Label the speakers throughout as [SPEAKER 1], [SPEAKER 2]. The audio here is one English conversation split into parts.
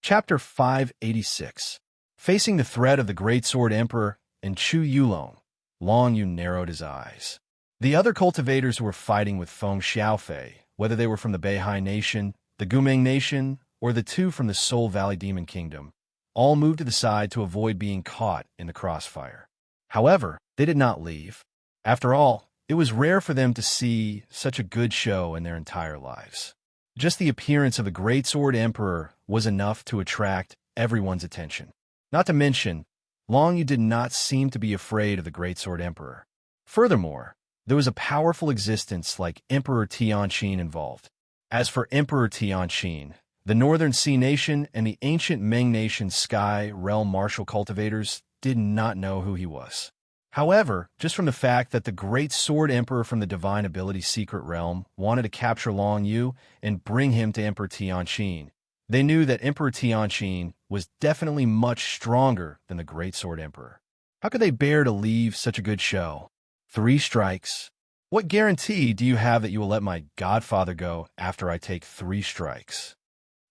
[SPEAKER 1] Chapter 586. Facing the threat of the Great Sword Emperor and Chu Yulong, Long Yu narrowed his eyes. The other cultivators who were fighting with Feng Xiaofei, whether they were from the Beihai Nation, the Gumeng Nation, or the two from the Soul Valley Demon Kingdom, all moved to the side to avoid being caught in the crossfire. However, they did not leave. After all, it was rare for them to see such a good show in their entire lives. Just the appearance of the Great Sword Emperor was enough to attract everyone's attention. Not to mention, Long Yu did not seem to be afraid of the Great Sword Emperor. Furthermore, there was a powerful existence like Emperor Tianqin involved. As for Emperor Tianqin, the Northern Sea Nation and the ancient Meng Nation's Sky Realm martial cultivators did not know who he was. However, just from the fact that the Great Sword Emperor from the Divine Ability Secret Realm wanted to capture Long Yu and bring him to Emperor Tianqin, they knew that Emperor Tianqin was definitely much stronger than the Great Sword Emperor. How could they bear to leave such a good show? 3 strikes. What guarantee do you have that you will let my godfather go after I take 3 strikes?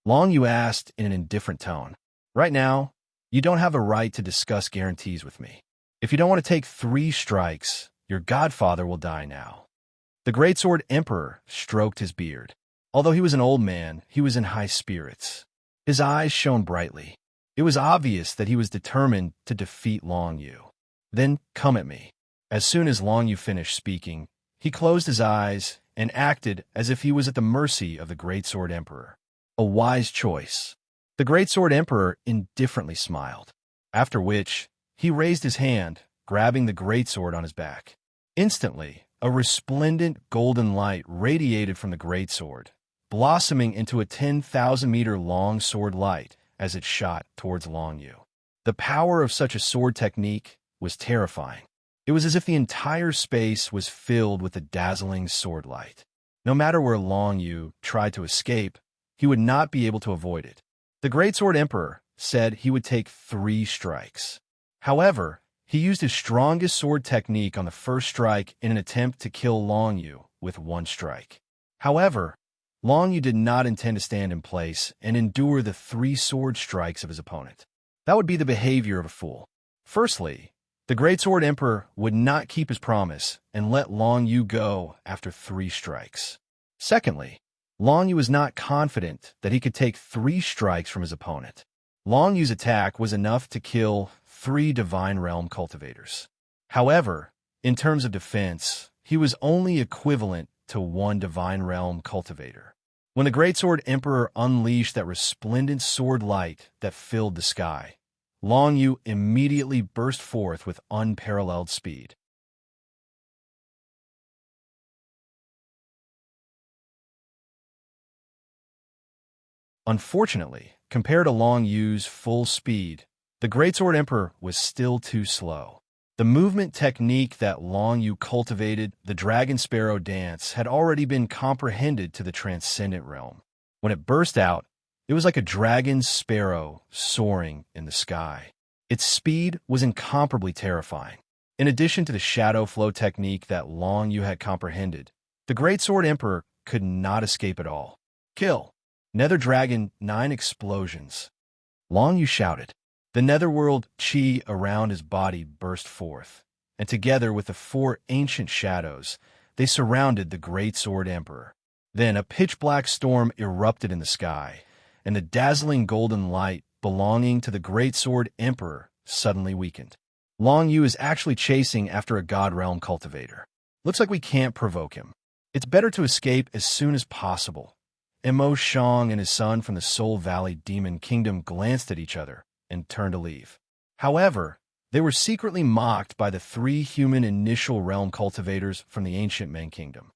[SPEAKER 1] Long Yu asked in an indifferent tone. Right now, you don't have a right to discuss guarantees with me. If you don't want to take 3 strikes, your godfather will die now. The Great Sword Emperor stroked his beard. Although he was an old man, he was in high spirits. His eyes shone brightly. It was obvious that he was determined to defeat Long Yu. Then come at me. As soon as Long Yu finished speaking, he closed his eyes and acted as if he was at the mercy of the Great Sword Emperor. A wise choice. The Great Sword Emperor indifferently smiled, after which he raised his hand, grabbing the great sword on his back. Instantly, a resplendent golden light radiated from the great sword, blossoming into a 10,000-meter-long sword light as it shot towards Long Yu. The power of such a sword technique was terrifying. It was as if the entire space was filled with the dazzling sword light. No matter where Long Yu tried to escape, he would not be able to avoid it. The Great Sword Emperor said he would take 3 strikes. However, he used his strongest sword technique on the first strike in an attempt to kill Long Yu with 1 strike. However, Long Yu did not intend to stand in place and endure the 3 sword strikes of his opponent. That would be the behavior of a fool. Firstly, the Great Sword Emperor would not keep his promise and let Long Yu go after 3 strikes. Secondly, Long Yu was not confident that he could take 3 strikes from his opponent. Long Yu's attack was enough to kill 3 Divine Realm cultivators. However, in terms of defense, he was only equivalent to 1 Divine Realm cultivator. When the Great Sword Emperor unleashed that resplendent sword light that filled the sky, Long Yu immediately burst forth with unparalleled speed. Unfortunately, compared to Long Yu's full speed, the Great Sword Emperor was still too slow. The movement technique that Long Yu cultivated, the Dragon Sparrow Dance, had already been comprehended to the Transcendent Realm. When it burst out, it was like a dragon sparrow soaring in the sky. Its speed was incomparably terrifying. In addition to the shadow flow technique that Long Yu had comprehended, the Great Sword Emperor could not escape at all. Kill! Nether Dragon 9 explosions. Long Yu shouted. The netherworld chi around his body burst forth, and together with the 4 ancient shadows, they surrounded the Great Sword Emperor. Then a pitch-black storm erupted in the sky, and the dazzling golden light belonging to the Great Sword Emperor suddenly weakened. Long Yu is actually chasing after a God Realm cultivator. Looks like we can't provoke him. It's better to escape as soon as possible. Mo Shang and his son from the Soul Valley Demon Kingdom glanced at each other and turned to leave. However, they were secretly mocked by the 3 human initial realm cultivators from the ancient Meng Kingdom.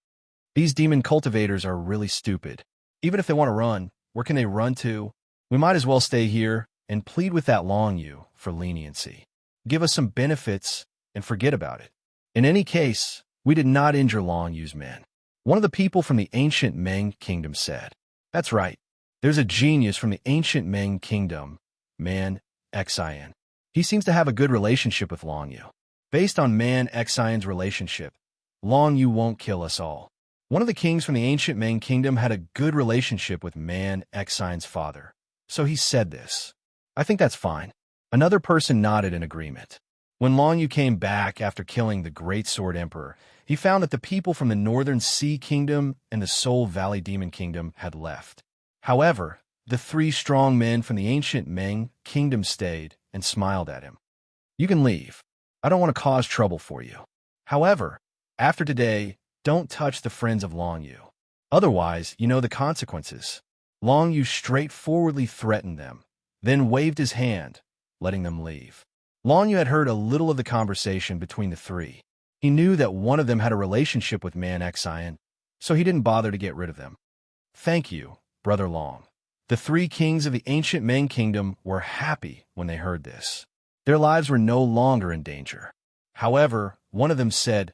[SPEAKER 1] These demon cultivators are really stupid. Even if they want to run, where can they run to? We might as well stay here and plead with that Long Yu for leniency. Give us some benefits and forget about it. In any case, we did not injure Long Yu's men. One of the people from the ancient Meng Kingdom said, "That's right. There's a genius from the ancient Meng Kingdom, Man Xin. He seems to have a good relationship with Long Yu. Based on Man Xion's relationship, Long Yu won't kill us all." One of the kings from the ancient Meng Kingdom had a good relationship with Man Xion's father. So he said this. I think that's fine. Another person nodded in agreement. When Long Yu came back after killing the Great Sword Emperor, he found that the people from the Northern Sea Kingdom and the Soul Valley Demon Kingdom had left. However, the three strong men from the ancient Meng Kingdom stayed and smiled at him. You can leave. I don't want to cause trouble for you. However, after today, don't touch the friends of Long Yu. Otherwise, you know the consequences. Long Yu straightforwardly threatened them, then waved his hand, letting them leave. Long Yu had heard a little of the conversation between the three. He knew that one of them had a relationship with Man Xian, so he didn't bother to get rid of them. Thank you, Brother Long. The three kings of the ancient Meng Kingdom were happy when they heard this. Their lives were no longer in danger. However, one of them said,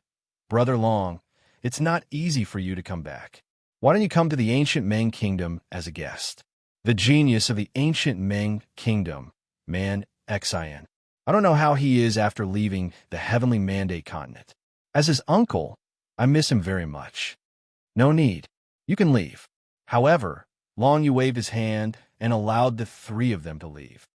[SPEAKER 1] Brother Long, it's not easy for you to come back. Why don't you come to the ancient Meng Kingdom as a guest? The genius of the ancient Meng Kingdom, Man Xian. I don't know how he is after leaving the Heavenly Mandate continent. As his uncle, I miss him very much. No need. You can leave. However, Long Yu waved his hand and allowed the three of them to leave.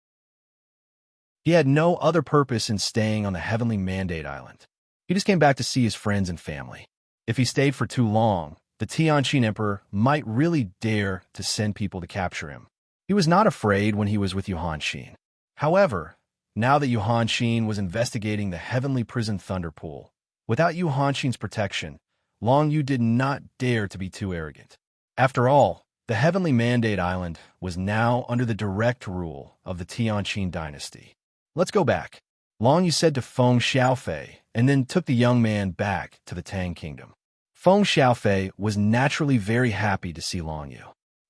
[SPEAKER 1] He had no other purpose in staying on the Heavenly Mandate Island. He just came back to see his friends and family. If he stayed for too long, the Tianqin Emperor might really dare to send people to capture him. He was not afraid when he was with Yuan Xin. However, now that Yuan Xin was investigating the Heavenly Prison Thunder Pool, without Yuan Xin's protection, Long Yu did not dare to be too arrogant. After all, the Heavenly Mandate Island was now under the direct rule of the Tianqin dynasty. Let's go back, Long Yu said to Feng Xiaofei, and then took the young man back to the Tang Kingdom. Feng Xiaofei was naturally very happy to see Long Yu.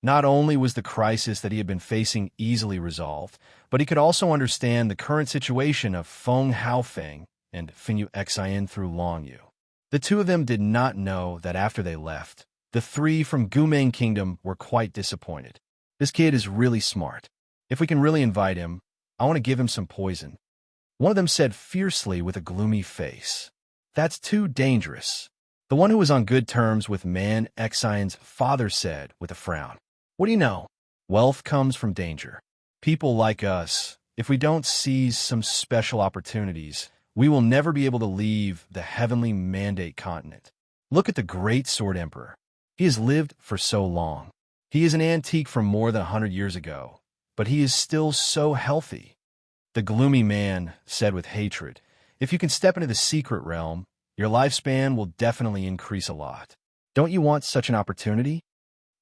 [SPEAKER 1] Not only was the crisis that he had been facing easily resolved, but he could also understand the current situation of Feng Haofeng and Finyu Xian through Long Yu. The two of them did not know that after they left, the three from Gumeng Kingdom were quite disappointed. This kid is really smart. If we can really invite him, I want to give him some poison. One of them said fiercely with a gloomy face. That's too dangerous. The one who was on good terms with Man Xian's father said with a frown. What do you know? Wealth comes from danger. People like us, if we don't seize some special opportunities, we will never be able to leave the Heavenly Mandate continent. Look at the Great Sword Emperor. He has lived for so long. He is an antique from more than 100 years ago, but he is still so healthy. The gloomy man said with hatred, if you can step into the secret realm, your lifespan will definitely increase a lot. Don't you want such an opportunity?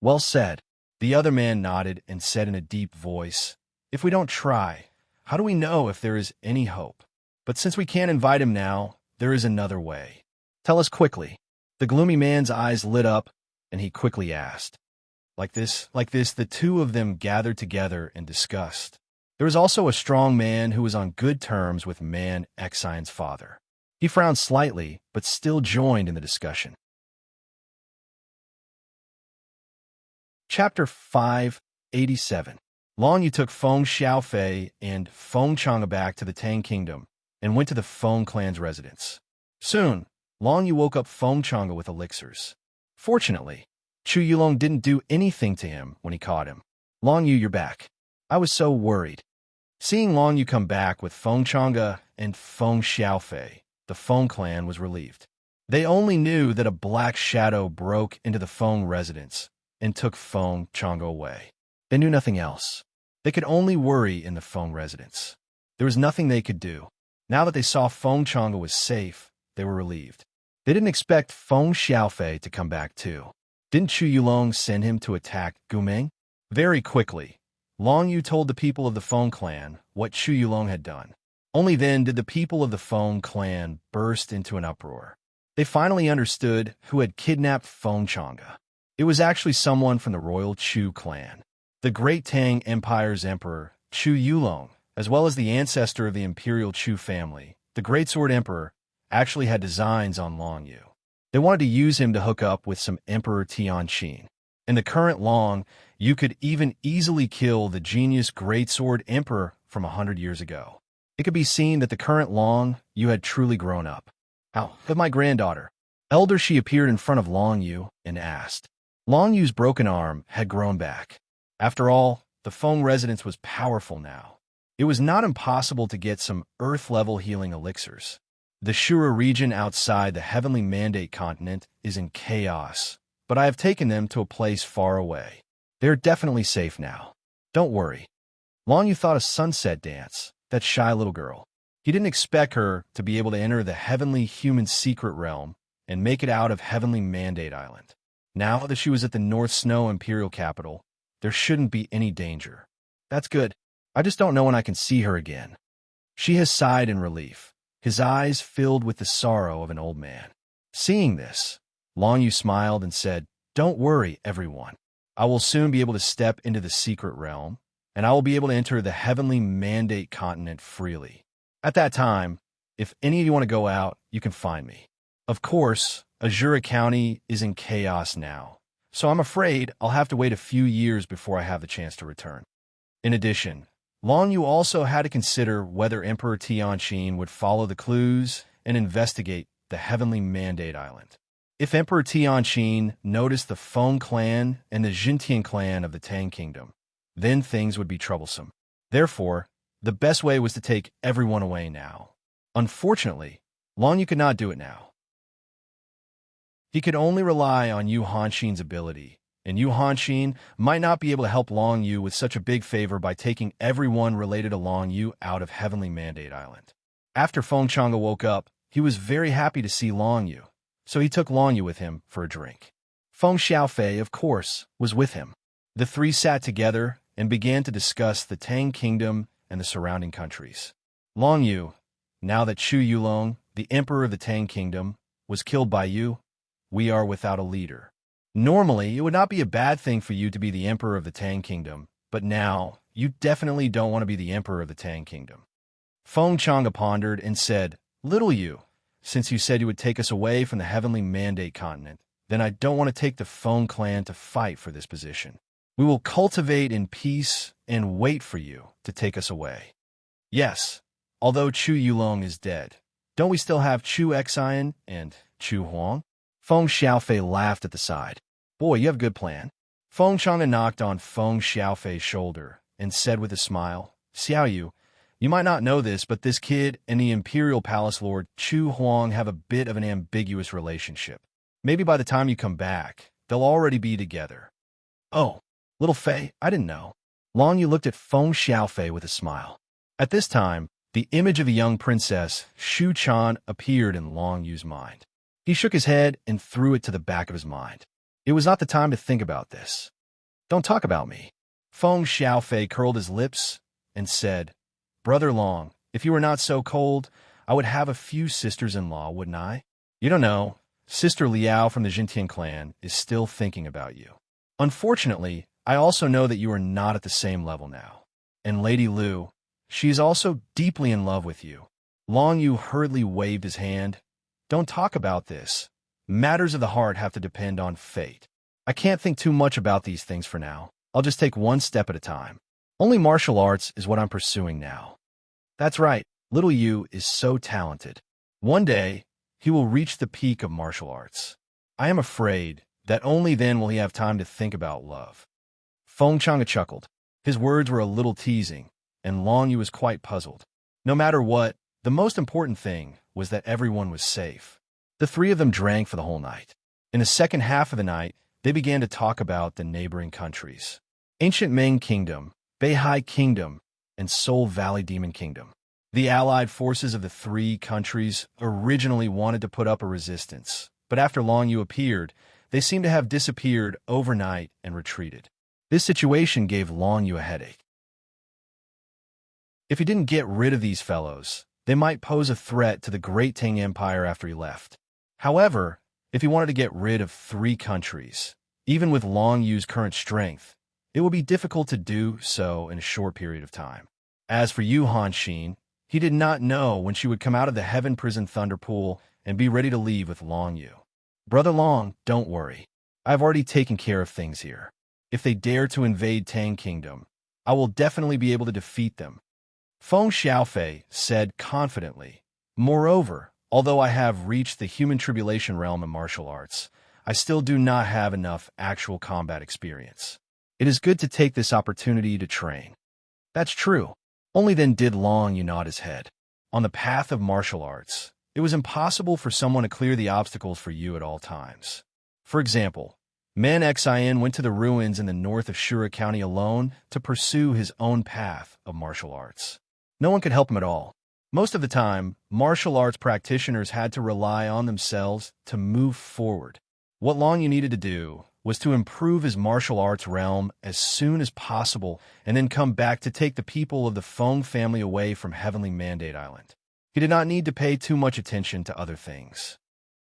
[SPEAKER 1] Well said. The other man nodded and said in a deep voice, if we don't try, how do we know if there is any hope? But since we can't invite him now, there is another way. Tell us quickly. The gloomy man's eyes lit up, and he quickly asked. Like this, the two of them gathered together and discussed. There was also a strong man who was on good terms with Man Xian's father. He frowned slightly, but still joined in the discussion. Chapter 587. Long Yu took Feng Xiaofei and Feng Chang'e back to the Tang Kingdom and went to the Feng clan's residence. Soon, Long Yu woke up Feng Chang'e with elixirs. Fortunately, Chu Yulong didn't do anything to him when he caught him. Long Yu, you're back. I was so worried. Seeing Long Yu come back with Feng Chang'e and Feng Xiaofei, the Feng clan was relieved. They only knew that a black shadow broke into the Feng residence and took Feng Chang'e away. They knew nothing else. They could only worry in the Feng residence. There was nothing they could do. Now that they saw Feng Chang'e was safe, they were relieved. They didn't expect Feng Xiaofei to come back too. Didn't Chu Yulong send him to attack Gumeng? Very quickly, Long Yu told the people of the Feng clan what Chu Yulong had done. Only then did the people of the Feng clan burst into an uproar. They finally understood who had kidnapped Feng Chang'e. It was actually someone from the royal Chu clan. The Great Tang Empire's emperor, Chu Yulong, as well as the ancestor of the imperial Chu family, the Great Sword Emperor, actually had designs on Long Yu. They wanted to use him to hook up with some Emperor Tianqin. In the current Long, you could even easily kill the genius Great Sword Emperor from 100 years ago. It could be seen that the current Long Yu had truly grown up. How? But my granddaughter. Elder, she appeared in front of Long Yu and asked. Long Yu's broken arm had grown back. After all, the Feng residence was powerful now. It was not impossible to get some Earth-level healing elixirs. The Shura region outside the Heavenly Mandate continent is in chaos, but I have taken them to a place far away. They are definitely safe now. Don't worry. Long Yu thought of Sunset Dance, that shy little girl. He didn't expect her to be able to enter the Heavenly Human Secret Realm and make it out of Heavenly Mandate Island. Now that she was at the North Snow Imperial Capital, there shouldn't be any danger. That's good. I just don't know when I can see her again. She has sighed in relief, his eyes filled with the sorrow of an old man. Seeing this, Long Yu smiled and said, "Don't worry, everyone. I will soon be able to step into the secret realm, and I will be able to enter the Heavenly Mandate continent freely. At that time, if any of you want to go out, you can find me. Of course, Azura County is in chaos now, so I'm afraid I'll have to wait a few years before I have the chance to return." In addition, Long Yu also had to consider whether Emperor Tianqin would follow the clues and investigate the Heavenly Mandate Island. If Emperor Tianqin noticed the Feng clan and the Jintian clan of the Tang Kingdom, then things would be troublesome. Therefore, the best way was to take everyone away now. Unfortunately, Long Yu could not do it now. He could only rely on Yu Hanxin's ability, and Yu Hanxin might not be able to help Long Yu with such a big favor by taking everyone related to Long Yu out of Heavenly Mandate Island. After Feng Chang'e woke up, he was very happy to see Long Yu, so he took Long Yu with him for a drink. Feng Xiaofei, of course, was with him. The three sat together and began to discuss the Tang Kingdom and the surrounding countries. Long Yu, now that Chu Yulong, the emperor of the Tang Kingdom, was killed by you, we are without a leader. Normally, it would not be a bad thing for you to be the emperor of the Tang Kingdom, but now, you definitely don't want to be the emperor of the Tang Kingdom. Feng Chang'e pondered and said, "Little Yu, since you said you would take us away from the Heavenly Mandate continent, then I don't want to take the Feng clan to fight for this position. We will cultivate in peace and wait for you to take us away." Yes, although Chu Yulong is dead, don't we still have Chu Xian and Chu Huang? Feng Xiaofei laughed at the side. "Boy, you have a good plan." Feng Chang'e knocked on Feng Xiaofei's shoulder and said with a smile, "Xiao Yu, you might not know this, but this kid and the Imperial Palace Lord Chu Huang have a bit of an ambiguous relationship. Maybe by the time you come back, they'll already be together." "Oh, little Fei, I didn't know." Long Yu looked at Feng Xiaofei with a smile. At this time, the image of the young princess, Shu Chan, appeared in Long Yu's mind. He shook his head and threw it to the back of his mind. It was not the time to think about this. "Don't talk about me." Feng Xiaofei curled his lips and said, "Brother Long, if you were not so cold, I would have a few sisters-in-law, wouldn't I? You don't know, Sister Liao from the Jintian clan is still thinking about you. Unfortunately, I also know that you are not at the same level now. And Lady Lu, she is also deeply in love with you." Long Yu hurriedly waved his hand. "Don't talk about this. Matters of the heart have to depend on fate. I can't think too much about these things for now. I'll just take one step at a time. Only martial arts is what I'm pursuing now." That's right, little Yu is so talented. One day, he will reach the peak of martial arts. I am afraid that only then will he have time to think about love. Feng Chang'e chuckled. His words were a little teasing, and Long Yu was quite puzzled. No matter what, the most important thing was that everyone was safe. The three of them drank for the whole night. In the second half of the night, they began to talk about the neighboring countries. Ancient Ming Kingdom, Beihai Kingdom, and Soul Valley Demon Kingdom. The allied forces of the three countries originally wanted to put up a resistance, but after Long Yu appeared, they seemed to have disappeared overnight and retreated. This situation gave Long Yu a headache. If he didn't get rid of these fellows, they might pose a threat to the Great Tang Empire after he left. However, if he wanted to get rid of three countries, even with Long Yu's current strength, it would be difficult to do so in a short period of time. As for Yu Hanxin, he did not know when she would come out of the Heaven Prison Thunder Pool and be ready to leave with Long Yu. "Brother Long, don't worry. I've already taken care of things here. If they dare to invade Tang Kingdom, I will definitely be able to defeat them," Feng Xiaofei said confidently. "Moreover, although I have reached the human tribulation realm in martial arts, I still do not have enough actual combat experience. It is good to take this opportunity to train. That's true. Only then did Long Yu nod his head. On the path of martial arts, it was impossible for someone to clear the obstacles for you at all times. For example, Man Xin went to the ruins in the north of Shura County alone to pursue his own path of martial arts. No one could help him at all. Most of the time, martial arts practitioners had to rely on themselves to move forward. What Long Yu needed to do was to improve his martial arts realm as soon as possible and then come back to take the people of the Feng family away from Heavenly Mandate Island. He did not need to pay too much attention to other things.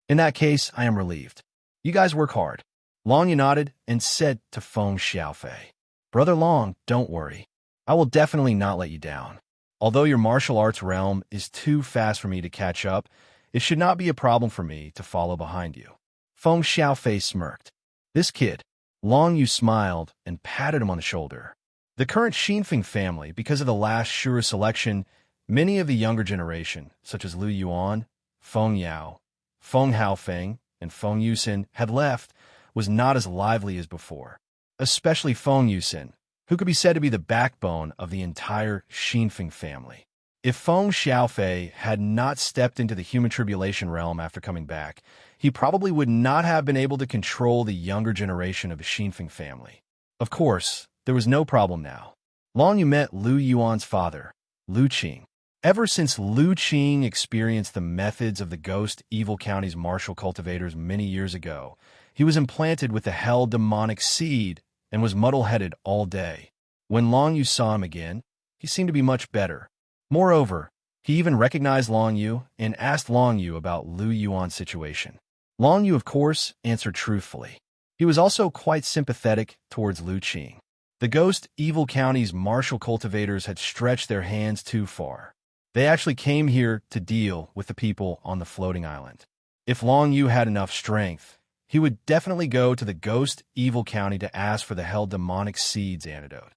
[SPEAKER 1] In that case, I am relieved. You guys work hard. Long Yu nodded and said to Feng Xiaofei, Brother Long, don't worry. I will definitely not let you down. Although your martial arts realm is too fast for me to catch up, it should not be a problem for me to follow behind you. Feng Xiaofei smirked. This kid. Long Yu smiled and patted him on the shoulder. The current Xinfeng family, because of the last Shura selection, many of the younger generation, such as Lu Yuan, Feng Yao, Feng Haofeng, and Feng Yusin, had left, was not as lively as before. Especially Feng Yusin, who could be said to be the backbone of the entire Xinfeng family. If Feng Xiaofei had not stepped into the human tribulation realm after coming back, he probably would not have been able to control the younger generation of the Xinfeng family. Of course, there was no problem now. Long Yu met Lu Yuan's father, Lu Qing. Ever since Lu Qing experienced the methods of the Ghost Evil County's martial cultivators many years ago, he was implanted with the Hell demonic seed and was muddle-headed all day. When Long Yu saw him again, he seemed to be much better. Moreover, he even recognized Long Yu and asked Long Yu about Lu Yuan's situation. Long Yu, of course, answered truthfully. He was also quite sympathetic towards Lu Qing. The Ghost Evil County's martial cultivators had stretched their hands too far. They actually came here to deal with the people on the floating island. If Long Yu had enough strength, he would definitely go to the Ghost Evil County to ask for the Hell demonic seeds antidote.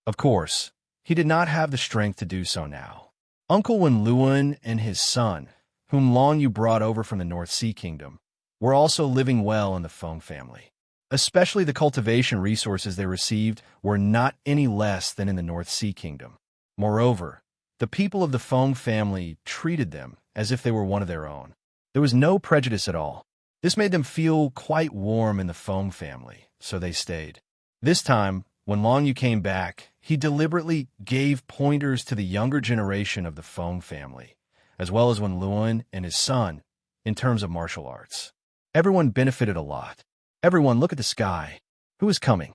[SPEAKER 1] Of course, he did not have the strength to do so now. Uncle Wen Luan and his son, whom Long Yu brought over from the North Sea Kingdom, were also living well in the Feng family. Especially the cultivation resources they received were not any less than in the North Sea Kingdom. Moreover, the people of the Feng family treated them as if they were one of their own. There was no prejudice at all. This made them feel quite warm in the Feng family, so they stayed. This time, when Long Yu came back, he deliberately gave pointers to the younger generation of the Feng family, as well as Wen Luan and his son, in terms of martial arts. Everyone benefited a lot. Everyone, look at the sky. Who is coming?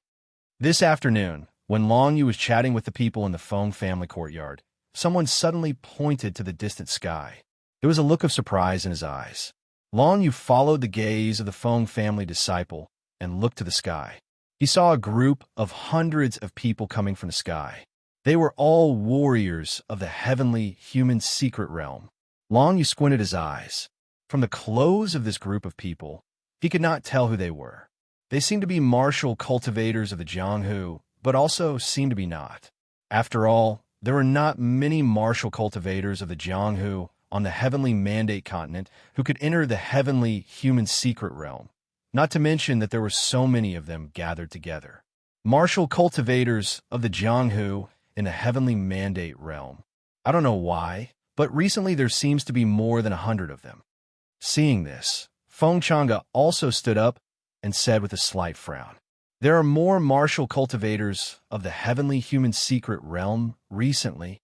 [SPEAKER 1] This afternoon, when Long Yu was chatting with the people in the Feng family courtyard, someone suddenly pointed to the distant sky. There was a look of surprise in his eyes. Long Yu followed the gaze of the Feng family disciple and looked to the sky. He saw a group of hundreds of people coming from the sky. They were all warriors of the heavenly human secret realm. Long Yu squinted his eyes. From the clothes of this group of people, he could not tell who they were. They seemed to be martial cultivators of the Jianghu, but also seemed to be not. After all, there were not many martial cultivators of the Jianghu on the Heavenly Mandate continent who could enter the heavenly human secret realm, not to mention that there were so many of them gathered together. Martial cultivators of the Jianghu in the Heavenly Mandate realm. I don't know why, but recently there seems to be more than 100 of them. Seeing this, Feng Chang'e also stood up and said with a slight frown, There are more martial cultivators of the heavenly human secret realm recently.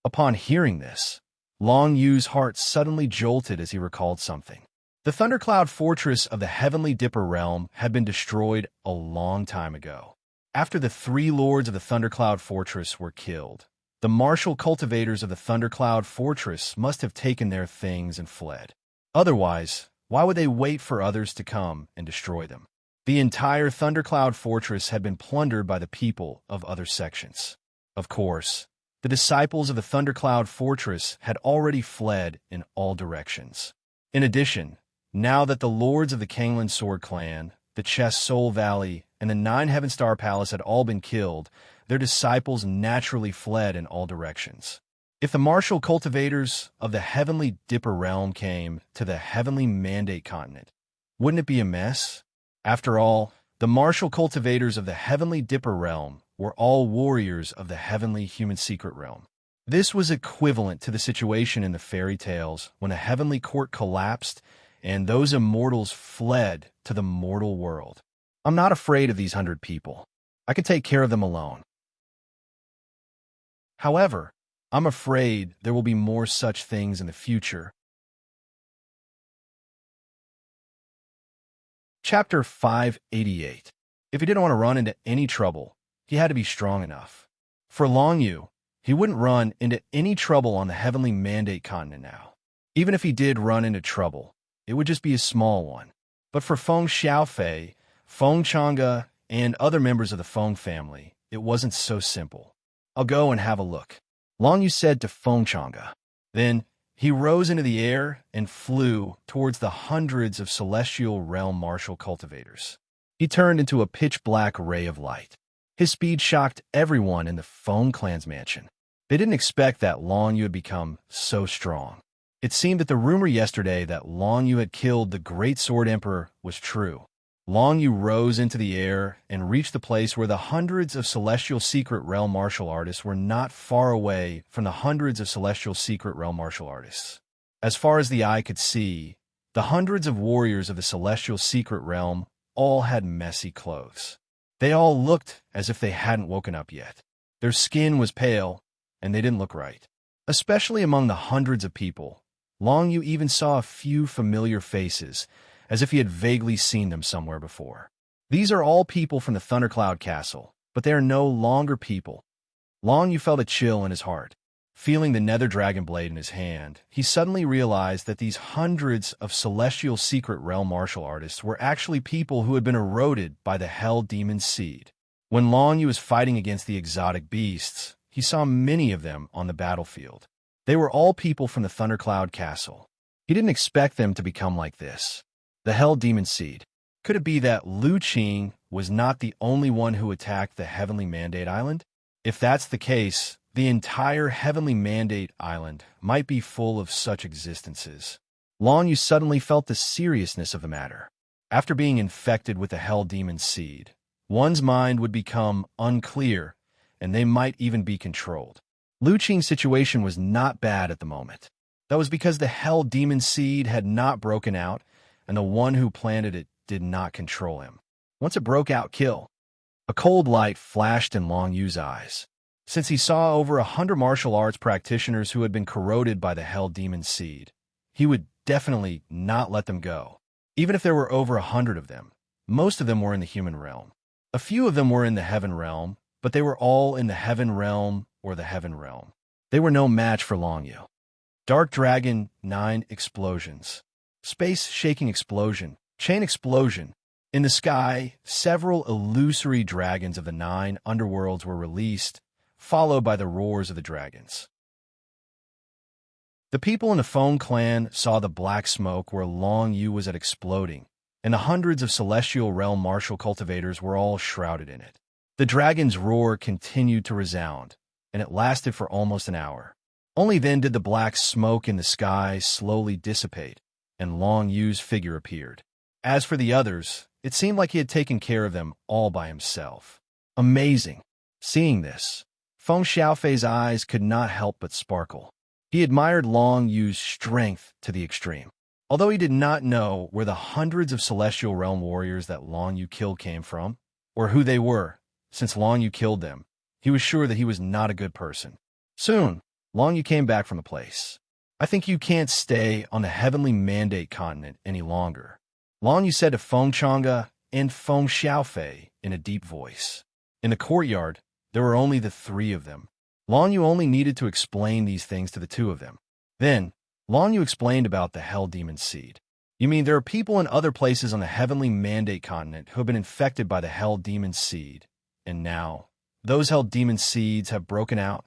[SPEAKER 1] Upon hearing this, Long Yu's heart suddenly jolted as he recalled something. The Thundercloud Fortress of the Heavenly Dipper realm had been destroyed a long time ago. After the 3 lords of the Thundercloud Fortress were killed, the martial cultivators of the Thundercloud Fortress must have taken their things and fled. Otherwise, why would they wait for others to come and destroy them? The entire Thundercloud Fortress had been plundered by the people of other sections. Of course, the disciples of the Thundercloud Fortress had already fled in all directions. In addition, now that the lords of the Kanglan Sword Clan, the Chess Soul Valley, and the 9 Heaven Star Palace had all been killed, their disciples naturally fled in all directions. If the martial cultivators of the Heavenly Dipper realm came to the Heavenly Mandate continent, wouldn't it be a mess? After all, The martial cultivators of the heavenly Dipper realm were all warriors of the heavenly human secret realm. This was equivalent to the situation in the fairy tales when a heavenly court collapsed and those immortals fled to the mortal world. I'm not afraid of these 100 people. I can take care of them alone. However, I'm afraid there will be more such things in the future. Chapter 588. If he didn't want to run into any trouble, he had to be strong enough. For Long Yu, he wouldn't run into any trouble on the heavenly mandate continent now. Even if he did run into trouble, it would just be a small one. But for Feng Xiaofei, Feng Chang'e, and other members of the Feng family, it wasn't so simple. I'll go and have a look, Long Yu said to Feng Chang'e. Then he rose into the air and flew towards the hundreds of celestial realm martial cultivators. He turned into a pitch-black ray of light. His speed shocked everyone in the Feng clan's mansion. They didn't expect that Long Yu had become so strong. It seemed that the rumor yesterday that Long Yu had killed the Great Sword Emperor was true. Long Yu rose into the air and reached the place where the hundreds of celestial secret realm martial artists were not far away from the hundreds of celestial secret realm martial artists. As far as the eye could see, the hundreds of warriors of the celestial secret realm all had messy clothes. They all looked as if they hadn't woken up yet. Their skin was pale, and they didn't look right. Especially among the hundreds of people, Long Yu even saw a few familiar faces, as if he had vaguely seen them somewhere before. These are all people from the Thundercloud Castle, but they are no longer people. Long Yu felt a chill in his heart. Feeling the nether dragon blade in his hand, he suddenly realized that these hundreds of celestial secret realm martial artists were actually people who had been eroded by the hell demon seed. When Long Yu was fighting against the exotic beasts, he saw many of them on the battlefield. They were all people from the Thundercloud Castle. He didn't expect them to become like this. The hell demon seed. Could it be that Lu Qing was not the only one who attacked the Heavenly Mandate Island? If that's the case, the entire Heavenly Mandate Island might be full of such existences. Long Yu suddenly felt the seriousness of the matter. After being infected with the hell demon seed, one's mind would become unclear, and they might even be controlled. Lu Qing's situation was not bad at the moment. That was because the hell demon seed had not broken out, and the one who planted it did not control him. Once it broke out, kill. A cold light flashed in Long Yu's eyes. Since he saw over 100 martial arts practitioners who had been corroded by the hell demon seed, he would definitely not let them go. Even if there were over 100 of them, most of them were in the human realm. A few of them were in the heaven realm, but they were all in the heaven realm or the heaven realm. They were no match for Long Yu. Dark Dragon 9 explosions. Space-shaking explosion. Chain explosion. In the sky, several illusory dragons of the 9 underworlds were released, followed by the roars of the dragons. The people in the Feng clan saw the black smoke where Long Yu was at exploding, and the hundreds of celestial realm martial cultivators were all shrouded in it. The dragon's roar continued to resound, and it lasted for almost an hour. Only then did the black smoke in the sky slowly dissipate, and Long Yu's figure appeared. As for the others, it seemed like he had taken care of them all by himself. Amazing. Seeing this, Feng Xiaofei's eyes could not help but sparkle. He admired Long Yu's strength to the extreme. Although he did not know where the hundreds of celestial realm warriors that Long Yu killed came from, or who they were, since Long Yu killed them, he was sure that he was not a good person. Soon, Long Yu came back from the place. I think you can't stay on the Heavenly Mandate continent any longer, Long Yu said to Feng Chang'e and Feng Xiaofei in a deep voice. In the courtyard, there were only the 3 of them. Long Yu only needed to explain these things to the 2 of them. Then, Long Yu explained about the Hell Demon Seed. You mean there are people in other places on the Heavenly Mandate continent who have been infected by the Hell Demon Seed, and now, those Hell Demon Seeds have broken out?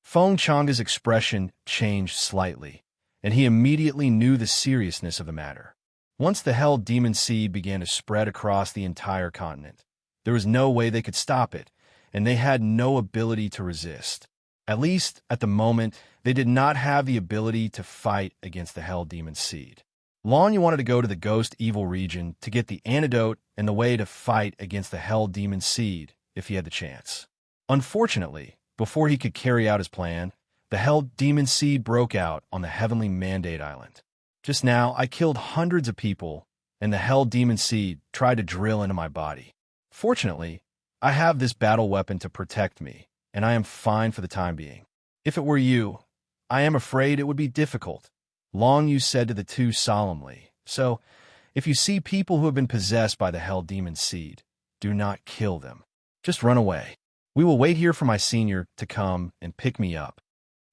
[SPEAKER 1] Feng Chang'e's expression changed slightly, and he immediately knew the seriousness of the matter. Once the Hell Demon Seed began to spread across the entire continent, there was no way they could stop it, and they had no ability to resist. At least, at the moment, they did not have the ability to fight against the Hell Demon Seed. Long Yu wanted to go to the ghost evil region to get the antidote and the way to fight against the hell demon seed if he had the chance. Unfortunately, before he could carry out his plan, the hell demon seed broke out on the heavenly mandate island. Just now, I killed hundreds of people, and the hell demon seed tried to drill into my body. Fortunately, I have this battle weapon to protect me, and I am fine for the time being. If it were you, I am afraid it would be difficult, Long Yu said to the two solemnly. So, if you see people who have been possessed by the hell demon seed, do not kill them. Just run away. We will wait here for my senior to come and pick me up.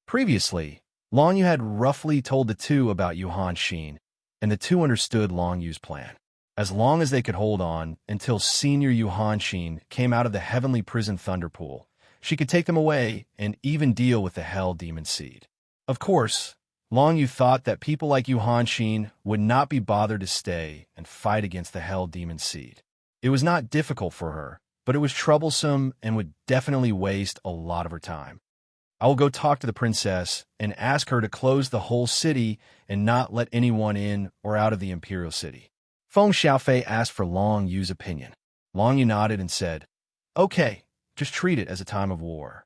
[SPEAKER 1] Previously, Long Yu had roughly told the two about Yuhan Xin, and the two understood Long Yu's plan. As long as they could hold on until senior Yuhan Xin came out of the heavenly prison thunderpool, she could take them away and even deal with the hell demon seed. Of course, Long Yu thought that people like Yuhan Xin would not be bothered to stay and fight against the hell demon seed. It was not difficult for her, but it was troublesome and would definitely waste a lot of her time. I will go talk to the princess and ask her to close the whole city and not let anyone in or out of the imperial city. Feng Xiaofei asked for Long Yu's opinion. Long Yu nodded and said, "Okay, just treat it as a time of war.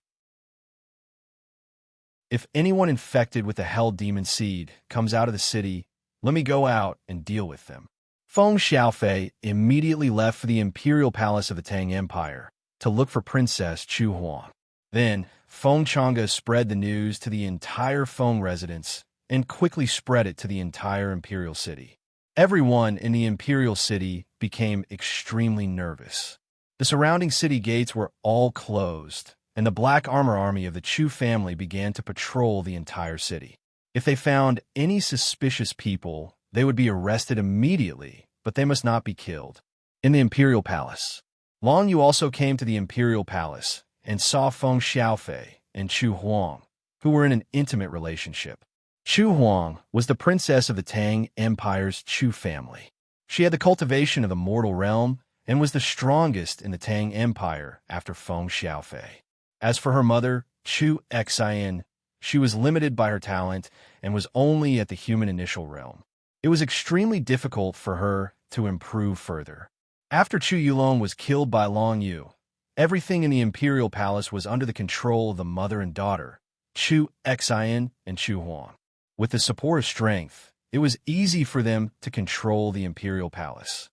[SPEAKER 1] If anyone infected with the hell demon seed comes out of the city, let me go out and deal with them." Feng Xiaofei immediately left for the imperial palace of the Tang Empire to look for Princess Chu Huang. Then, Feng Chang'e spread the news to the entire Feng residence and quickly spread it to the entire imperial city. Everyone in the imperial city became extremely nervous. The surrounding city gates were all closed, and the Black Armor Army of the Chu family began to patrol the entire city. If they found any suspicious people, they would be arrested immediately, but they must not be killed. In the imperial palace, Long Yu also came to the imperial palace and saw Feng Xiaofei and Chu Huang, who were in an intimate relationship. Chu Huang was the princess of the Tang Empire's Chu family. She had the cultivation of the mortal realm and was the strongest in the Tang Empire after Feng Xiaofei. As for her mother, Chu Xian, she was limited by her talent and was only at the human initial realm. It was extremely difficult for her to improve further. After Chu Yulong was killed by Long Yu, everything in the imperial palace was under the control of the mother and daughter, Chu Xian and Chu Huang. With the support of strength, it was easy for them to control the imperial palace.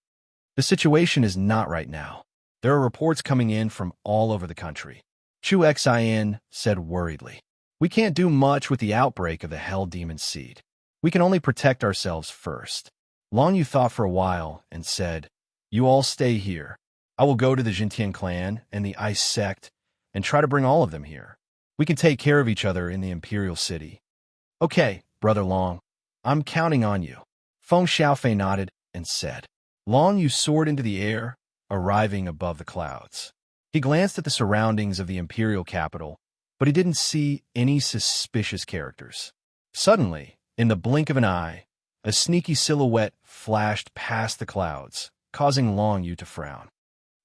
[SPEAKER 1] The situation is not right now. There are reports coming in from all over the country. Chu Xian said worriedly. We can't do much with the outbreak of the hell demon seed. We can only protect ourselves first. Long Yu thought for a while and said, "You all stay here. I will go to the Jintian clan and the Ice sect and try to bring all of them here. We can take care of each other in the imperial city." "Okay, Brother Long, I'm counting on you." Feng Xiaofei nodded and said. Long Yu soared into the air, arriving above the clouds. He glanced at the surroundings of the imperial capital, but he didn't see any suspicious characters. Suddenly, in the blink of an eye, a sneaky silhouette flashed past the clouds, causing Long Yu to frown.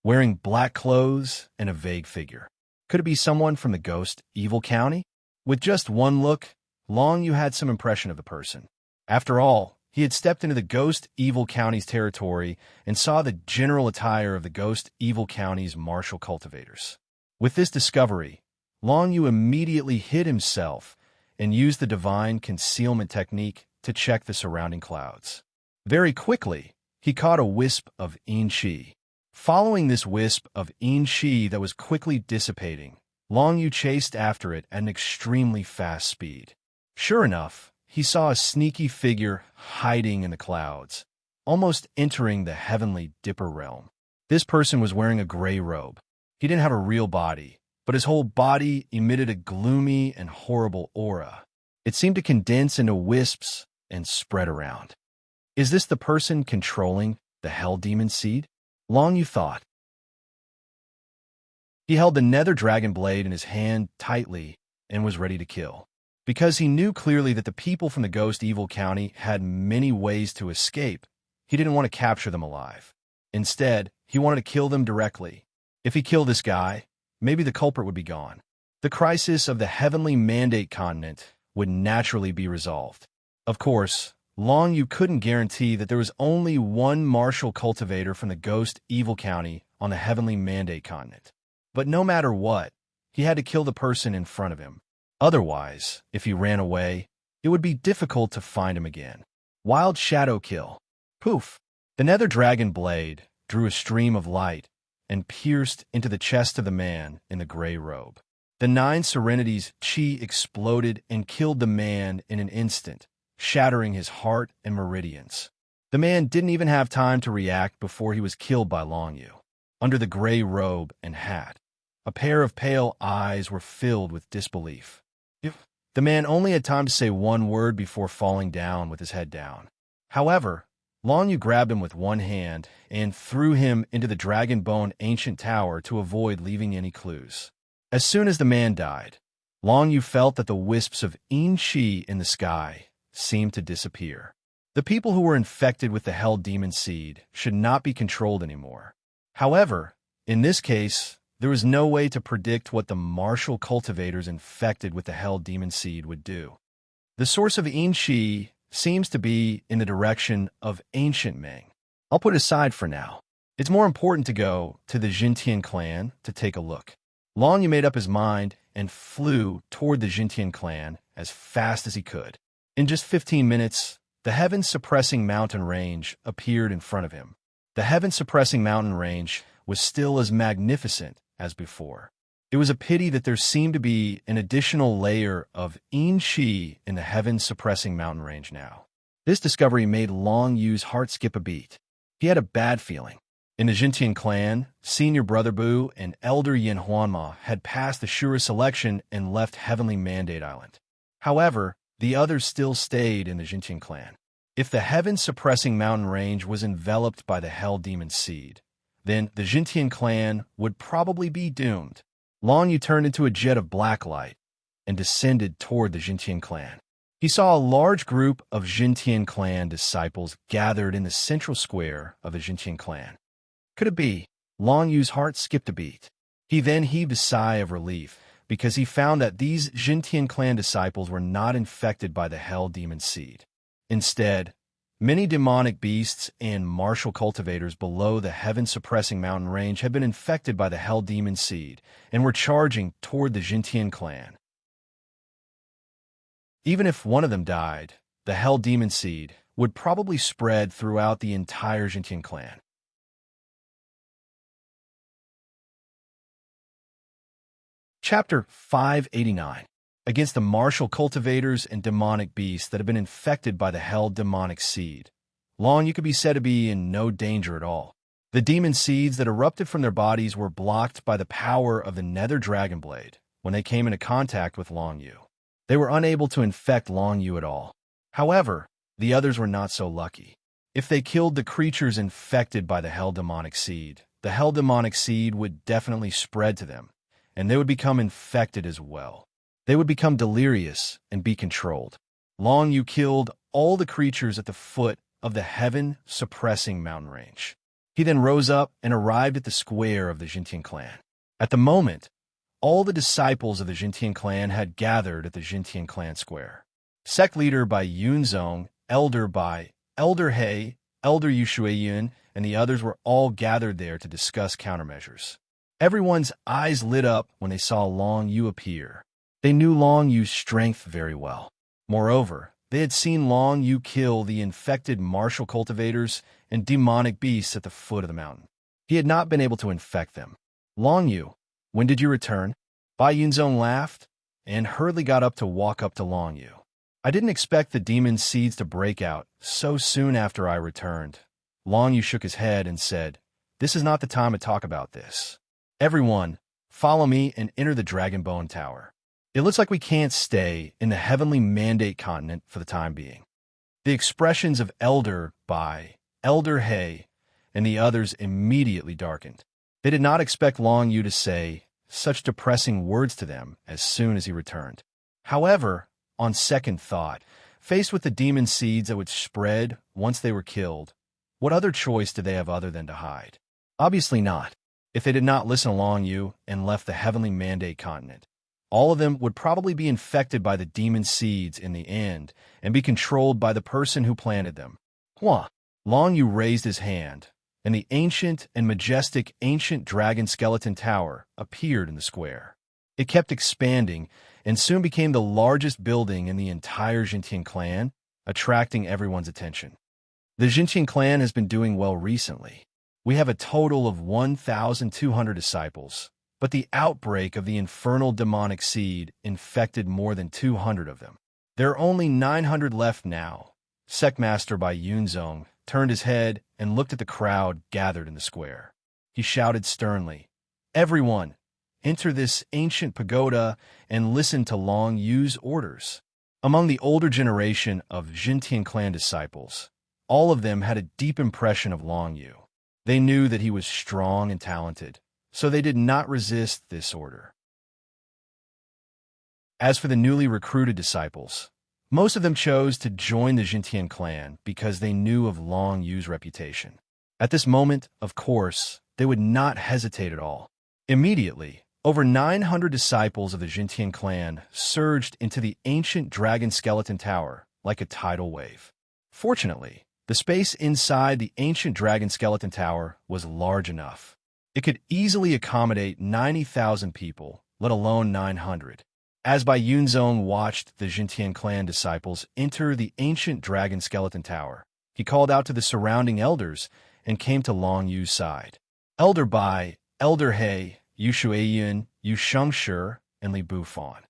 [SPEAKER 1] Wearing black clothes and a vague figure. Could it be someone from the ghost evil county? With just one look, Long Yu had some impression of the person. After all, he had stepped into the ghost evil county's territory and saw the general attire of the ghost evil county's martial cultivators. With this discovery, Long Yu immediately hid himself and used the divine concealment technique to check the surrounding clouds. Very quickly, he caught a wisp of yin qi. Following this wisp of yin qi that was quickly dissipating, Long Yu chased after it at an extremely fast speed. Sure enough, he saw a sneaky figure hiding in the clouds, almost entering the heavenly Dipper realm. This person was wearing a gray robe. He didn't have a real body, but his whole body emitted a gloomy and horrible aura. It seemed to condense into wisps and spread around. Is this the person controlling the hell demon seed? Long Yu thought. He held the nether dragon blade in his hand tightly and was ready to kill. Because he knew clearly that the people from the ghost evil county had many ways to escape, he didn't want to capture them alive. Instead, he wanted to kill them directly. If he killed this guy, maybe the culprit would be gone. The crisis of the heavenly mandate continent would naturally be resolved. Of course, Long Yu couldn't guarantee that there was only one martial cultivator from the Ghost Evil County on the Heavenly Mandate continent. But no matter what, he had to kill the person in front of him. Otherwise, if he ran away, it would be difficult to find him again. Wild Shadow Kill. Poof! The nether dragon blade drew a stream of light and pierced into the chest of the man in the gray robe. The 9 serenity's chi exploded and killed the man in an instant, shattering his heart and meridians. The man didn't even have time to react before he was killed by Long Yu. Under the gray robe and hat, a pair of pale eyes were filled with disbelief. The man only had time to say one word before falling down with his head down. However, Long Yu grabbed him with one hand and threw him into the Dragon Bone Ancient Tower to avoid leaving any clues. As soon as the man died, Long Yu felt that the wisps of Yin Qi in the sky seemed to disappear. The people who were infected with the Hell Demon Seed should not be controlled anymore. However, in this case, there was no way to predict what the martial cultivators infected with the Hell Demon Seed would do. The source of Yin Qi seems to be in the direction of ancient Ming. I'll put it aside for now. It's more important to go to the Jintian clan to take a look. Long Yu made up his mind and flew toward the Jintian clan as fast as he could. In just 15 minutes, the heaven-suppressing mountain range appeared in front of him. The heaven-suppressing mountain range was still as magnificent as before. It was a pity that there seemed to be an additional layer of Yin Qi in the heaven-suppressing mountain range now. This discovery made Long Yu's heart skip a beat. He had a bad feeling. In the Jintian clan, Senior Brother Bu and Elder Yin Huanma had passed the Shura selection and left Heavenly Mandate Island. However, the others still stayed in the Jintian clan. If the heaven-suppressing mountain range was enveloped by the Hell Demon Seed, then the Jintian clan would probably be doomed. Long Yu turned into a jet of black light and descended toward the Jintian clan. He saw a large group of Jintian clan disciples gathered in the central square of the Jintian clan. Could it be? Long Yu's heart skipped a beat. He then heaved a sigh of relief because he found that these Jintian clan disciples were not infected by the Hell Demon Seed. Instead, many demonic beasts and martial cultivators below the heaven-suppressing mountain range had been infected by the Hell Demon Seed and were charging toward the Jintian clan. Even if one of them died, the Hell Demon Seed would probably spread throughout the entire Jintian clan. Chapter 589. Against the martial cultivators and demonic beasts that have been infected by the Hell Demonic Seed, Long Yu could be said to be in no danger at all. The demon seeds that erupted from their bodies were blocked by the power of the Nether Dragon Blade when they came into contact with Long Yu. They were unable to infect Long Yu at all. However, the others were not so lucky. If they killed the creatures infected by the Hell Demonic Seed, the Hell Demonic Seed would definitely spread to them, and they would become infected as well. They would become delirious and be controlled. Long Yu killed all the creatures at the foot of the heaven-suppressing mountain range. He then rose up and arrived at the square of the Jintian clan. At the moment, all the disciples of the Jintian clan had gathered at the Jintian clan square. Sect leader by Yunzong, elder by Elder He, Elder Yushueyun, and the others were all gathered there to discuss countermeasures. Everyone's eyes lit up when they saw Long Yu appear. They knew Long Yu's strength very well. Moreover, they had seen Long Yu kill the infected martial cultivators and demonic beasts at the foot of the mountain. He had not been able to infect them. Long Yu, when did you return? Bai Yunzong laughed and hurriedly got up to walk up to Long Yu. I didn't expect the demon seeds to break out so soon after I returned. Long Yu shook his head and said, "This is not the time to talk about this. Everyone, follow me and enter the Dragon Bone Tower. It looks like we can't stay in the Heavenly Mandate continent for the time being." The expressions of Elder Bai, Elder He, and the others immediately darkened. They did not expect Long Yu to say such depressing words to them as soon as he returned. However, on second thought, faced with the demon seeds that would spread once they were killed, what other choice did they have other than to hide? Obviously not. If they did not listen to Long Yu and left the Heavenly Mandate continent, All of them would probably be infected by the demon seeds in the end and be controlled by the person who planted them. Hua! Long Yu raised his hand, and the ancient and majestic ancient dragon skeleton tower appeared in the square. It kept expanding and soon became the largest building in the entire Jintian clan, attracting everyone's attention. The Jintian clan has been doing well recently. We have a total of 1,200 disciples, but the outbreak of the infernal demonic seed infected more than 200 of them. There are only 900 left now. Sectmaster by Yunzong turned his head and looked at the crowd gathered in the square. He shouted sternly, "Everyone, enter this ancient pagoda and listen to Long Yu's orders." Among the older generation of Jintian clan disciples, all of them had a deep impression of Long Yu. They knew that he was strong and talented, so they did not resist this order. As for the newly recruited disciples, most of them chose to join the Jintian clan because they knew of Long Yu's reputation. At this moment, of course, they would not hesitate at all. Immediately, over 900 disciples of the Jintian clan surged into the ancient dragon skeleton tower like a tidal wave. Fortunately, the space inside the ancient dragon skeleton tower was large enough. It could easily accommodate 90,000 people, let alone 900. As Bai Yunzong watched the Jintian clan disciples enter the ancient dragon skeleton tower, he called out to the surrounding elders and came to Long Yu's side. Elder Bai, Elder He, Yu Shuiyun, Yu Shengshi, and Li Bufan.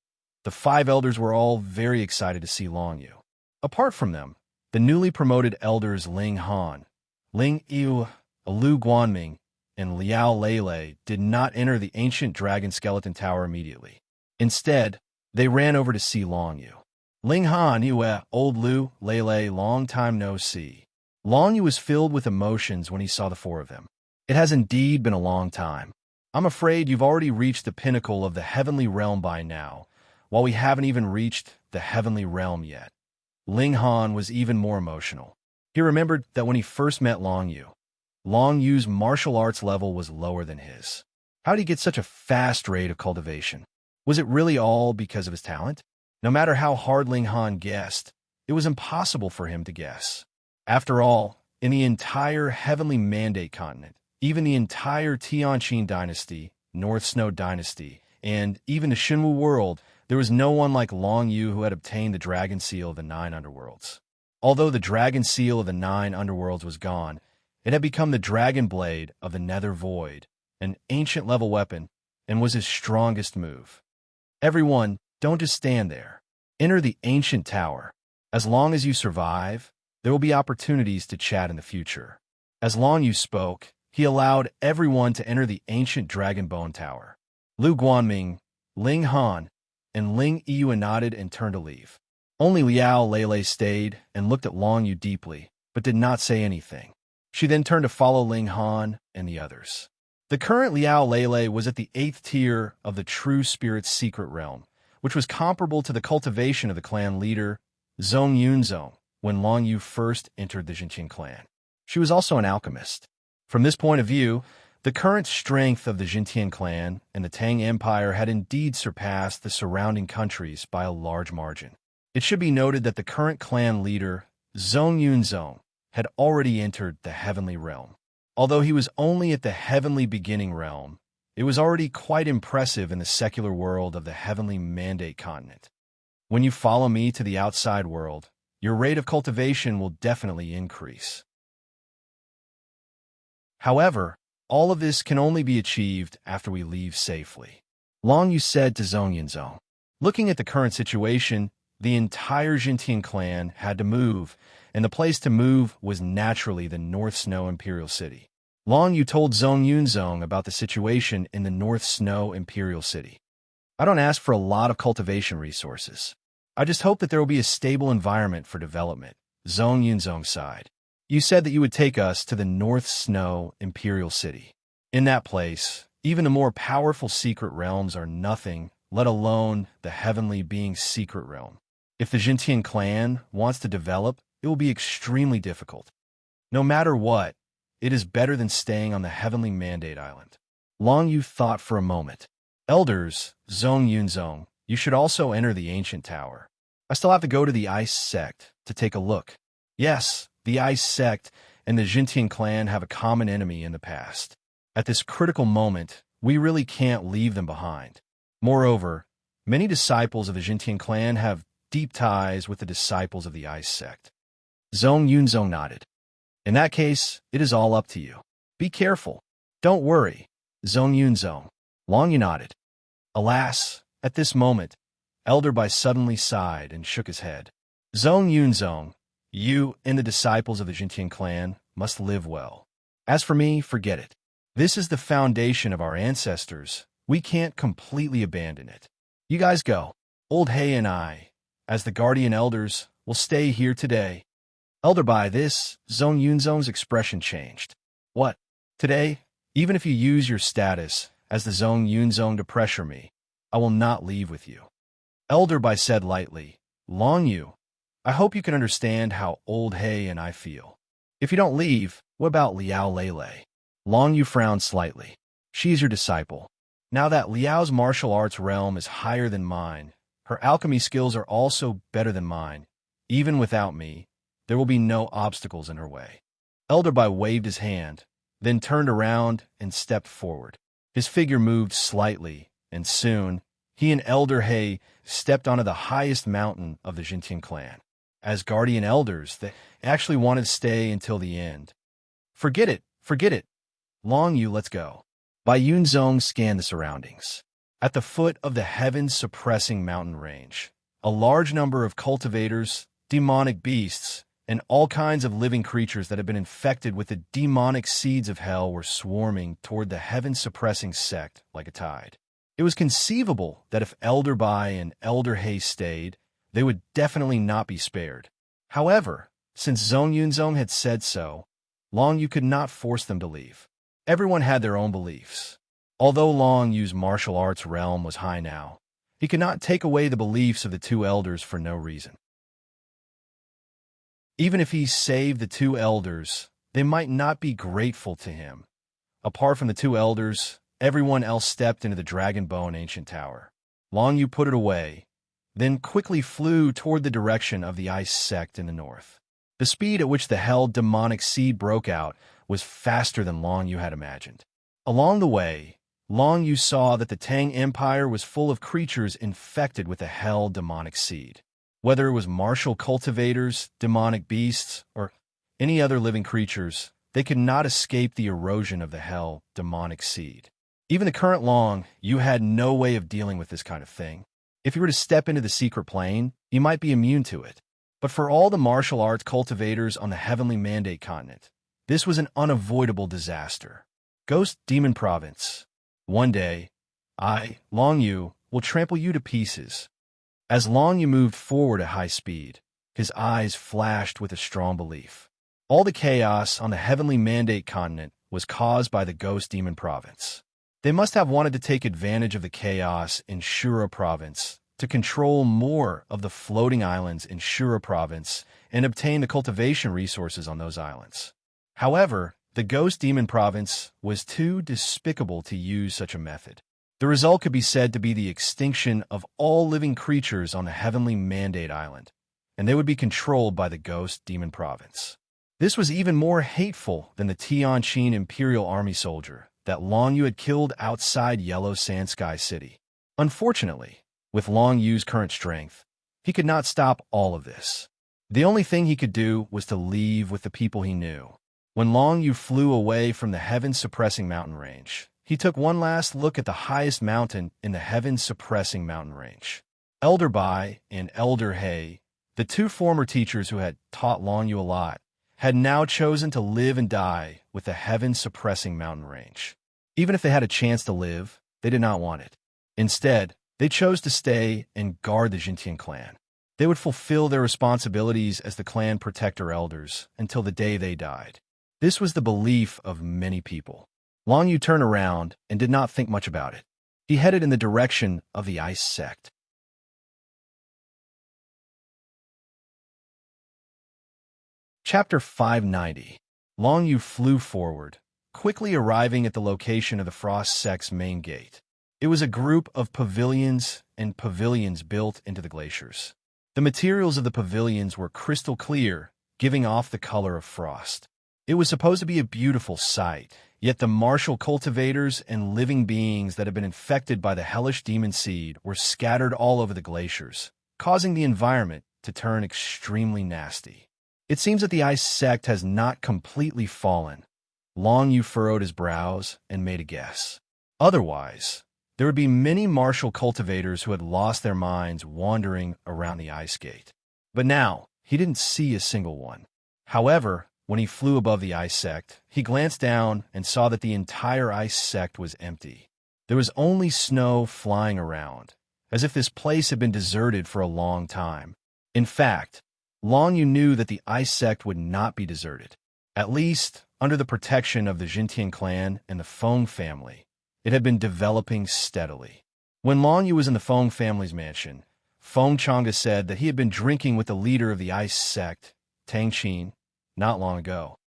[SPEAKER 1] The 5 elders were all very excited to see Long Yu. Apart from them, the newly promoted elders Ling Han, Ling Yu, Lu Guanming, and Liao Lele did not enter the ancient dragon skeleton tower immediately. Instead, they ran over to see Long Yu. Ling Han, Yue, Old Lu, Lele, long time no see. Long Yu was filled with emotions when he saw the 4 of them. It has indeed been a long time. I'm afraid you've already reached the pinnacle of the heavenly realm by now, while we haven't even reached the heavenly realm yet. Ling Han was even more emotional. He remembered that when he first met Long Yu's martial arts level was lower than his. How did he get such a fast rate of cultivation? Was it really all because of his talent? No matter how hard Ling Han guessed, it was impossible for him to guess. After all, in the entire Heavenly Mandate continent, even the entire Tianqin dynasty, North Snow dynasty, and even the Shinwu world, there was no one like Long Yu who had obtained the Dragon Seal of the 9 Underworlds. Although the Dragon Seal of the 9 Underworlds was gone, it had become the Dragon Blade of the Nether Void, an ancient level weapon, and was his strongest move. Everyone, don't just stand there. Enter the ancient tower. As long as you survive, there will be opportunities to chat in the future. As Long Yu spoke, he allowed everyone to enter the ancient Dragon Bone Tower. Lu Guanming, Ling Han, and Ling Yu nodded and turned to leave. Only Liao Lele stayed and looked at Long Yu deeply, but did not say anything. She then turned to follow Ling Han and the others. The current Liao Lele was at the 8th tier of the True Spirit's secret realm, which was comparable to the cultivation of the clan leader, Zhong Yunzong, when Long Yu first entered the Jinqing clan. She was also an alchemist. From this point of view, the current strength of the Jintian clan and the Tang Empire had indeed surpassed the surrounding countries by a large margin. It should be noted that the current clan leader, Zhong Yunzong, had already entered the heavenly realm. Although he was only at the heavenly beginning realm, it was already quite impressive in the secular world of the Heavenly Mandate continent. When you follow me to the outside world, your rate of cultivation will definitely increase. However, all of this can only be achieved after we leave safely. Long Yu said to Zhong Yunzong. Looking at the current situation, the entire Jintian clan had to move, and the place to move was naturally the North Snow Imperial City. Long Yu told Zhong Yunzong about the situation in the North Snow Imperial City. I don't ask for a lot of cultivation resources. I just hope that there will be a stable environment for development, Zhong Yunzong sighed. You said that you would take us to the North Snow Imperial City. In that place, even the more powerful secret realms are nothing, let alone the heavenly being's secret realm. If the Jintian clan wants to develop, it will be extremely difficult. No matter what, it is better than staying on the Heavenly Mandate Island. Long Yu thought for a moment. Elders, Zhong Yunzong, You should also enter the ancient tower. I still have to go to the Ice Sect to take a look. Yes, the Ice Sect and the Jintian clan have a common enemy in the past. At this critical moment, we really can't leave them behind. Moreover, many disciples of the Jintian clan have deep ties with the disciples of the Ice Sect. Zhong Yunzong nodded. In that case, it is all up to you. Be careful. Don't worry. Zhong Yunzong. Long Yu nodded. Alas, at this moment, Elder Bai suddenly sighed and shook his head. Zhong Yunzong, you and the disciples of the Jintian clan must live well. As for me, forget it. This is the foundation of our ancestors. We can't completely abandon it. You guys go. Old Hay and I, as the guardian elders, will stay here today. Elder Bai, this, Zhong Yunzong's expression changed. What? Today, even if you use your status as the Zhong Yunzong to pressure me, I will not leave with you. Elder Bai said lightly, Long Yu, I hope you can understand how Old Hay and I feel. If you don't leave, what about Liao Lele? Long Yu frowned slightly. She is your disciple. Now that Liao's martial arts realm is higher than mine, her alchemy skills are also better than mine. Even without me, there will be no obstacles in her way. Elder Bai waved his hand, then turned around and stepped forward. His figure moved slightly, and soon, he and Elder Hay stepped onto the highest mountain of the Jintian clan. As guardian elders, they actually wanted to stay until the end. Forget it, forget it. Long Yu, let's go. Bai Yunzong scanned the surroundings. At the foot of the heaven-suppressing mountain range, a large number of cultivators, demonic beasts, and all kinds of living creatures that had been infected with the demonic seeds of hell were swarming toward the heaven-suppressing sect like a tide. It was conceivable that if Elder Bai and Elder Hay stayed, they would definitely not be spared. However, since Zhong Yunzong had said so, Long Yu could not force them to leave. Everyone had their own beliefs. Although Long Yu's martial arts realm was high now, he could not take away the beliefs of the two elders for no reason. Even if he saved the two elders, they might not be grateful to him. Apart from the two elders, everyone else stepped into the Dragon Bone Ancient Tower. Long Yu put it away, then quickly flew toward the direction of the Ice Sect in the north. The speed at which the Hell demonic seed broke out was faster than Long Yu had imagined. Along the way, Long Yu saw that the Tang Empire was full of creatures infected with the Hell demonic seed. Whether it was martial cultivators, demonic beasts, or any other living creatures, they could not escape the erosion of the Hell demonic seed. Even the current Long Yu had no way of dealing with this kind of thing. If you were to step into the secret plane, you might be immune to it. But for all the martial arts cultivators on the Heavenly Mandate continent, this was an unavoidable disaster. Ghost Demon Province. One day, I, Long Yu, will trample you to pieces. As Long Yu moved forward at high speed, his eyes flashed with a strong belief. All the chaos on the Heavenly Mandate continent was caused by the Ghost Demon Province. They must have wanted to take advantage of the chaos in Shura Province to control more of the floating islands in Shura Province and obtain the cultivation resources on those islands. However, the Ghost Demon Province was too despicable to use such a method. The result could be said to be the extinction of all living creatures on the Heavenly Mandate Island, and they would be controlled by the Ghost Demon Province. This was even more hateful than the Tianqin Imperial Army soldier that Long Yu had killed outside Yellow Sand Sky City. Unfortunately, with Long Yu's current strength, he could not stop all of this. The only thing he could do was to leave with the people he knew. When Long Yu flew away from the heaven-suppressing mountain range, he took one last look at the highest mountain in the heaven-suppressing mountain range. Elder Bai and Elder Hay, the two former teachers who had taught Long Yu a lot, had now chosen to live and die with the heaven-suppressing mountain range. Even if they had a chance to live, they did not want it. Instead, they chose to stay and guard the Jintian clan. They would fulfill their responsibilities as the clan protector elders until the day they died. This was the belief of many people. Long Yu turned around and did not think much about it. He headed in the direction of the Ice Sect. Chapter 590. Long Yu flew forward, quickly arriving at the location of the Frost Sect's main gate. It was a group of pavilions and pavilions built into the glaciers. The materials of the pavilions were crystal clear, giving off the color of frost. It was supposed to be a beautiful sight, yet the martial cultivators and living beings that had been infected by the hellish demon seed were scattered all over the glaciers, causing the environment to turn extremely nasty. It seems that the ice sect has not completely fallen. Long Yu furrowed his brows and made a guess. Otherwise, there would be many martial cultivators who had lost their minds wandering around the ice gate. But now, he didn't see a single one. However, when he flew above the ice sect, he glanced down and saw that the entire ice sect was empty. There was only snow flying around, as if this place had been deserted for a long time. In fact, Long Yu knew that the ice sect would not be deserted. At least, under the protection of the Jintian clan and the Feng family, it had been developing steadily. When Long Yu was in the Feng family's mansion, Feng Chang'e said that he had been drinking with the leader of the ice sect, Tang Qin, not long ago.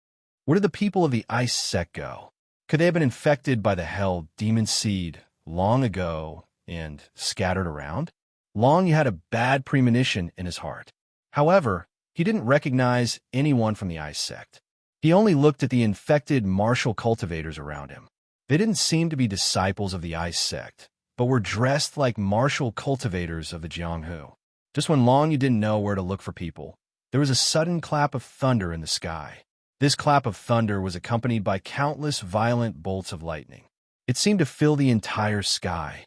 [SPEAKER 1] Where did the people of the ice sect go? Could they have been infected by the hell demon seed long ago and scattered around? Long Yu had a bad premonition in his heart. However, he didn't recognize anyone from the ice sect. He only looked at the infected martial cultivators around him. They didn't seem to be disciples of the ice sect, but were dressed like martial cultivators of the Jianghu. Just when Long Yu didn't know where to look for people, there was a sudden clap of thunder in the sky. This clap of thunder was accompanied by countless violent bolts of lightning. It seemed to fill the entire sky.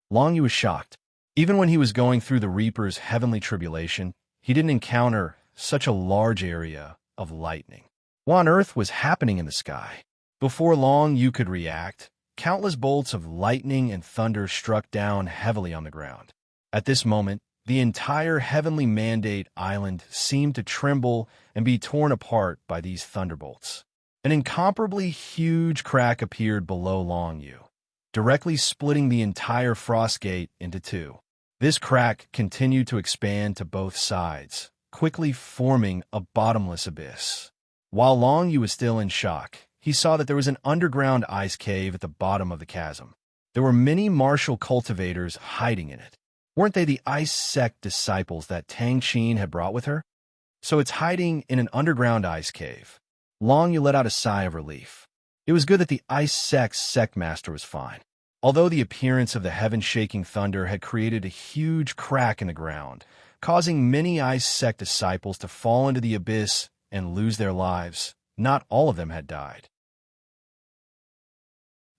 [SPEAKER 1] Long Yu was shocked. Even when he was going through the Reaper's heavenly tribulation, he didn't encounter such a large area of lightning. What on earth was happening in the sky? Before Long Yu could react, countless bolts of lightning and thunder struck down heavily on the ground. At this moment, the entire heavenly mandate island seemed to tremble and be torn apart by these thunderbolts. An incomparably huge crack appeared below Long Yu, directly splitting the entire frost gate into two. This crack continued to expand to both sides, quickly forming a bottomless abyss. While Long Yu was still in shock, he saw that there was an underground ice cave at the bottom of the chasm. There were many martial cultivators hiding in it. Weren't they the ice sect disciples that Tang Qin had brought with her? So it's hiding in an underground ice cave. Long Yu let out a sigh of relief. It was good that the ice sect's sect master was fine. Although the appearance of the heaven-shaking thunder had created a huge crack in the ground, causing many ice sect disciples to fall into the abyss and lose their lives, not all of them had died.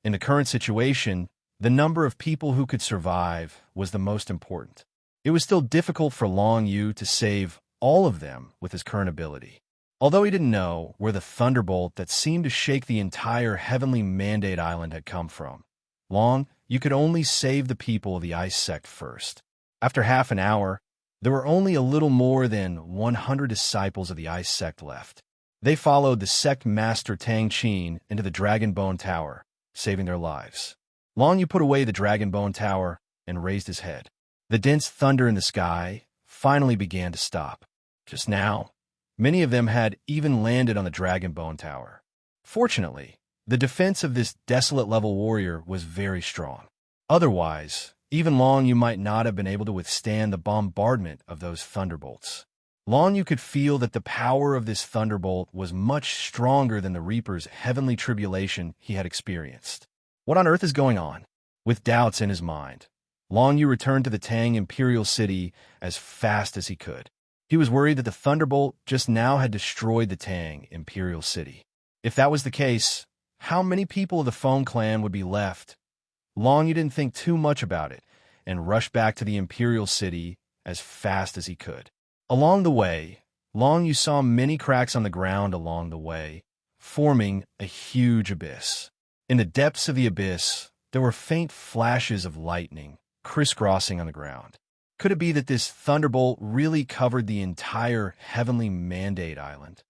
[SPEAKER 1] In the current situation, the number of people who could survive was the most important. It was still difficult for Long Yu to save all of them with his current ability. Although he didn't know where the thunderbolt that seemed to shake the entire heavenly mandate island had come from, Long Yu could only save the people of the ice sect first. After half an hour, there were only a little more than 100 disciples of the ice sect left. They followed the sect master Tang Qin into the Dragon Bone Tower, saving their lives. Long Yu put away the Dragon Bone Tower and raised his head. The dense thunder in the sky finally began to stop. Just now, many of them had even landed on the Dragon Bone Tower. Fortunately, the defense of this desolate-level warrior was very strong. Otherwise, even Long Yu might not have been able to withstand the bombardment of those thunderbolts. Long Yu could feel that the power of this thunderbolt was much stronger than the Reaper's heavenly tribulation he had experienced. What on earth is going on? With doubts in his mind, Long Yu returned to the Tang Imperial City as fast as he could. He was worried that the thunderbolt just now had destroyed the Tang Imperial City. If that was the case, how many people of the Feng clan would be left? Long Yu didn't think too much about it and rushed back to the Imperial City as fast as he could. Along the way, Long Yu saw many cracks on the ground along the way, forming a huge abyss. In the depths of the abyss, there were faint flashes of lightning crisscrossing on the ground. Could it be that this thunderbolt really covered the entire heavenly mandate island?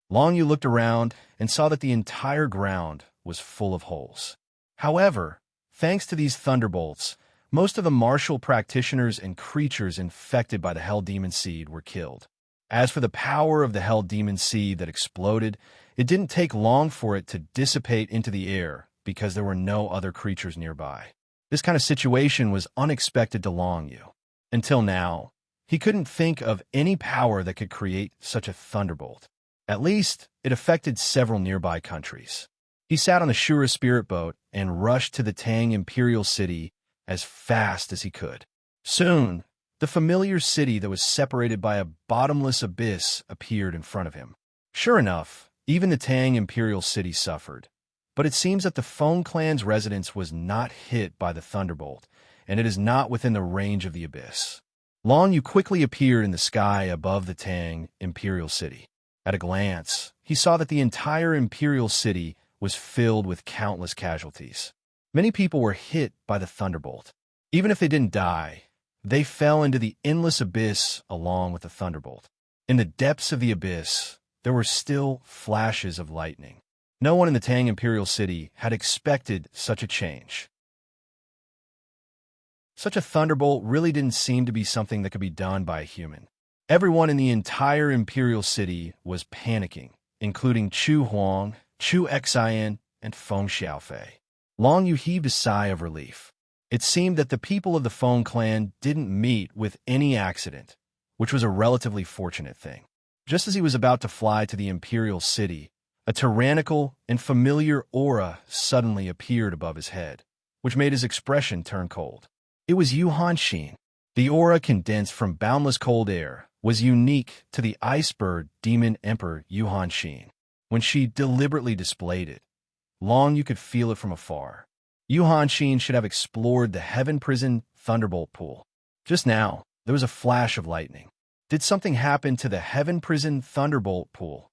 [SPEAKER 1] Long Yu looked around and saw that the entire ground was full of holes. However, thanks to these thunderbolts, most of the martial practitioners and creatures infected by the Hell Demon Seed were killed. As for the power of the Hell Demon Seed that exploded, it didn't take long for it to dissipate into the air, because there were no other creatures nearby. This kind of situation was unexpected to Long Yu. Until now, he couldn't think of any power that could create such a thunderbolt. At least, it affected several nearby countries. He sat on the Shura spirit boat and rushed to the Tang Imperial City as fast as he could. Soon, the familiar city that was separated by a bottomless abyss appeared in front of him. Sure enough, even the Tang Imperial City suffered. But it seems that the Feng clan's residence was not hit by the thunderbolt, and it is not within the range of the abyss. Long Yu quickly appeared in the sky above the Tang Imperial City. At a glance, he saw that the entire Imperial City was filled with countless casualties. Many people were hit by the thunderbolt. Even if they didn't die, they fell into the endless abyss along with the thunderbolt. In the depths of the abyss, there were still flashes of lightning. No one in the Tang Imperial City had expected such a change. Such a thunderbolt really didn't seem to be something that could be done by a human. Everyone in the entire Imperial City was panicking, including Chu Huang, Chu Xian, and Feng Xiaofei. Long Yu heaved a sigh of relief. It seemed that the people of the Feng clan didn't meet with any accident, which was a relatively fortunate thing. Just as he was about to fly to the Imperial City, a tyrannical and familiar aura suddenly appeared above his head, which made his expression turn cold. It was Yu Hanxin. The aura condensed from boundless cold air was unique to the ice-bird demon emperor Yu Hanxin. When she deliberately displayed it, Long Yu could feel it from afar. Yu Hanxin should have explored the Heaven Prison Thunderbolt Pool. Just now, there was a flash of lightning. Did something happen to the Heaven Prison Thunderbolt Pool?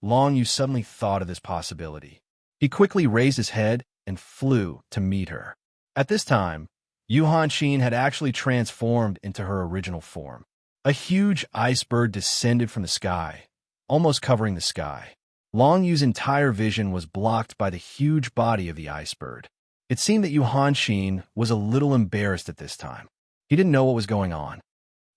[SPEAKER 1] Long Yu suddenly thought of this possibility. He quickly raised his head and flew to meet her. At this time, Yu Hanxin had actually transformed into her original form. A huge ice bird descended from the sky, almost covering the sky. Long Yu's entire vision was blocked by the huge body of the ice bird. It seemed that Yu Hanxin was a little embarrassed at this time. He didn't know what was going on.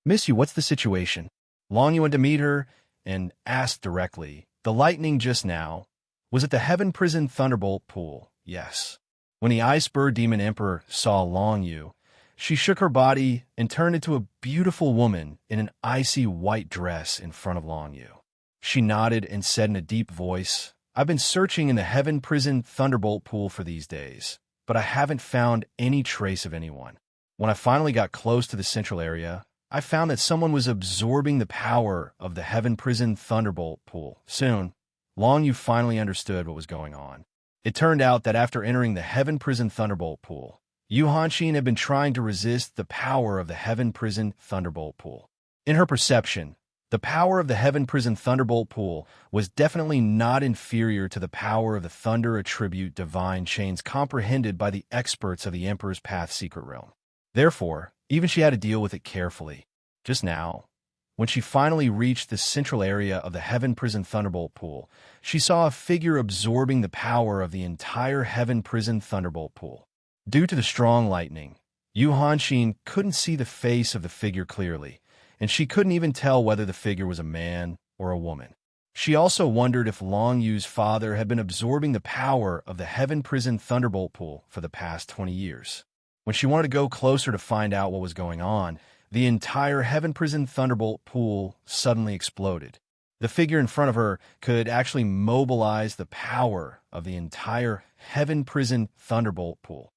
[SPEAKER 1] "Miss Yu, what's the situation?" Long Yu went to meet her and asked directly. "The lightning just now, was it the Heaven Prison Thunderbolt Pool?" "Yes." When the Ice Bird Demon Emperor saw Long Yu, she shook her body and turned into a beautiful woman in an icy white dress in front of Long Yu. She nodded and said in a deep voice, "I've been searching in the Heaven Prison Thunderbolt Pool for these days, but I haven't found any trace of anyone. When I finally got close to the central area, I found that someone was absorbing the power of the Heaven Prison Thunderbolt Pool." Soon, Long Yu finally understood what was going on. It turned out that after entering the Heaven Prison Thunderbolt Pool, Yu Hanxin had been trying to resist the power of the Heaven Prison Thunderbolt Pool. In her perception, the power of the Heaven Prison Thunderbolt Pool was definitely not inferior to the power of the Thunder Attribute Divine Chains comprehended by the experts of the Emperor's Path Secret Realm. Therefore, even she had to deal with it carefully. Just now, when she finally reached the central area of the Heaven Prison Thunderbolt Pool, she saw a figure absorbing the power of the entire Heaven Prison Thunderbolt Pool. Due to the strong lightning, Yu Hanxin couldn't see the face of the figure clearly, and she couldn't even tell whether the figure was a man or a woman. She also wondered if Long Yu's father had been absorbing the power of the Heaven Prison Thunderbolt Pool for the past 20 years. When she wanted to go closer to find out what was going on, the entire Heaven Prison Thunderbolt Pool suddenly exploded. The figure in front of her could actually mobilize the power of the entire Heaven Prison Thunderbolt Pool.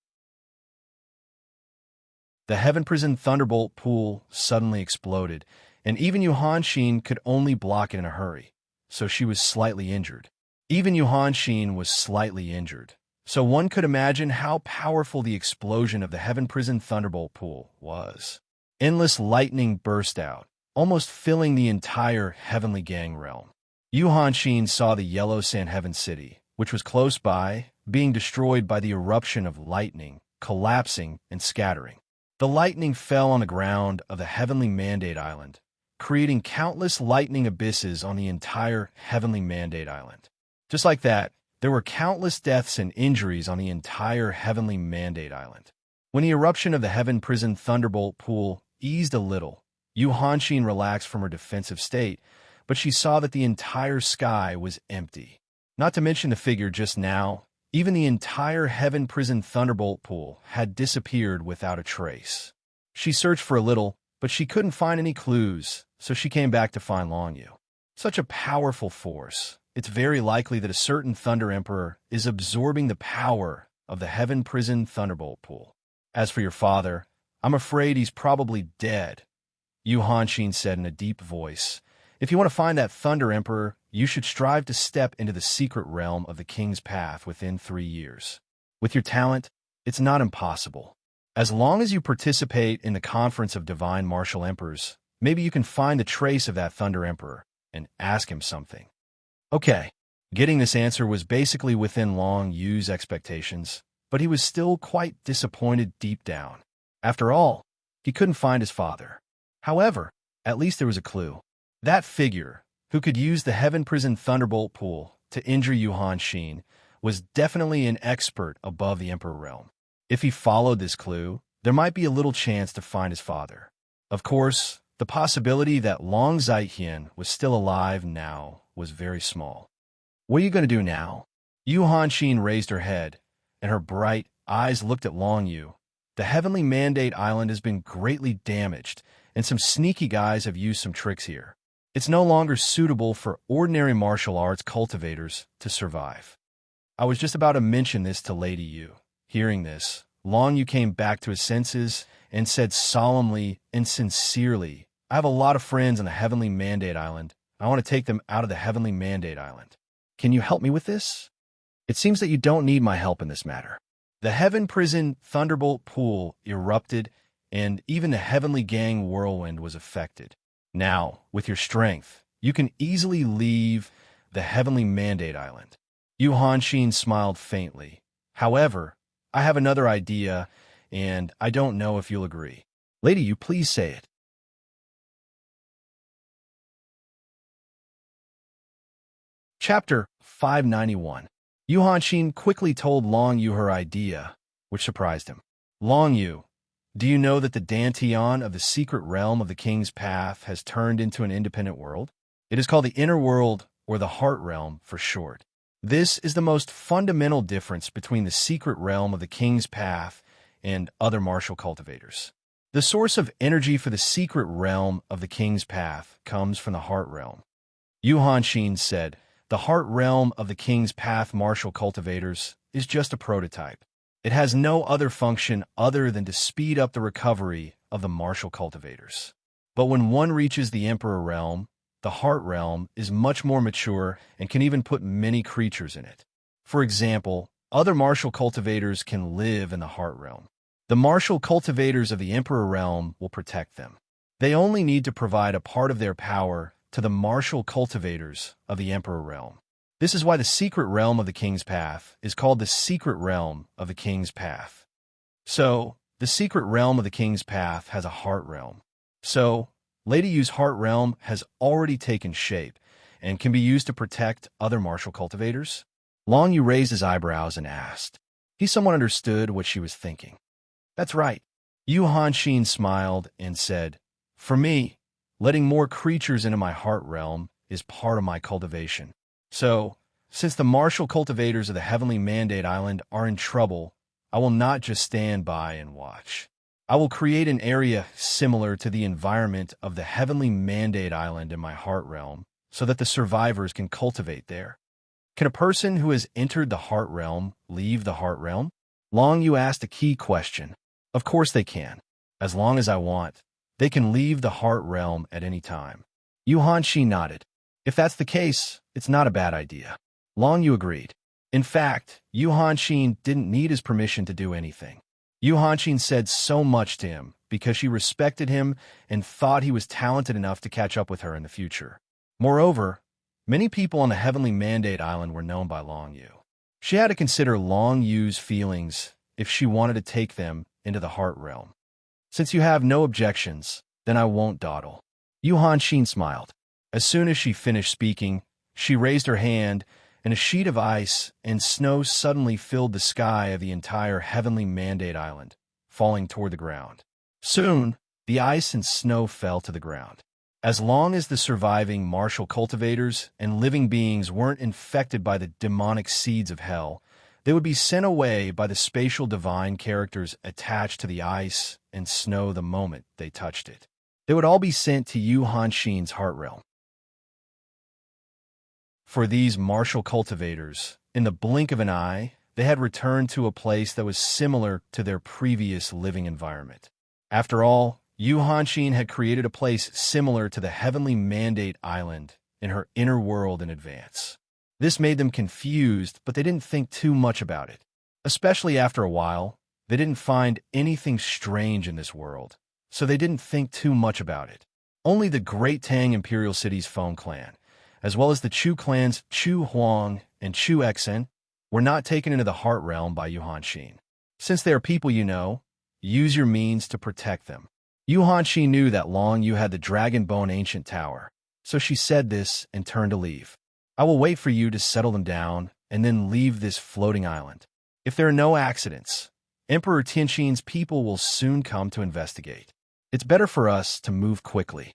[SPEAKER 1] The Heaven Prison Thunderbolt Pool suddenly exploded, and even Yu Hanxin could only block it in a hurry, so she was slightly injured. Even Yu Hanxin was slightly injured, so one could imagine how powerful the explosion of the Heaven Prison Thunderbolt Pool was. Endless lightning burst out, almost filling the entire Heavenly Gang realm. Yu Hanxin saw the Yellow Sand Heaven City, which was close by, being destroyed by the eruption of lightning, collapsing and scattering. The lightning fell on the ground of the Heavenly Mandate Island, creating countless lightning abysses on the entire Heavenly Mandate Island. Just like that, there were countless deaths and injuries on the entire Heavenly Mandate Island. When the eruption of the Heaven Prison Thunderbolt Pool eased a little, Yu Hanxin relaxed from her defensive state, but she saw that the entire sky was empty. Not to mention the figure just now, Even the entire Heaven Prison Thunderbolt pool had disappeared without a trace. She searched for a little, but she couldn't find any clues, so she came back to find Longyu. Such a powerful force. It's very likely that a certain Thunder Emperor is absorbing the power of the Heaven Prison Thunderbolt pool. As for your father, I'm afraid he's probably dead, Yu Hanshin said in a deep voice. If you want to find that Thunder Emperor, you should strive to step into the secret realm of the King's Path within 3 years. With your talent, it's not impossible. As long as you participate in the Conference of Divine Martial Emperors, maybe you can find the trace of that Thunder Emperor and ask him something. Okay, getting this answer was basically within Long Yu's expectations, but he was still quite disappointed deep down. After all, he couldn't find his father. However, at least there was a clue. That figure, who could use the Heaven Prison Thunderbolt pool to injure Yu Hanshin, was definitely an expert above the Emperor realm. If he followed this clue, there might be a little chance to find his father. Of course, the possibility that Long Zaijian was still alive now was very small. What are you going to do now? Yu Hanshin raised her head, and her bright eyes looked at Long Yu. The Heavenly Mandate Island has been greatly damaged, and some sneaky guys have used some tricks here. It's no longer suitable for ordinary martial arts cultivators to survive. I was just about to mention this to Lady Yu. Hearing this, Long Yu came back to his senses and said solemnly and sincerely, I have a lot of friends on the Heavenly Mandate Island. I want to take them out of the Heavenly Mandate Island. Can you help me with this? It seems that you don't need my help in this matter. The Heaven Prison Thunderbolt pool erupted, and even the Heavenly Gang Whirlwind was affected. Now, with your strength, you can easily leave the Heavenly Mandate Island. Yu Hanshin smiled faintly. However, I have another idea, and I don't know if you'll agree. Lady Yu, please say it. Chapter 591. Yu Hanshin quickly told Long Yu her idea, which surprised him. Long Yu, do you know that the Dantian of the secret realm of the King's Path has turned into an independent world? It is called the Inner World, or the Heart Realm for short. This is the most fundamental difference between the secret realm of the King's Path and other martial cultivators. The source of energy for the secret realm of the King's Path comes from the Heart Realm. Yu Hanshin said, the Heart Realm of the King's Path martial cultivators is just a prototype. It has no other function other than to speed up the recovery of the martial cultivators. But when one reaches the Emperor Realm, the Heart Realm is much more mature and can even put many creatures in it. For example, other martial cultivators can live in the Heart Realm. The martial cultivators of the Emperor Realm will protect them. They only need to provide a part of their power to the martial cultivators of the Emperor Realm. This is why the secret realm of the King's Path is called the secret realm of the King's Path. So, the secret realm of the King's Path has a Heart Realm. So, Lady Yu's Heart Realm has already taken shape and can be used to protect other martial cultivators. Long Yu raised his eyebrows and asked. He somewhat understood what she was thinking. That's right. Yu Hanshin smiled and said, for me, letting more creatures into my Heart Realm is part of my cultivation. So, since the martial cultivators of the Heavenly Mandate Island are in trouble, I will not just stand by and watch. I will create an area similar to the environment of the Heavenly Mandate Island in my Heart Realm so that the survivors can cultivate there. Can a person who has entered the Heart Realm leave the Heart Realm? Long Yu asked a key question. Of course they can. As long as I want, they can leave the Heart Realm at any time. Yu Hanshin nodded. If that's the case, it's not a bad idea. Long Yu agreed. In fact, Yu Hanshin didn't need his permission to do anything. Yu Hanshin said so much to him because she respected him and thought he was talented enough to catch up with her in the future. Moreover, many people on the Heavenly Mandate Island were known by Long Yu. She had to consider Long Yu's feelings if she wanted to take them into the Heart Realm. Since you have no objections, then I won't dawdle. Yu Hanshin smiled. As soon as she finished speaking, she raised her hand, and a sheet of ice and snow suddenly filled the sky of the entire Heavenly Mandate Island, falling toward the ground. Soon, the ice and snow fell to the ground. As long as the surviving martial cultivators and living beings weren't infected by the demonic seeds of hell, They would be sent away by the spatial divine characters attached to the ice and snow the moment they touched it. They would all be sent to Yu Hanshin's heart realm. For these martial cultivators, in the blink of an eye, they had returned to a place that was similar to their previous living environment. After all, Yu Hanshin had created a place similar to the Heavenly Mandate Island in her inner world in advance. This made them confused, but they didn't think too much about it. Especially after a while, they didn't find anything strange in this world, so they didn't think too much about it. Only the Great Tang Imperial City's Feng clan, as well as the Chu clans Chu Huang and Chu Exen, were not taken into the Heart Realm by Yu Hanshin. Since they are people you know, use your means to protect them. Yu Hanshin knew that Long Yu had the Dragon Bone Ancient Tower, so she said this and turned to leave. I will wait for you to settle them down and then leave this floating island. If there are no accidents, Emperor Tianxin's people will soon come to investigate. It's better for us to move quickly.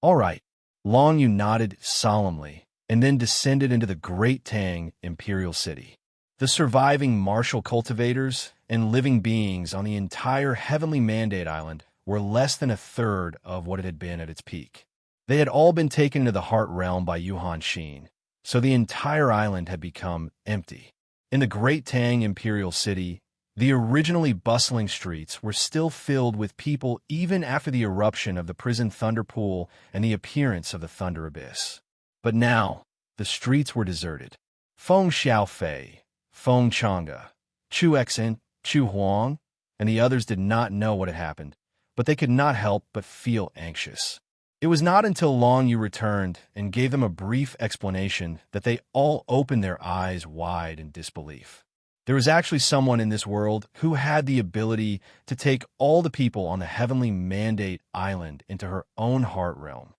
[SPEAKER 1] All right. Long Yu nodded solemnly and then descended into the Great Tang Imperial City. The surviving martial cultivators and living beings on the entire Heavenly Mandate Island were less than a third of what it had been at its peak. They had all been taken into the Heart Realm by Yu Hanshin, so the entire island had become empty. In the Great Tang Imperial City, the originally bustling streets were still filled with people even after the eruption of the prison Thunder Pool and the appearance of the Thunder Abyss. But now, the streets were deserted. Feng Xiaofei, Feng Chang'e, Chu Exen, Chu Huang, and the others did not know what had happened, but they could not help but feel anxious. It was not until Long Yu returned and gave them a brief explanation that they all opened their eyes wide in disbelief. There was actually someone in this world who had the ability to take all the people on the Heavenly Mandate Island into her own heart realm.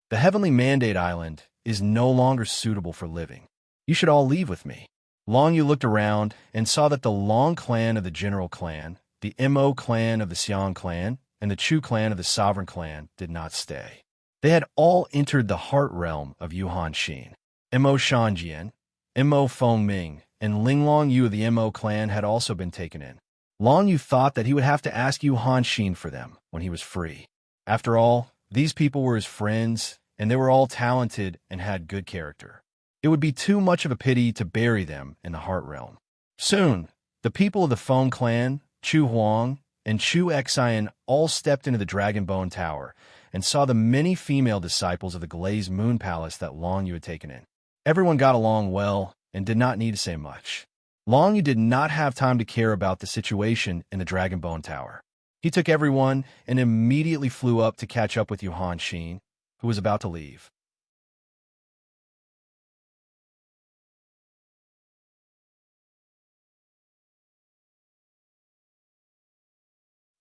[SPEAKER 1] The Heavenly Mandate Island is no longer suitable for living. You should all leave with me. Long Yu looked around and saw that the Long clan of the General Clan, the Mo clan of the Xiang clan, and the Chu clan of the Sovereign clan did not stay. They had all entered the heart realm of Yu Hanshin. Mo Shanjian, Mo Fengming, and Ling Long Yu of the Mo clan had also been taken in. Long Yu thought that he would have to ask Yu Hanshin for them when he was free. After all, these people were his friends, and they were all talented and had good character. It would be too much of a pity to bury them in the heart realm. Soon, the people of the Feng clan, Chu Huang, and Chu Xian all stepped into the Dragon Bone Tower and saw the many female disciples of the Glazed Moon Palace that Long Yu had taken in. Everyone got along well and did not need to say much. Long Yu did not have time to care about the situation in the Dragon Bone Tower. He took everyone and immediately flew up to catch up with Yu Hanshin, who was about to leave.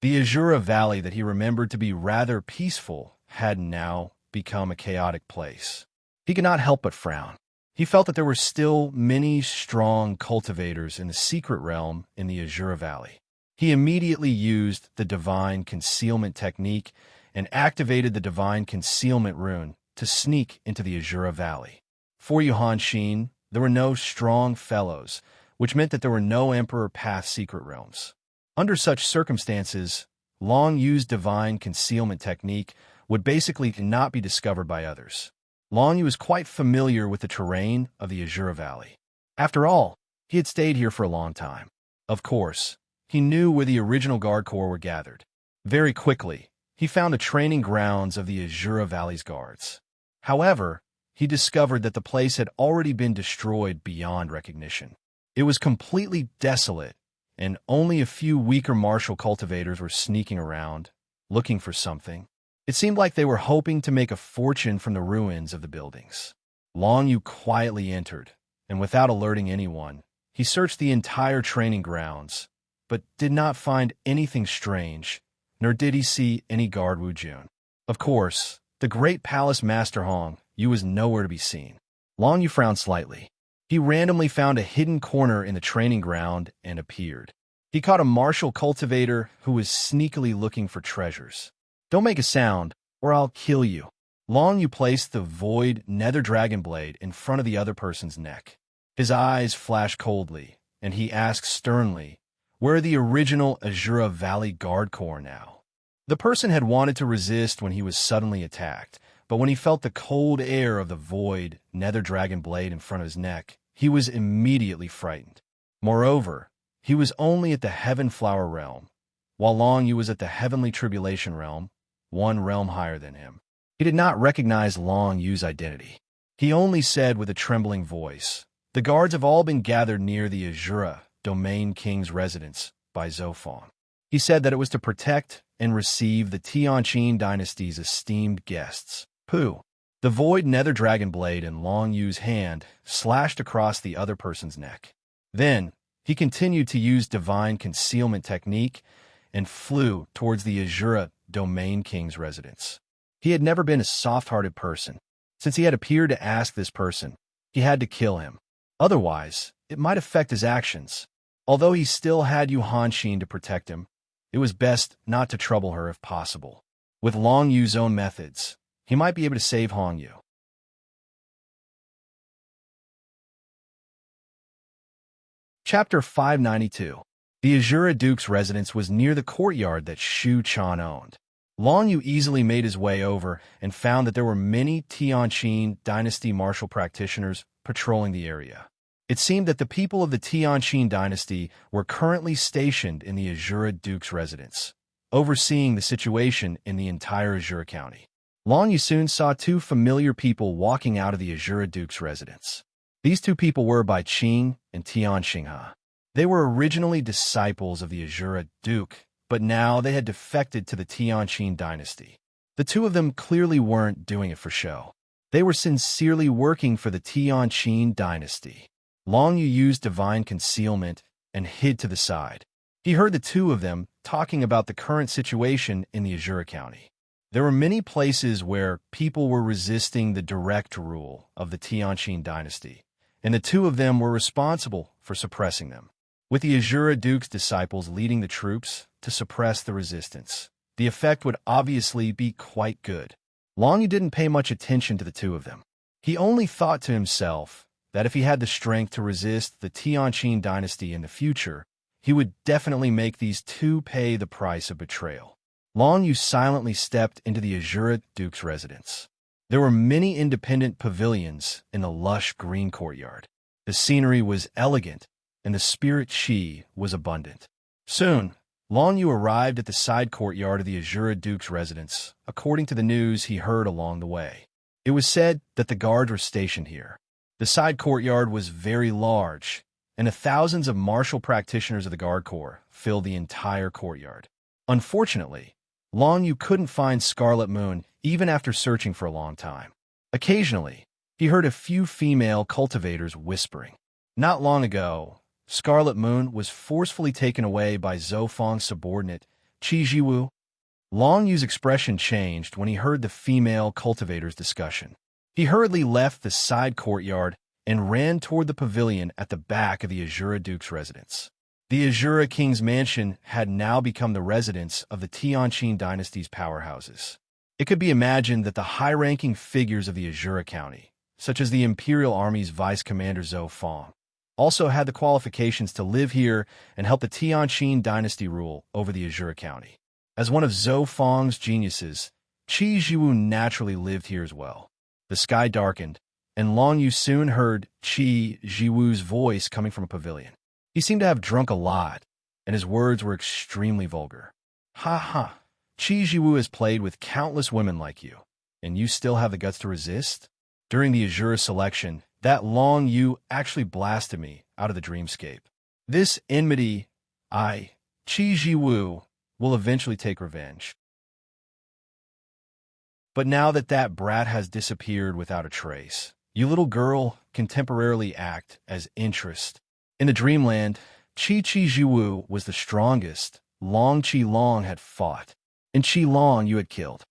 [SPEAKER 1] The Azura Valley that he remembered to be rather peaceful had now become a chaotic place. He could not help but frown. He felt that there were still many strong cultivators in the secret realm in the Azura Valley. He immediately used the Divine Concealment technique and activated the Divine Concealment rune to sneak into the Azura Valley. For Yu Hanshin, there were no strong fellows, which meant that there were no Emperor Path secret realms. Under such circumstances, Long Yu's Divine Concealment technique would basically not be discovered by others. Long Yu was quite familiar with the terrain of the Azura Valley. After all, he had stayed here for a long time. Of course, he knew where the original Guard Corps were gathered. Very quickly, he found the training grounds of the Azura Valley's guards. However, he discovered that the place had already been destroyed beyond recognition. It was completely desolate, and only a few weaker martial cultivators were sneaking around, looking for something. It seemed like they were hoping to make a fortune from the ruins of the buildings. Long Yu quietly entered, and without alerting anyone, he searched the entire training grounds, but did not find anything strange, nor did he see any guard Wu Jun. Of course, the great palace master Hong Yu was nowhere to be seen. Long Yu frowned slightly. He randomly found a hidden corner in the training ground and appeared. He caught a martial cultivator who was sneakily looking for treasures. Don't make a sound, or I'll kill you. Long Yu placed the void nether dragon blade in front of the other person's neck. His eyes flashed coldly, and he asked sternly, "Where are the original Azura Valley Guard Corps now?" The person had wanted to resist when he was suddenly attacked, but when he felt the cold air of the void nether dragon blade in front of his neck, he was immediately frightened. Moreover, he was only at the Heaven Flower realm, while Long Yu was at the Heavenly Tribulation realm, one realm higher than him. He did not recognize Long Yu's identity. He only said with a trembling voice, "The guards have all been gathered near the Azura Domain King's residence by Zofang." He said that it was to protect and receive the Tianqin dynasty's esteemed guests. Pooh! The void nether dragon blade in Long Yu's hand slashed across the other person's neck. Then, he continued to use divine concealment technique and flew towards the Azura Domain King's residence. He had never been a soft-hearted person. Since he had appeared to ask this person, he had to kill him. Otherwise, it might affect his actions. Although he still had Yu Hanxin to protect him, it was best not to trouble her if possible. With Long Yu's own methods, he might be able to save Hong Yu. Chapter 592. The Azura Duke's residence was near the courtyard that Shu Chan owned. Long Yu easily made his way over and found that there were many Tianqin dynasty martial practitioners patrolling the area. It seemed that the people of the Tianqin dynasty were currently stationed in the Azura Duke's residence, overseeing the situation in the entire Azura County. Long Yu soon saw two familiar people walking out of the Azura Duke's residence. These two people were Bai Qing and Tian Xinghe. They were originally disciples of the Azura Duke, but now they had defected to the Tianqin dynasty. The two of them clearly weren't doing it for show. They were sincerely working for the Tianqin dynasty. Long Yu used divine concealment and hid to the side. He heard the two of them talking about the current situation in the Azura County. There were many places where people were resisting the direct rule of the Tianqin dynasty, and the two of them were responsible for suppressing them. With the Azura Duke's disciples leading the troops to suppress the resistance, the effect would obviously be quite good. Long Yu didn't pay much attention to the two of them. He only thought to himself that if he had the strength to resist the Tianqin dynasty in the future, he would definitely make these two pay the price of betrayal. Long Yu silently stepped into the Azura Duke's residence. There were many independent pavilions in the lush green courtyard. The scenery was elegant, and the spirit chi was abundant. Soon, Long Yu arrived at the side courtyard of the Azura Duke's residence, according to the news he heard along the way. It was said that the guards were stationed here. The side courtyard was very large, and the thousands of martial practitioners of the Guard Corps filled the entire courtyard. Unfortunately, Long Yu couldn't find Scarlet Moon even after searching for a long time. Occasionally, he heard a few female cultivators whispering. Not long ago, Scarlet Moon was forcefully taken away by Zofang's subordinate, Qi Jiwu. Long Yu's expression changed when he heard the female cultivators' discussion. He hurriedly left the side courtyard and ran toward the pavilion at the back of the Azura Duke's residence. The Azura King's mansion had now become the residence of the Tianqin dynasty's powerhouses. It could be imagined that the high-ranking figures of the Azura County, such as the Imperial Army's Vice Commander Zofang, also had the qualifications to live here and help the Tianqin dynasty rule over the Azura County. As one of Zofang's geniuses, Qi Jiwu naturally lived here as well. The sky darkened, and Long Yu soon heard Qi Jiwu's voice coming from a pavilion. He seemed to have drunk a lot, and his words were extremely vulgar. "Ha ha, Qi Jiwu has played with countless women like you, and you still have the guts to resist?" During the Azura selection, that Long Yu actually blasted me out of the dreamscape. This enmity, Qi Jiwu, will eventually take revenge. But now that that brat has disappeared without a trace, you little girl can temporarily act as interest. In the dreamland, Qi Jiwu was the strongest Long Qi Long had fought, and Qi Long you had killed.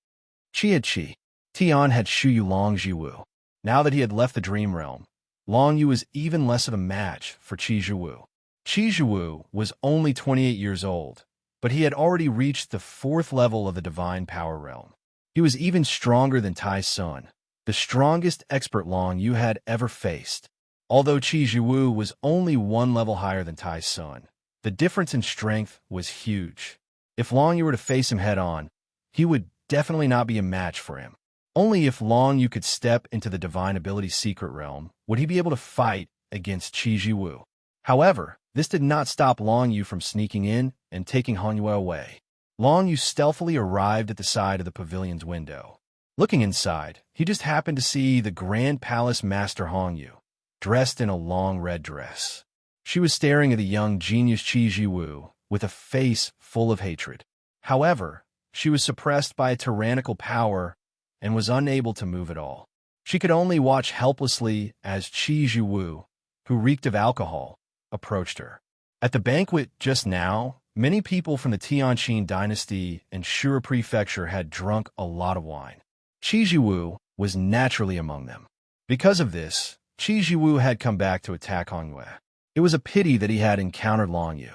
[SPEAKER 1] Qi had Qi. Tian had Shu Yu Long Jiwu. Now that he had left the dream realm, Long Yu was even less of a match for Qi Jiwu. Qi Jiwu was only 28 years old, but he had already reached the 4th level of the divine power realm. He was even stronger than Tai Sun, the strongest expert Long Yu had ever faced. Although Qi Jiwu was only one level higher than Tai's son, the difference in strength was huge. If Long Yu were to face him head-on, he would definitely not be a match for him. Only if Long Yu could step into the Divine Ability Secret Realm would he be able to fight against Qi Jiwu. However, this did not stop Long Yu from sneaking in and taking Hanyue away. Long Yu stealthily arrived at the side of the pavilion's window. Looking inside, he just happened to see the Grand Palace Master Hongyu, dressed in a long red dress. She was staring at the young genius Qi Jiwu with a face full of hatred. However, she was suppressed by a tyrannical power and was unable to move at all. She could only watch helplessly as Qi Jiwu, who reeked of alcohol, approached her. At the banquet just now, many people from the Tianqin dynasty and Shura prefecture had drunk a lot of wine. Qi Jiwu was naturally among them. Because of this, Qi Jiwu had come back to attack Hongyu. It was a pity that he had encountered Long Yu.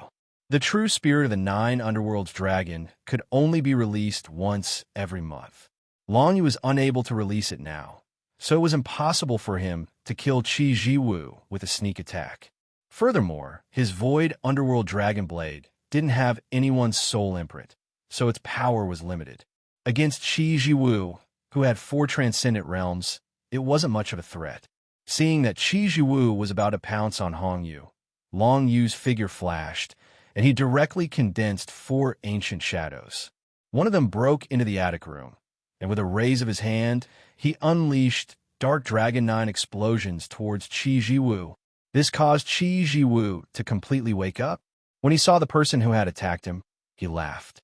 [SPEAKER 1] The true spirit of the 9 Underworlds dragon could only be released once every month. Long Yu was unable to release it now, so it was impossible for him to kill Qi Jiwu with a sneak attack. Furthermore, his void underworld dragon blade didn't have anyone's soul imprint, so its power was limited. Against Qi Jiwu, who had 4 transcendent realms, it wasn't much of a threat. Seeing that Qi Jiwu was about to pounce on Hongyu, Long Yu's figure flashed, and he directly condensed 4 ancient shadows. One of them broke into the attic room, and with a raise of his hand, he unleashed Dark Dragon 9 explosions towards Qi Jiwu. This caused Qi Jiwu to completely wake up. When he saw the person who had attacked him, he laughed.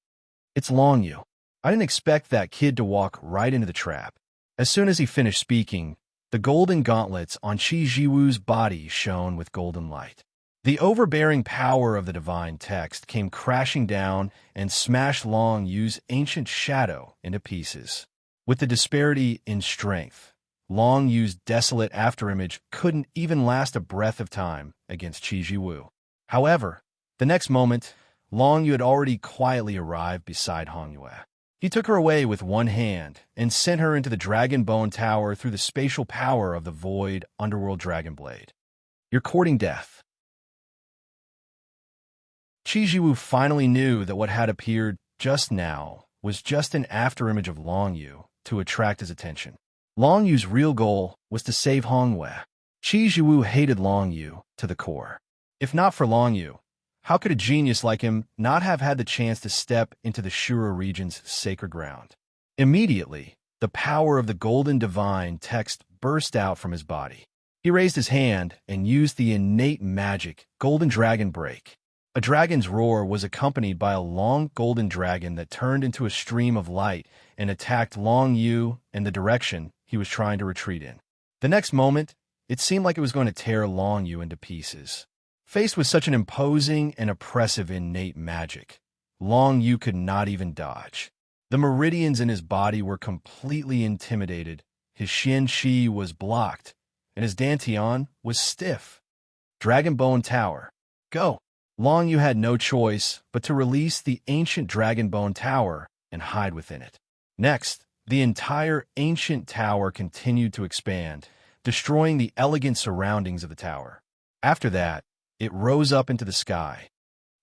[SPEAKER 1] "It's Long Yu. I didn't expect that kid to walk right into the trap." As soon as he finished speaking, the golden gauntlets on Qi Jiwu's body shone with golden light. The overbearing power of the divine text came crashing down and smashed Long Yu's ancient shadow into pieces. With the disparity in strength, Long Yu's desolate afterimage couldn't even last a breath of time against Qi Jiwu. However, the next moment, Long Yu had already quietly arrived beside Hongyu. He took her away with one hand and sent her into the Dragon Bone Tower through the spatial power of the void underworld dragon blade. "You're courting death." Qi Jiwu finally knew that what had appeared just now was just an afterimage of Long Yu to attract his attention. Long Yu's real goal was to save Hongyu. Qi Jiwu hated Long Yu to the core. If not for Long Yu, how could a genius like him not have had the chance to step into the Shura region's sacred ground? Immediately, the power of the golden divine text burst out from his body. He raised his hand and used the innate magic Golden Dragon Break. A dragon's roar was accompanied by a long golden dragon that turned into a stream of light and attacked Long Yu in the direction he was trying to retreat in. The next moment, it seemed like it was going to tear Long Yu into pieces. Faced with such an imposing and oppressive innate magic, Long Yu could not even dodge. The meridians in his body were completely intimidated, his Xian Qi was blocked, and his Dantian was stiff. Dragon Bone Tower. Go! Long Yu had no choice but to release the ancient Dragon Bone Tower and hide within it. Next, the entire ancient tower continued to expand, destroying the elegant surroundings of the tower. After that, it rose up into the sky.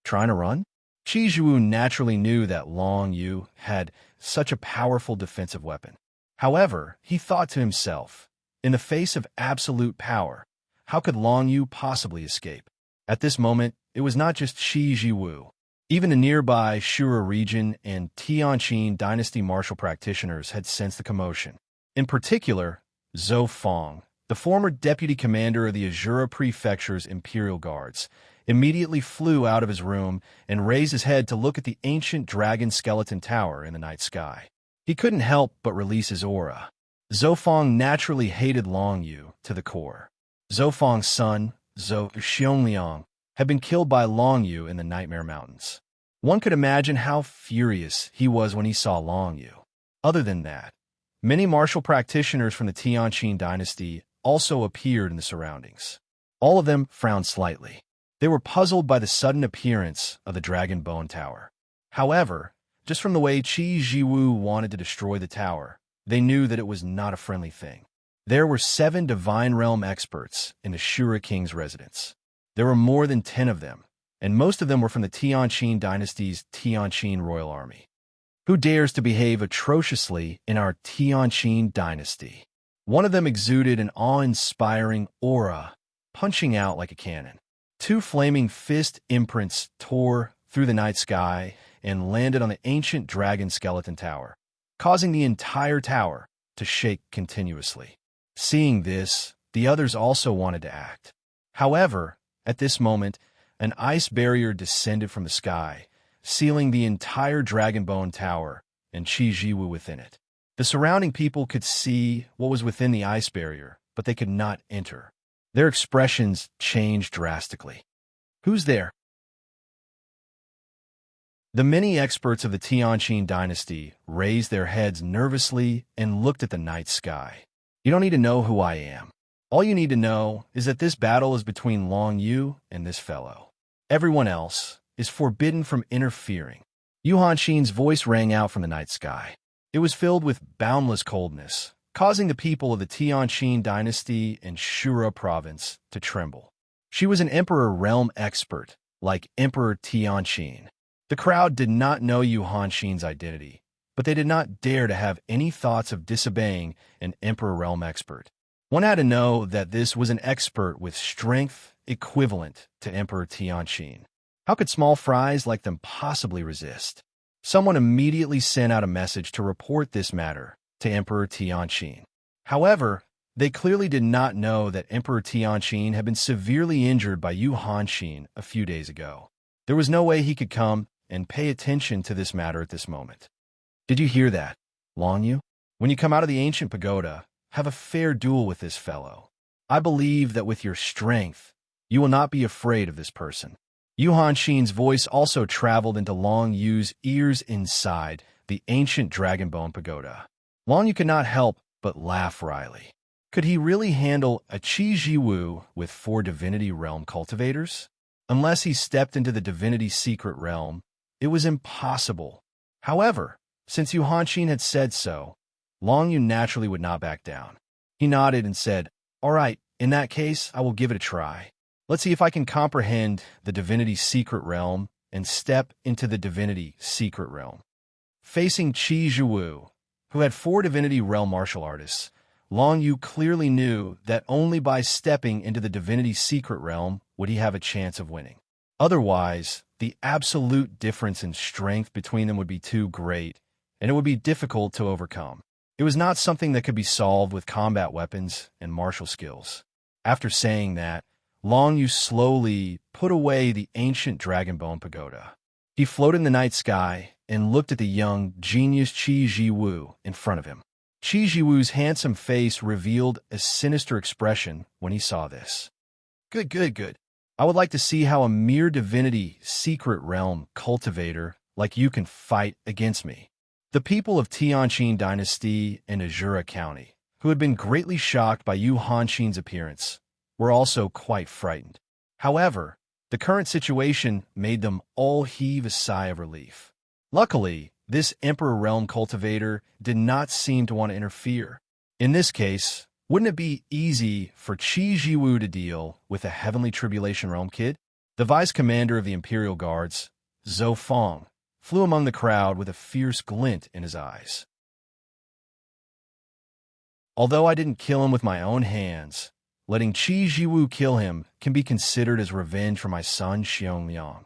[SPEAKER 1] Trying to run? Qi Jiwu naturally knew that Long Yu had such a powerful defensive weapon. However, he thought to himself, in the face of absolute power, how could Long Yu possibly escape? At this moment, it was not just Qi Jiwu. Even the nearby Shura region and Tianqin dynasty martial practitioners had sensed the commotion. In particular, Zhou Feng, the former deputy commander of the Azura Prefecture's Imperial Guards, immediately flew out of his room and raised his head to look at the ancient dragon skeleton tower in the night sky. He couldn't help but release his aura. Zhou Feng naturally hated Long Yu to the core. Zhou Feng's son, Zhou Xiongliang, had been killed by Long Yu in the Nightmare Mountains. One could imagine how furious he was when he saw Long Yu. Other than that, many martial practitioners from the Tianqin dynasty also appeared in the surroundings. All of them frowned slightly. They were puzzled by the sudden appearance of the Dragon Bone Tower. However, just from the way Qi Jiwu wanted to destroy the tower, they knew that it was not a friendly thing. There were 7 Divine Realm experts in the Shura King's residence. There were more than 10 of them, and most of them were from the Tianqin dynasty's Tianqin royal army. Who dares to behave atrociously in our Tianqin dynasty? One of them exuded an awe-inspiring aura, punching out like a cannon. 2 flaming fist imprints tore through the night sky and landed on the ancient dragon skeleton tower, causing the entire tower to shake continuously. Seeing this, the others also wanted to act. However, at this moment, an ice barrier descended from the sky, sealing the entire Dragonbone Tower and Qi Jiwu within it. The surrounding people could see what was within the ice barrier, but they could not enter. Their expressions changed drastically. Who's there? The many experts of the Tianqin dynasty raised their heads nervously and looked at the night sky. You don't need to know who I am. All you need to know is that this battle is between Long Yu and this fellow. Everyone else is forbidden from interfering. Yu Hanxin's voice rang out from the night sky. It was filled with boundless coldness, causing the people of the Tianqin dynasty and Shura province to tremble. She was an Emperor Realm expert, like Emperor Tianqin. The crowd did not know Yu Hanxin's identity, but they did not dare to have any thoughts of disobeying an Emperor Realm expert. One had to know that this was an expert with strength equivalent to Emperor Tianqin. How could small fries like them possibly resist? Someone immediately sent out a message to report this matter to Emperor Tianqin. However, they clearly did not know that Emperor Tianqin had been severely injured by Yu Hanxin a few days ago. There was no way he could come and pay attention to this matter at this moment. Did you hear that, Long Yu? When you come out of the ancient pagoda, have a fair duel with this fellow. I believe that with your strength, you will not be afraid of this person. Yu Hanxin's voice also traveled into Long Yu's ears inside the ancient Dragonbone Pagoda. Long Yu could not help but laugh wryly. Could he really handle a Qi Jiwu with 4 Divinity Realm cultivators? Unless he stepped into the Divinity Secret Realm, it was impossible. However, since Yu Hanxin had said so, Long Yu naturally would not back down. He nodded and said, "All right, in that case, I will give it a try. Let's see if I can comprehend the Divinity Secret Realm and step into the Divinity Secret Realm." Facing Qi Jiwu, who had 4 Divinity Realm martial artists, Long Yu clearly knew that only by stepping into the Divinity Secret Realm would he have a chance of winning. Otherwise, the absolute difference in strength between them would be too great, and it would be difficult to overcome. It was not something that could be solved with combat weapons and martial skills. After saying that, Long Yu slowly put away the ancient Dragonbone Pagoda. He floated in the night sky and looked at the young genius Qi Jiwu in front of him. Qi Jiwu's handsome face revealed a sinister expression when he saw this. Good. I would like to see how a mere Divinity Secret Realm cultivator like you can fight against me. The people of Tianqin Dynasty and Azura County, who had been greatly shocked by Yu Hanxin's appearance, were also quite frightened. However, the current situation made them all heave a sigh of relief. Luckily, this Emperor Realm cultivator did not seem to want to interfere. In this case, wouldn't it be easy for Qi Jiwu to deal with a Heavenly Tribulation Realm kid? The vice commander of the Imperial Guards, Zhou Feng, flew among the crowd with a fierce glint in his eyes. Although I didn't kill him with my own hands, letting Qi Jiwu kill him can be considered as revenge for my son Xiongliang.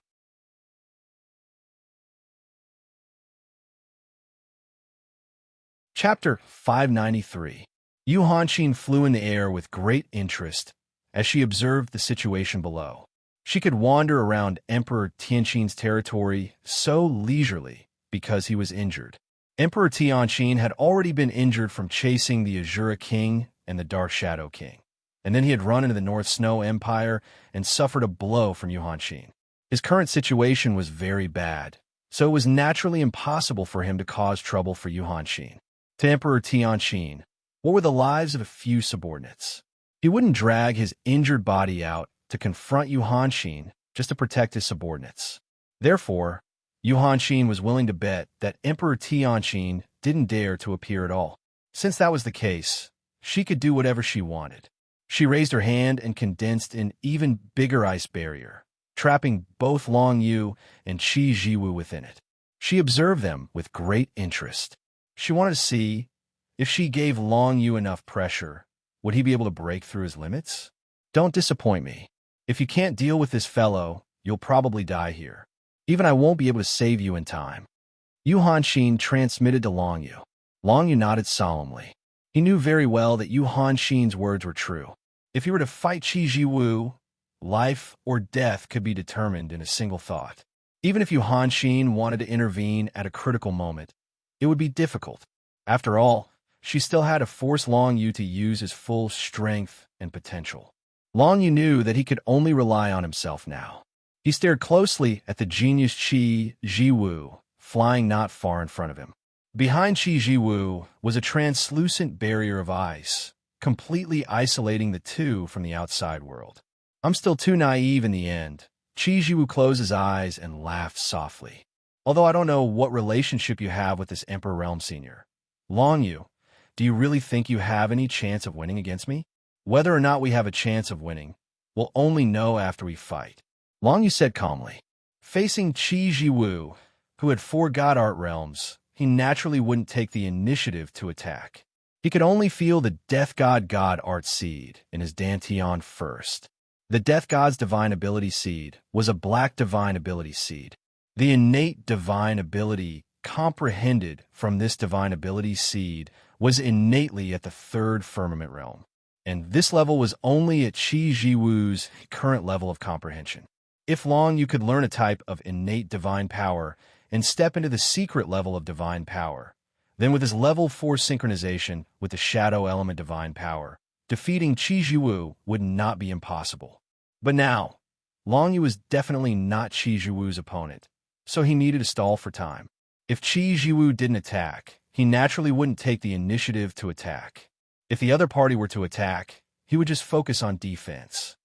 [SPEAKER 1] Chapter 593. Yu Hanxin flew in the air with great interest as she observed the situation below. She could wander around Emperor Tianqin's territory so leisurely because he was injured. Emperor Tianqin had already been injured from chasing the Azura King and the Dark Shadow King, and then he had run into the North Snow Empire and suffered a blow from Yu Hanxin. His current situation was very bad, so it was naturally impossible for him to cause trouble for Yu Hanxin. To Emperor Tianqin, what were the lives of a few subordinates? He wouldn't drag his injured body out to confront Yu Hanxin just to protect his subordinates. Therefore, Yu Hanxin was willing to bet that Emperor Tianqin didn't dare to appear at all. Since that was the case, she could do whatever she wanted. She raised her hand and condensed an even bigger ice barrier, trapping both Long Yu and Qi Jiwu within it. She observed them with great interest. She wanted to see if she gave Long Yu enough pressure, would he be able to break through his limits? Don't disappoint me. If you can't deal with this fellow, you'll probably die here. Even I won't be able to save you in time. Yu Hanxin transmitted to Long Yu. Long Yu nodded solemnly. He knew very well that Yu Hanxin's words were true. If he were to fight Qi Jiwu, life or death could be determined in a single thought. Even if Yu Hanxin wanted to intervene at a critical moment, it would be difficult. After all, she still had to force Long Yu to use his full strength and potential. Long Yu knew that he could only rely on himself now. He stared closely at the genius Qi Jiwu, flying not far in front of him. Behind Qi Jiwu was a translucent barrier of ice, completely isolating the two from the outside world. I'm still too naive in the end. Qi Jiwu closed his eyes and laughed softly. Although I don't know what relationship you have with this Emperor Realm Senior. Long Yu, do you really think you have any chance of winning against me? Whether or not we have a chance of winning, we'll only know after we fight. Long Yu said calmly. Facing Qi Jiwu, who had 4 God Art realms, he naturally wouldn't take the initiative to attack. He could only feel the Death God God Art seed in his Dantian first. The Death God's Divine Ability seed was a black Divine Ability seed. The innate Divine Ability comprehended from this Divine Ability seed was innately at the 3rd Firmament Realm, and this level was only at Qi Jiwu's current level of comprehension. If Long Yu could learn a type of innate divine power and step into the secret level of divine power, then with his level 4 synchronization with the shadow element divine power, defeating Qi Jiwu would not be impossible. But now, Long Yu was definitely not Qi Jiwu's opponent, so he needed to stall for time. If Qi Jiwu didn't attack, he naturally wouldn't take the initiative to attack. If the other party were to attack, he would just focus on defense.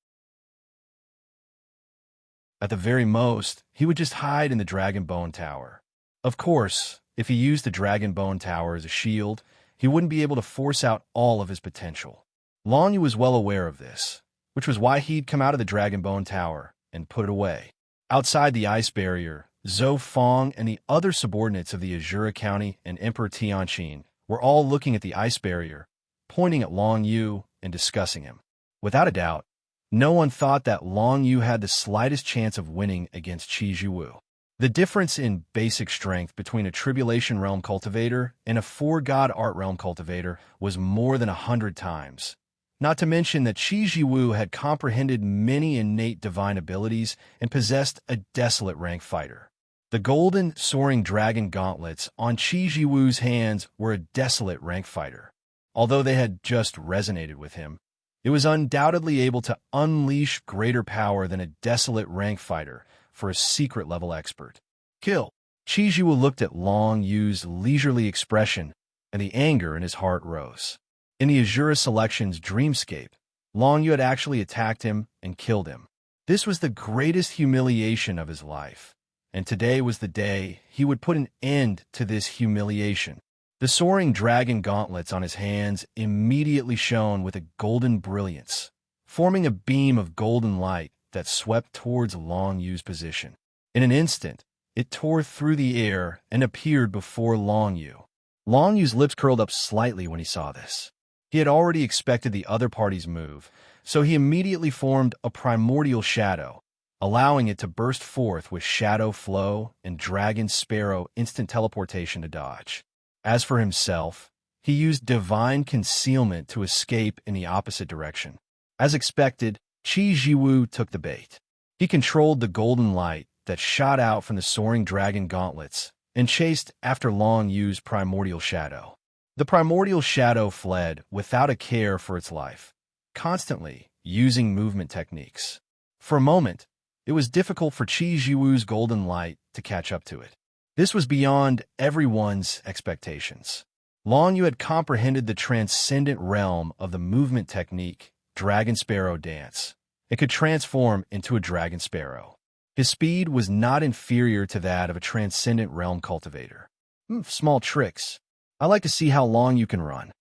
[SPEAKER 1] At the very most, he would just hide in the Dragon Bone Tower. Of course, if he used the Dragon Bone Tower as a shield, he wouldn't be able to force out all of his potential. Long Yu was well aware of this, which was why he'd come out of the Dragon Bone Tower and put it away. Outside the ice barrier, Zhou Fong and the other subordinates of the Azura County and Emperor Tianqin were all looking at the ice barrier, pointing at Long Yu and discussing him. Without a doubt, no one thought that Long Yu had the slightest chance of winning against Qi Jiwu. The difference in basic strength between a Tribulation Realm cultivator and a 4 God Art Realm cultivator was more than 100 times. Not to mention that Qi Jiwu had comprehended many innate divine abilities and possessed a desolate rank fighter. The golden soaring dragon gauntlets on Qi Jiwu's hands were a desolate rank fighter. Although they had just resonated with him, it was undoubtedly able to unleash greater power than a desolate rank fighter for a secret level expert. Kill. Qi Jiwu looked at Long Yu's leisurely expression, and the anger in his heart rose. In the Azura Selection's dreamscape, Long Yu had actually attacked him and killed him. This was the greatest humiliation of his life, and today was the day he would put an end to this humiliation. The soaring dragon gauntlets on his hands immediately shone with a golden brilliance, forming a beam of golden light that swept towards Long Yu's position. In an instant, it tore through the air and appeared before Long Yu. Long Yu's lips curled up slightly when he saw this. He had already expected the other party's move, so he immediately formed a primordial shadow, allowing it to burst forth with shadow flow and dragon sparrow instant teleportation to dodge. As for himself, he used divine concealment to escape in the opposite direction. As expected, Qi Jiwu took the bait. He controlled the golden light that shot out from the soaring dragon gauntlets and chased after Long Yu's primordial shadow. The primordial shadow fled without a care for its life, constantly using movement techniques. For a moment, it was difficult for Qi Jiwu's golden light to catch up to it. This was beyond everyone's expectations. Long Yu had comprehended the transcendent realm of the movement technique, Dragon Sparrow Dance. It could transform into a Dragon Sparrow. His speed was not inferior to that of a transcendent realm cultivator. Small tricks. I like to see how long you can run.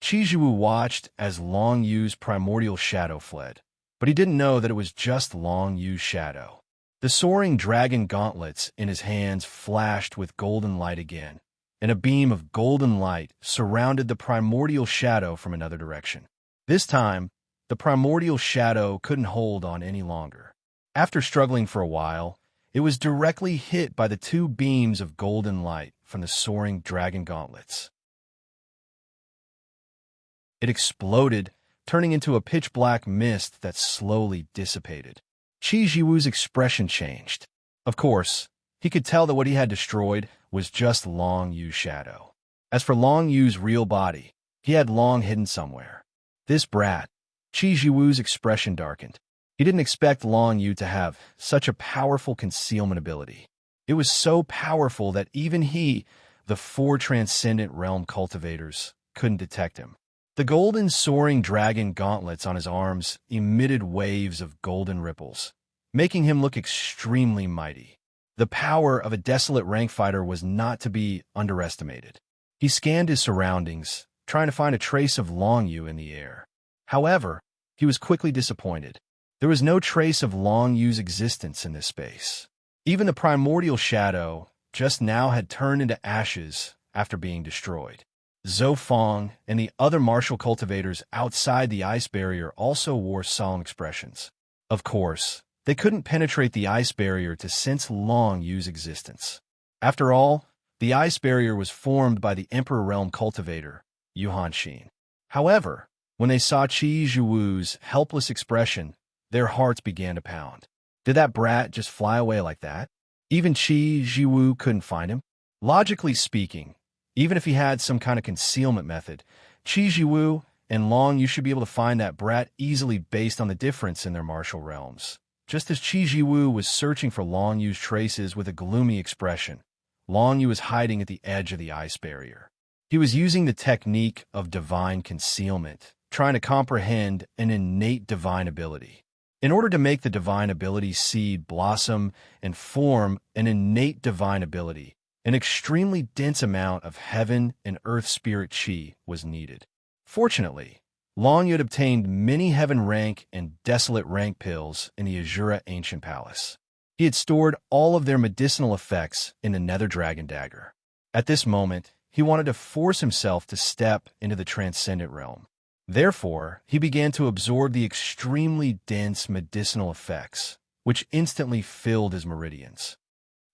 [SPEAKER 1] Chijiwu watched as Long Yu's primordial shadow fled, but he didn't know that it was just Long Yu's shadow. The soaring dragon gauntlets in his hands flashed with golden light again, and a beam of golden light surrounded the primordial shadow from another direction. This time, the primordial shadow couldn't hold on any longer. After struggling for a while, it was directly hit by the two beams of golden light from the soaring dragon gauntlets. It exploded, turning into a pitch-black mist that slowly dissipated. Chijiwu's expression changed. Of course, he could tell that what he had destroyed was just Long Yu's shadow. As for Long Yu's real body, he had long hidden somewhere. This brat, Chijiwu's expression darkened. He didn't expect Long Yu to have such a powerful concealment ability. It was so powerful that even he, the 4 transcendent realm cultivators, couldn't detect him. The golden soaring dragon gauntlets on his arms emitted waves of golden ripples, making him look extremely mighty. The power of a desolate rank fighter was not to be underestimated. He scanned his surroundings, trying to find a trace of Long Yu in the air. However, he was quickly disappointed. There was no trace of Long Yu's existence in this space. Even the primordial shadow just now had turned into ashes after being destroyed. Zhou Feng and the other martial cultivators outside the ice barrier also wore solemn expressions. Of course, they couldn't penetrate the ice barrier to sense Long Yu's existence. After all, the ice barrier was formed by the Emperor Realm cultivator, Yuhan Xin. However, when they saw Chijiwu's helpless expression, their hearts began to pound. Did that brat just fly away like that? Even Chijiwu couldn't find him? Logically speaking, even if he had some kind of concealment method, Chijiwu and Long Yu should be able to find that brat easily based on the difference in their martial realms. Just as Chijiwu was searching for Long Yu's traces with a gloomy expression, Long Yu was hiding at the edge of the ice barrier. He was using the technique of divine concealment, trying to comprehend an innate divine ability. In order to make the divine ability seed blossom and form an innate divine ability, an extremely dense amount of heaven and earth spirit chi was needed. Fortunately, Long Yu had obtained many heaven rank and desolate rank pills in the Azura Ancient Palace. He had stored all of their medicinal effects in the Nether Dragon Dagger. At this moment, he wanted to force himself to step into the Transcendent Realm. Therefore, he began to absorb the extremely dense medicinal effects, which instantly filled his meridians.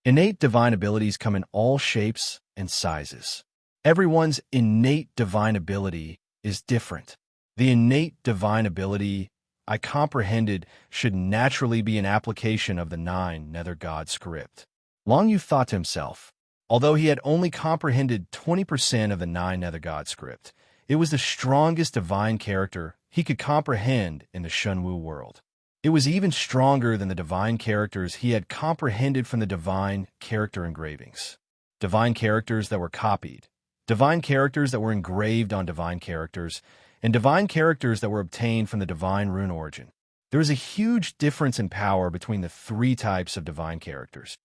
[SPEAKER 1] Innate divine abilities come in all shapes and sizes. Everyone's innate divine ability is different. The innate divine ability I comprehended should naturally be an application of the 9 Nether God script. Long Yu thought to himself, although he had only comprehended 20% of the 9 Nether God script, it was the strongest divine character he could comprehend in the Shunwu world. It was even stronger than the divine characters he had comprehended from the divine character engravings. Divine characters that were copied, divine characters that were engraved on divine characters, and divine characters that were obtained from the divine rune origin. There is a huge difference in power between the 3 types of divine characters.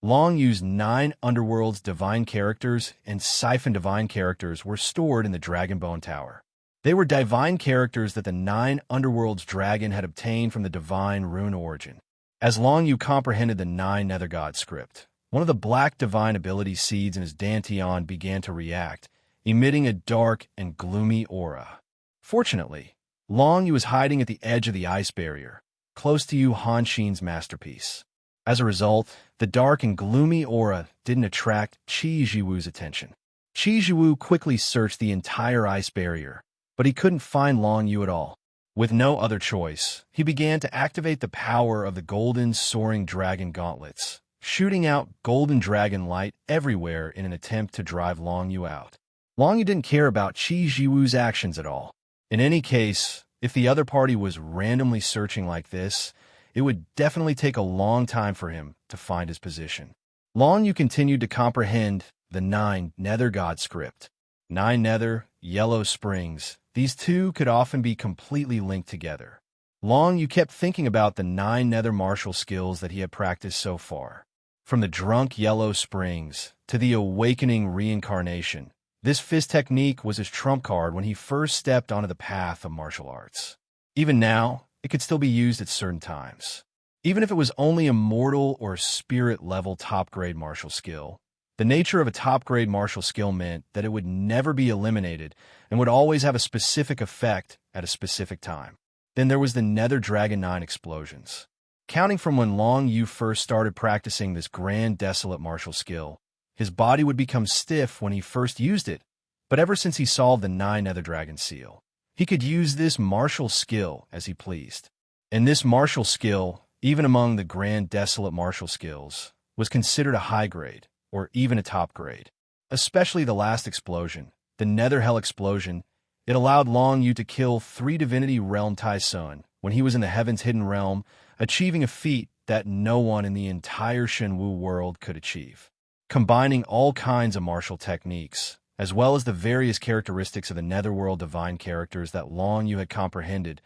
[SPEAKER 1] Long Yu's 9 Underworld's divine characters and Siphon divine characters were stored in the Dragonbone Tower. They were divine characters that the 9 Underworld's dragon had obtained from the divine rune origin. As Long Yu comprehended the 9 Nether God script, one of the black divine ability seeds in his Dantian began to react, emitting a dark and gloomy aura. Fortunately, Long Yu was hiding at the edge of the ice barrier, close to Yu Hanxin's masterpiece. As a result, the dark and gloomy aura didn't attract Chijiwu's attention. Chijiwu quickly searched the entire ice barrier, but he couldn't find Long Yu at all. With no other choice, he began to activate the power of the golden soaring dragon gauntlets, shooting out golden dragon light everywhere in an attempt to drive Long Yu out. Long Yu didn't care about Chijiwu's actions at all. In any case, if the other party was randomly searching like this, it would definitely take a long time for him to find his position. Long Yu continued to comprehend the 9 Nether God script. 9 Nether, Yellow Springs. These two could often be completely linked together. Long Yu kept thinking about the 9 Nether martial skills that he had practiced so far. From the Drunk Yellow Springs to the Awakening Reincarnation, This fist technique was his trump card when he first stepped onto the path of martial arts. Even now, it could still be used at certain times. Even if it was only a mortal or spirit-level top-grade martial skill, the nature of a top-grade martial skill meant that it would never be eliminated and would always have a specific effect at a specific time. Then there was the Nether Dragon 9 explosions. Counting from when Long Yu first started practicing this grand desolate martial skill, his body would become stiff when he first used it, but ever since he solved the 9 Nether Dragon seal, he could use this martial skill as he pleased. And this martial skill, even among the grand desolate martial skills, was considered a high grade, or even a top grade. Especially the last explosion, the Nether Hell explosion, it allowed Long Yu to kill 3 Divinity Realm Tai Sun when he was in the Heaven's Hidden Realm, achieving a feat that no one in the entire Shenwu world could achieve. Combining all kinds of martial techniques, as well as the various characteristics of the Netherworld divine characters that Long Yu had comprehended,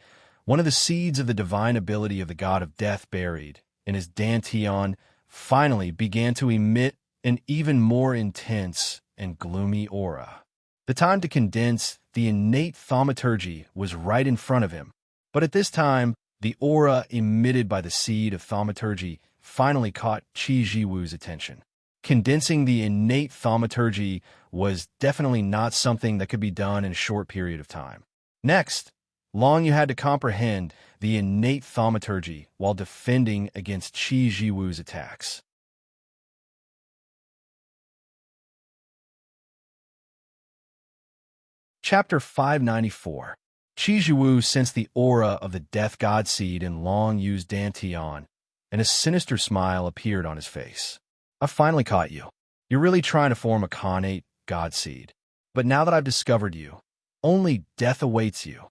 [SPEAKER 1] one of the seeds of the divine ability of the god of death buried in his Dantian finally began to emit an even more intense and gloomy aura. The time to condense the innate thaumaturgy was right in front of him, but at this time, the aura emitted by the seed of thaumaturgy finally caught Qi Jiwu's attention. Condensing the innate thaumaturgy was definitely not something that could be done in a short period of time. Next, Long Yu had to comprehend the innate thaumaturgy while defending against Qi Jiwu's attacks. Chapter 594. Qi Jiwu sensed the aura of the Death God Seed in Long Yu's Dantian, and a sinister smile appeared on his face. I finally caught you. You're really trying to form a Khanate God Seed. But now that I've discovered you, only death awaits you.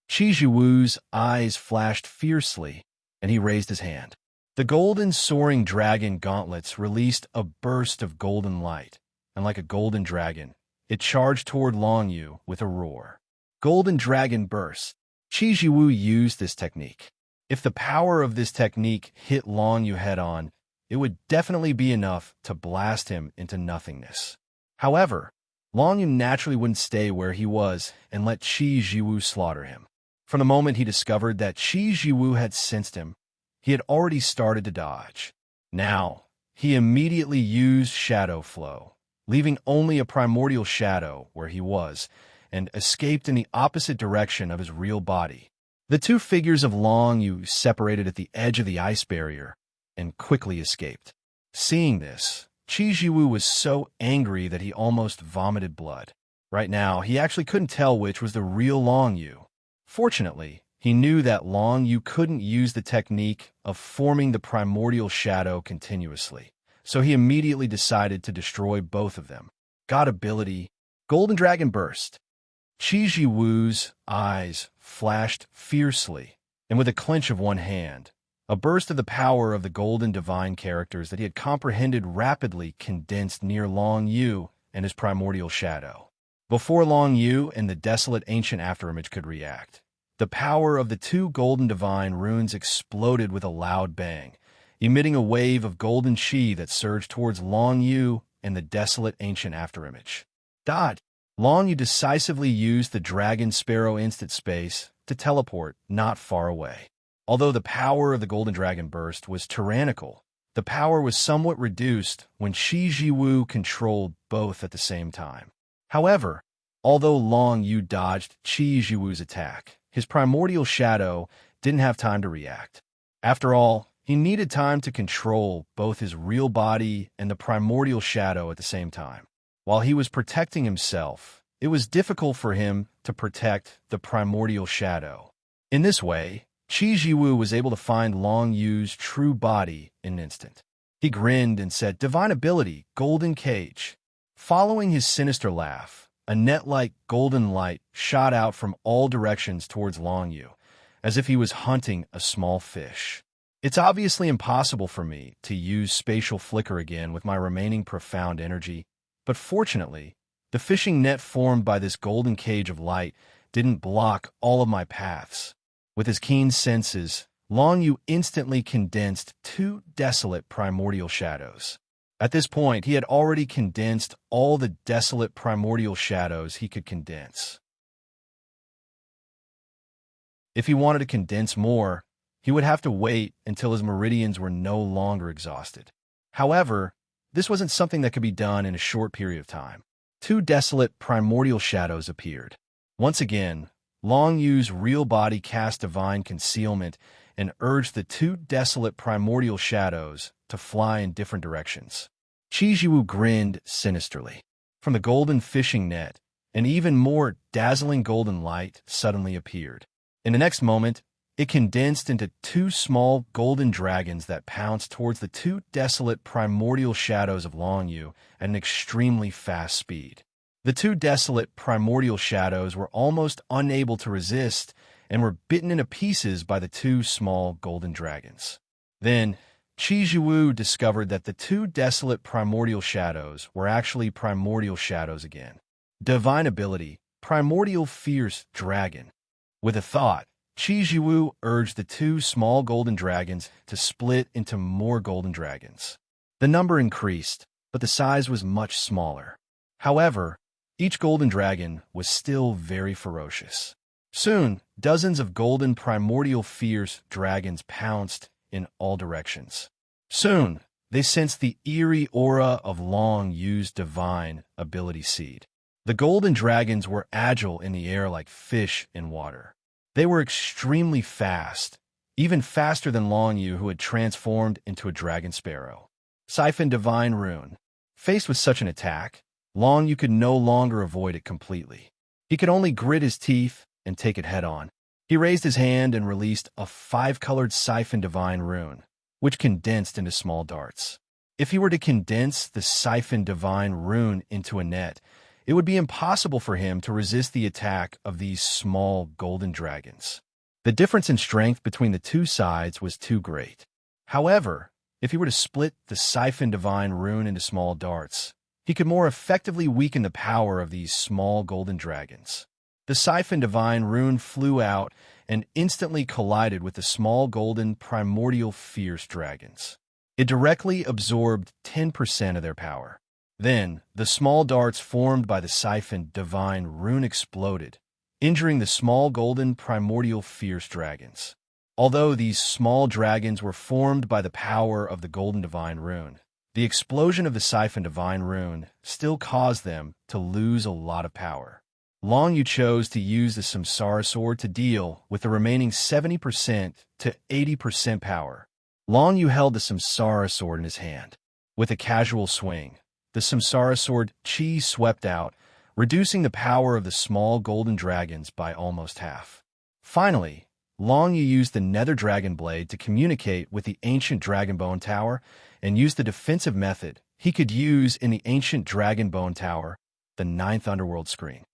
[SPEAKER 1] Qi Jiwu's eyes flashed fiercely, and he raised his hand. The golden soaring dragon gauntlets released a burst of golden light, and like a golden dragon, it charged toward Long Yu with a roar. Golden Dragon Burst. Qi Jiwu used this technique. If the power of this technique hit Long Yu head-on, it would definitely be enough to blast him into nothingness. However, Long Yu naturally wouldn't stay where he was and let Qi Jiwu slaughter him. From the moment he discovered that Qi Jiwu had sensed him, he had already started to dodge. Now, he immediately used Shadow Flow, leaving only a primordial shadow where he was, and escaped in the opposite direction of his real body. The two figures of Long Yu separated at the edge of the ice barrier and quickly escaped. Seeing this, Qi Jiwu was so angry that he almost vomited blood. Right now, he actually couldn't tell which was the real Long Yu. Fortunately, he knew that Long Yu couldn't use the technique of forming the primordial shadow continuously, so he immediately decided to destroy both of them. God ability, Golden Dragon Burst. Qi Jiwu's eyes flashed fiercely, and with a clench of one hand, a burst of the power of the golden divine characters that he had comprehended rapidly condensed near Long Yu and his primordial shadow. Before Long Yu and the desolate ancient afterimage could react, the power of the two golden divine runes exploded with a loud bang, emitting a wave of golden chi that surged towards Long Yu and the desolate ancient afterimage. Dot! Long Yu decisively used the Dragon Sparrow instant space to teleport not far away. Although the power of the Golden Dragon Burst was tyrannical, the power was somewhat reduced when Qi Jiwu controlled both at the same time. However, although Long Yu dodged Qi Jiwu's attack, his primordial shadow didn't have time to react. After all, he needed time to control both his real body and the primordial shadow at the same time. While he was protecting himself, it was difficult for him to protect the primordial shadow. In this way, Qi Jiwu was able to find Long Yu's true body in an instant. He grinned and said, "Divine ability, Golden Cage." Following his sinister laugh, a net-like golden light shot out from all directions towards Long Yu, as if he was hunting a small fish. It's obviously impossible for me to use spatial flicker again with my remaining profound energy, but fortunately, the fishing net formed by this golden cage of light didn't block all of my paths. With his keen senses, Long Yu instantly condensed two desolate primordial shadows. At this point, he had already condensed all the desolate primordial shadows he could condense. If he wanted to condense more, he would have to wait until his meridians were no longer exhausted. However, this wasn't something that could be done in a short period of time. 2 desolate primordial shadows appeared. Once again, Long Yu's real body cast divine concealment and urged the 2 desolate primordial shadows to fly in different directions. Qi Jiwu grinned sinisterly. From the golden fishing net, an even more dazzling golden light suddenly appeared. In the next moment, it condensed into 2 small golden dragons that pounced towards the 2 desolate primordial shadows of Long Yu at an extremely fast speed. The 2 desolate primordial shadows were almost unable to resist and were bitten into pieces by the 2 small golden dragons. Then, Qi Jiwu discovered that the 2 desolate primordial shadows were actually primordial shadows again. Divine ability, primordial fierce dragon. With a thought, Qi Jiwu urged the 2 small golden dragons to split into more golden dragons. The number increased, but the size was much smaller. However, each golden dragon was still very ferocious. Soon, dozens of golden primordial fierce dragons pounced in all directions. Soon, they sensed the eerie aura of Long Yu's divine ability seed. The golden dragons were agile in the air like fish in water. They were extremely fast, even faster than Long Yu, who had transformed into a dragon sparrow. Siphon Divine Rune. Faced with such an attack, Long Yu could no longer avoid it completely. He could only grit his teeth and take it head-on. He raised his hand and released a 5-colored Siphon Divine Rune, which condensed into small darts. If he were to condense the Siphon Divine Rune into a net, it would be impossible for him to resist the attack of these small golden dragons. The difference in strength between the 2 sides was too great. However, if he were to split the Siphon Divine Rune into small darts, he could more effectively weaken the power of these small golden dragons. The Siphon Divine Rune flew out and instantly collided with the small golden primordial fierce dragons. It directly absorbed 10% of their power. Then, the small darts formed by the Siphon Divine Rune exploded, injuring the small golden primordial fierce dragons. Although these small dragons were formed by the power of the golden Divine Rune, the explosion of the Siphon Divine Rune still caused them to lose a lot of power. Long Yu chose to use the Samsara Sword to deal with the remaining 70% to 80% power. Long Yu held the Samsara Sword in his hand. With a casual swing, the Samsara Sword Qi swept out, reducing the power of the small golden dragons by almost half. Finally, Long Yu used the Nether Dragon Blade to communicate with the ancient Dragon Bone Tower and used the defensive method he could use in the ancient Dragon Bone Tower, the 9th Underworld Screen.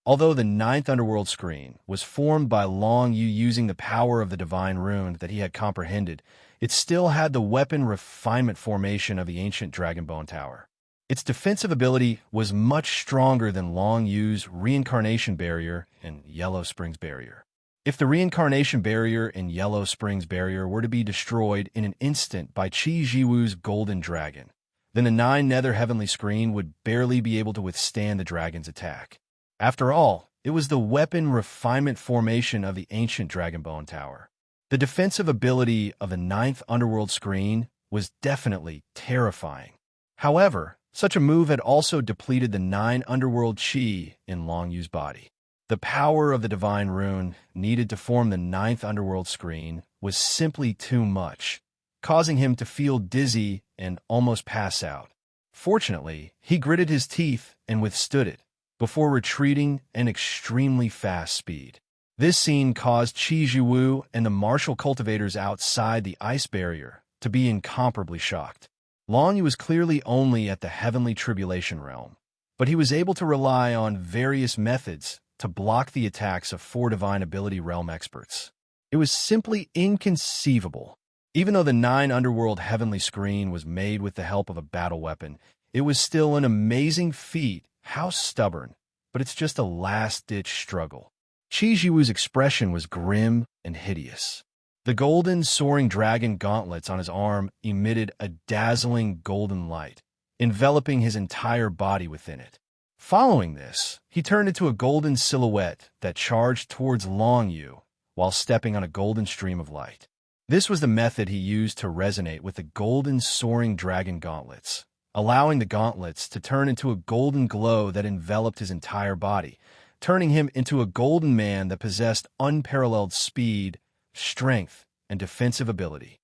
[SPEAKER 1] Although the 9th Underworld Screen was formed by Long Yu using the power of the Divine Rune that he had comprehended, it still had the weapon refinement formation of the ancient Dragon Bone Tower. Its defensive ability was much stronger than Long Yu's Reincarnation Barrier and Yellow Springs Barrier. If the Reincarnation Barrier and Yellow Springs Barrier were to be destroyed in an instant by Qi Jiwu's Golden Dragon, then the 9 Nether Heavenly Screen would barely be able to withstand the dragon's attack. After all, it was the weapon refinement formation of the ancient Dragon Bone Tower. The defensive ability of the 9th Underworld Screen was definitely terrifying. However, such a move had also depleted the 9 Underworld Qi in Long Yu's body. The power of the Divine Rune needed to form the 9th Underworld Screen was simply too much, causing him to feel dizzy and almost pass out. Fortunately, he gritted his teeth and withstood it, before retreating at an extremely fast speed. This scene caused Qi Jiwu and the martial cultivators outside the ice barrier to be incomparably shocked. Long Yu was clearly only at the Heavenly Tribulation Realm, but he was able to rely on various methods to block the attacks of 4 Divine Ability Realm experts. It was simply inconceivable. Even though the 9 Underworld Heavenly Screen was made with the help of a battle weapon, it was still an amazing feat. How stubborn, but it's just a last-ditch struggle. Qi Jiwu's expression was grim and hideous. The golden, soaring dragon gauntlets on his arm emitted a dazzling golden light, enveloping his entire body within it. Following this, he turned into a golden silhouette that charged towards Long Yu while stepping on a golden stream of light. This was the method he used to resonate with the golden, soaring dragon gauntlets, allowing the gauntlets to turn into a golden glow that enveloped his entire body, turning him into a golden man that possessed unparalleled speed, strength, and defensive ability.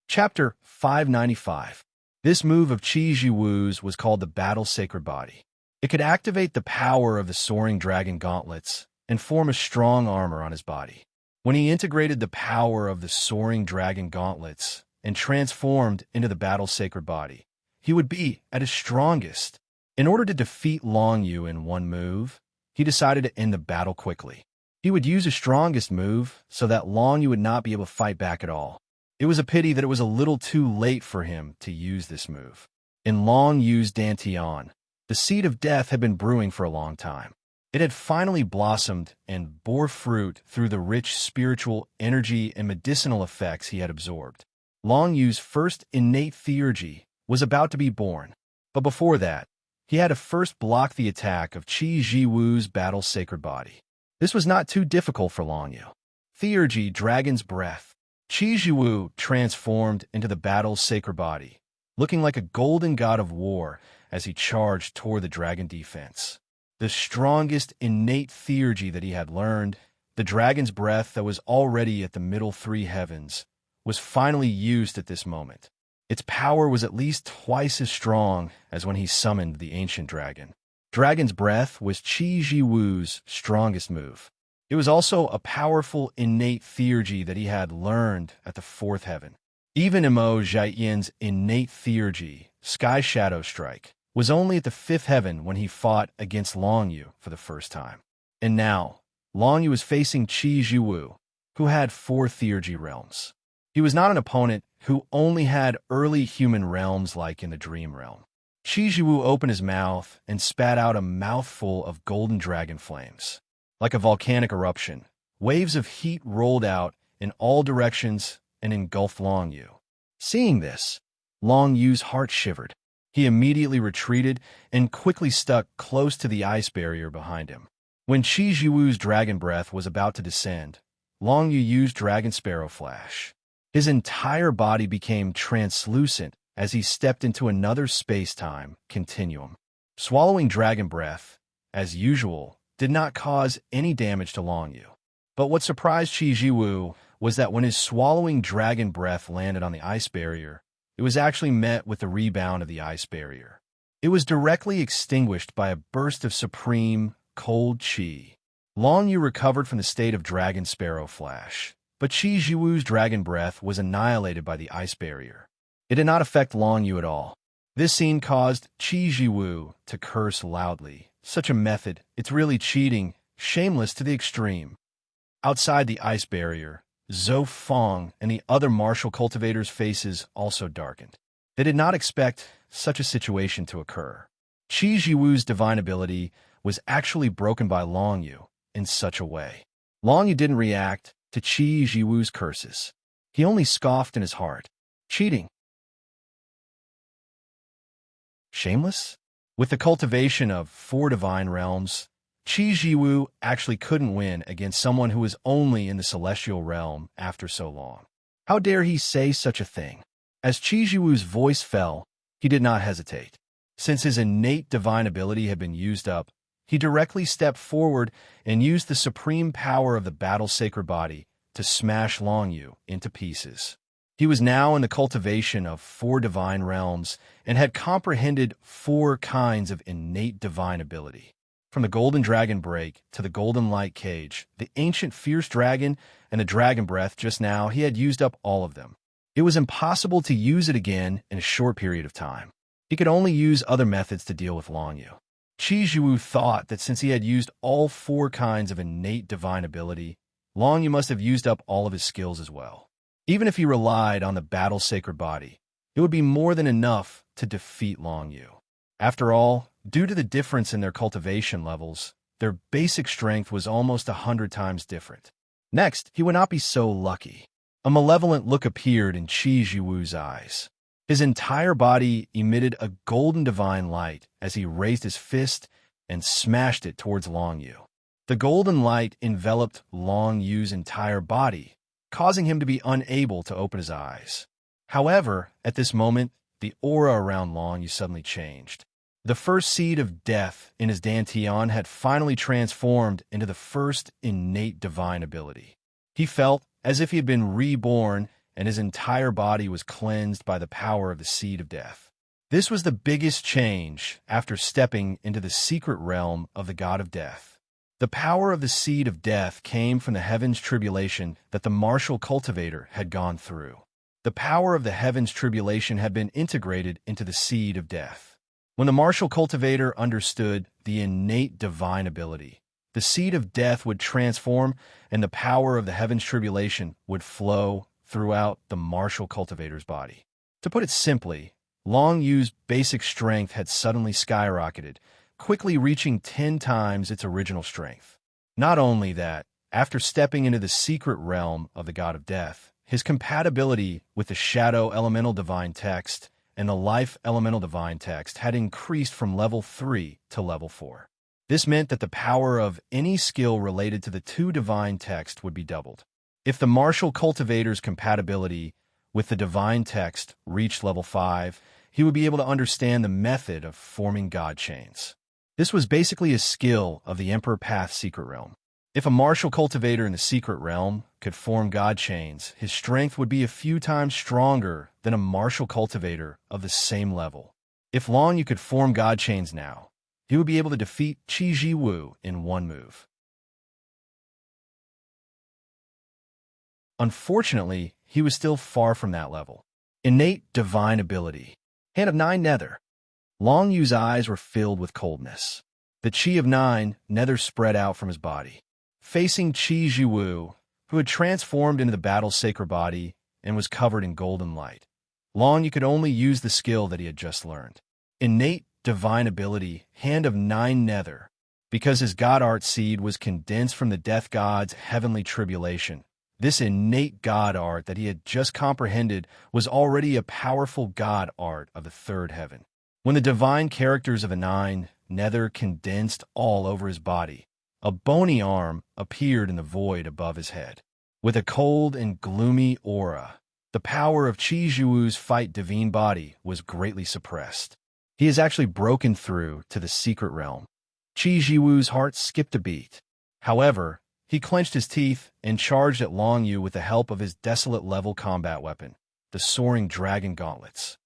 [SPEAKER 1] Chapter 595. This move of Qi Jiwu's was called the Battle Sacred Body. It could activate the power of the soaring dragon gauntlets and form a strong armor on his body. When he integrated the power of the soaring dragon gauntlets and transformed into the Battle Sacred Body, he would be at his strongest. In order to defeat Long Yu in one move, he decided to end the battle quickly. He would use his strongest move so that Long Yu would not be able to fight back at all. It was a pity that it was a little too late for him to use this move. In Long Yu's dantian, the seed of death had been brewing for a long time. It had finally blossomed and bore fruit through the rich spiritual energy and medicinal effects he had absorbed. Long Yu's first innate theurgy was about to be born, but before that, he had to first block the attack of Qi Jiwu's Battle Sacred Body. This was not too difficult for Long Yu. Theurgy, Dragon's Breath. Qi Jiwu transformed into the Battle's Sacred Body, looking like a golden god of war as he charged toward the dragon defense. The strongest innate theurgy that he had learned, the dragon's breath that was already at the middle three heavens, was finally used at this moment. Its power was at least twice as strong as when he summoned the ancient dragon. Dragon's Breath was Qi Jiwu's strongest move. It was also a powerful innate theurgy that he had learned at the fourth heaven. Even Imo Jiayan's innate theurgy, Sky Shadow Strike, was only at the fifth heaven when he fought against Long Yu for the first time. And now, Long Yu was facing Qi Jiwu, who had four theurgy realms. He was not an opponent who only had early human realms like in the Dream Realm. Qi Jiwu opened his mouth and spat out a mouthful of golden dragon flames. Like a volcanic eruption, waves of heat rolled out in all directions and engulfed Long Yu. Seeing this, Long Yu's heart shivered. He immediately retreated and quickly stuck close to the ice barrier behind him. When Qi Jiwu's dragon breath was about to descend, Long Yu used Dragon Sparrow Flash. His entire body became translucent as he stepped into another space-time continuum. Swallowing dragon breath, as usual, did not cause any damage to Long Yu. But what surprised Qi Jiwu was that when his swallowing dragon breath landed on the ice barrier, it was actually met with the rebound of the ice barrier. It was directly extinguished by a burst of supreme, cold qi. Long Yu recovered from the state of Dragon Sparrow Flash, but Qi Jiwu's dragon breath was annihilated by the ice barrier. It did not affect Long Yu at all. This scene caused Qi Jiwu to curse loudly. Such a method, it's really cheating, shameless to the extreme. Outside the ice barrier, Zhou Feng and the other martial cultivators' faces also darkened. They did not expect such a situation to occur. Qi Jiwu's divine ability was actually broken by Long Yu in such a way. Long Yu didn't react to Qi Jiwu's curses. He only scoffed in his heart. Cheating. Shameless? With the cultivation of 4 divine realms, Qi Jiwu actually couldn't win against someone who was only in the celestial realm after so long. How dare he say such a thing? As Qi Jiwu's voice fell, he did not hesitate. Since his innate divine ability had been used up, he directly stepped forward and used the supreme power of the Battle Sacred Body to smash Long Yu into pieces. He was now in the cultivation of 4 divine realms and had comprehended 4 kinds of innate divine ability. From the Golden Dragon Break to the Golden Light Cage, the ancient Fierce Dragon, and the Dragon Breath just now, he had used up all of them. It was impossible to use it again in a short period of time. He could only use other methods to deal with Long Yu. Qi Jiwu thought that since he had used all 4 kinds of innate divine ability, Long Yu must have used up all of his skills as well. Even if he relied on the Battle Sacred Body, it would be more than enough to defeat Long Yu. After all, due to the difference in their cultivation levels, their basic strength was almost 100 times different. Next, he would not be so lucky. A malevolent look appeared in Qi Jiwu's eyes. His entire body emitted a golden divine light as he raised his fist and smashed it towards Long Yu. The golden light enveloped Long Yu's entire body, causing him to be unable to open his eyes. However, at this moment, the aura around Long Yu suddenly changed. The first seed of death in his dantian had finally transformed into the first innate divine ability. He felt as if he had been reborn, and his entire body was cleansed by the power of the seed of death. This was the biggest change after stepping into the secret realm of the god of death. The power of the seed of death came from the heavens tribulation that the martial cultivator had gone through. The power of the heavens tribulation had been integrated into the seed of death. When the martial cultivator understood the innate divine ability, the seed of death would transform and the power of the heavens tribulation would flow throughout the martial cultivator's body. To put it simply, Long Yu's basic strength had suddenly skyrocketed, quickly reaching 10 times its original strength. Not only that, after stepping into the secret realm of the god of death, his compatibility with the shadow elemental divine text and the life elemental divine text had increased from level 3 to level 4. This meant that the power of any skill related to the two divine text would be doubled. If the martial cultivator's compatibility with the divine text reached level 5, he would be able to understand the method of forming god chains. This was basically a skill of the Emperor Path secret realm. If a martial cultivator in the secret realm could form god chains, his strength would be a few times stronger than a martial cultivator of the same level. If Long Yu could form god chains now, he would be able to defeat Qi Jiwu in one move. Unfortunately, he was still far from that level. Innate divine ability. Hand of 9 Nether. Long Yu's eyes were filled with coldness. The Qi of 9 Nether spread out from his body. Facing Qi Jiwu, who had transformed into the battle's sacred body and was covered in golden light, Long Yu could only use the skill that he had just learned. Innate divine ability, Hand of 9 Nether. Because his god art seed was condensed from the death god's heavenly tribulation, this innate god art that he had just comprehended was already a powerful god art of the third heaven. When the divine characters of the 9 Nether condensed all over his body, a bony arm appeared in the void above his head. With a cold and gloomy aura, the power of Qi Jiwu's fight divine body was greatly suppressed. He has actually broken through to the secret realm. Qi Jiwu's heart skipped a beat. However, he clenched his teeth and charged at Long Yu with the help of his desolate level combat weapon, the soaring dragon gauntlets.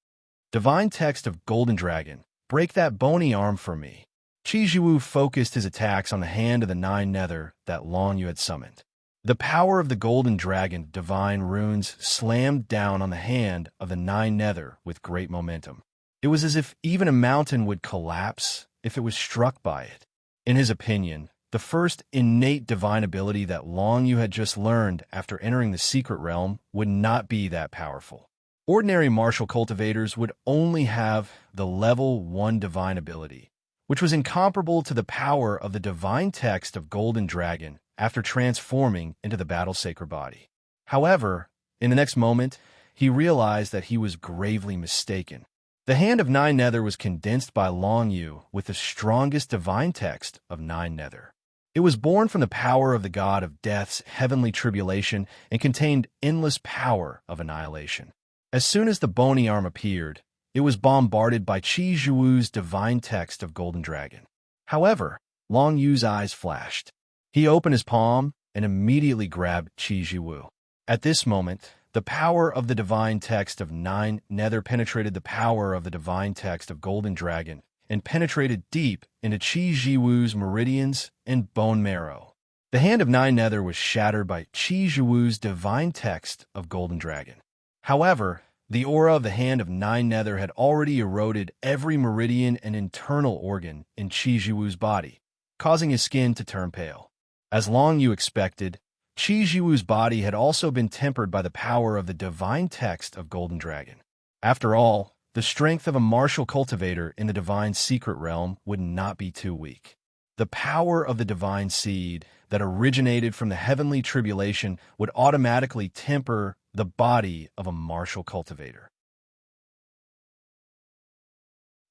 [SPEAKER 1] Divine text of Golden Dragon, break that bony arm for me. Qi Jiwu focused his attacks on the hand of the 9 Nether that Long Yu had summoned. The power of the Golden Dragon divine runes slammed down on the hand of the 9 Nether with great momentum. It was as if even a mountain would collapse if it was struck by it. In his opinion, the first innate divine ability that Long Yu had just learned after entering the secret realm would not be that powerful. Ordinary martial cultivators would only have the level 1 divine ability, which was incomparable to the power of the divine text of Golden Dragon after transforming into the battle sacred body. However, in the next moment, he realized that he was gravely mistaken. The hand of 9 Nether was condensed by Long Yu with the strongest divine text of 9 Nether. It was born from the power of the god of death's heavenly tribulation and contained endless power of annihilation. As soon as the bony arm appeared, it was bombarded by Qi Jiwu's divine text of Golden Dragon. However, Long Yu's eyes flashed. He opened his palm and immediately grabbed Qi Jiwu. At this moment, the power of the divine text of 9 Nether penetrated the power of the divine text of Golden Dragon and penetrated deep into Qi Jiwu's meridians and bone marrow. The hand of 9 Nether was shattered by Qi Jiwu's divine text of Golden Dragon. However, the aura of the hand of 9 Nether had already eroded every meridian and internal organ in Qi Jiwu's body, causing his skin to turn pale. As Long Yu expected, Qi Jiwu's body had also been tempered by the power of the divine text of Golden Dragon. After all, the strength of a martial cultivator in the divine secret realm would not be too weak. The power of the divine seed that originated from the heavenly tribulation would automatically temper the body of a martial cultivator.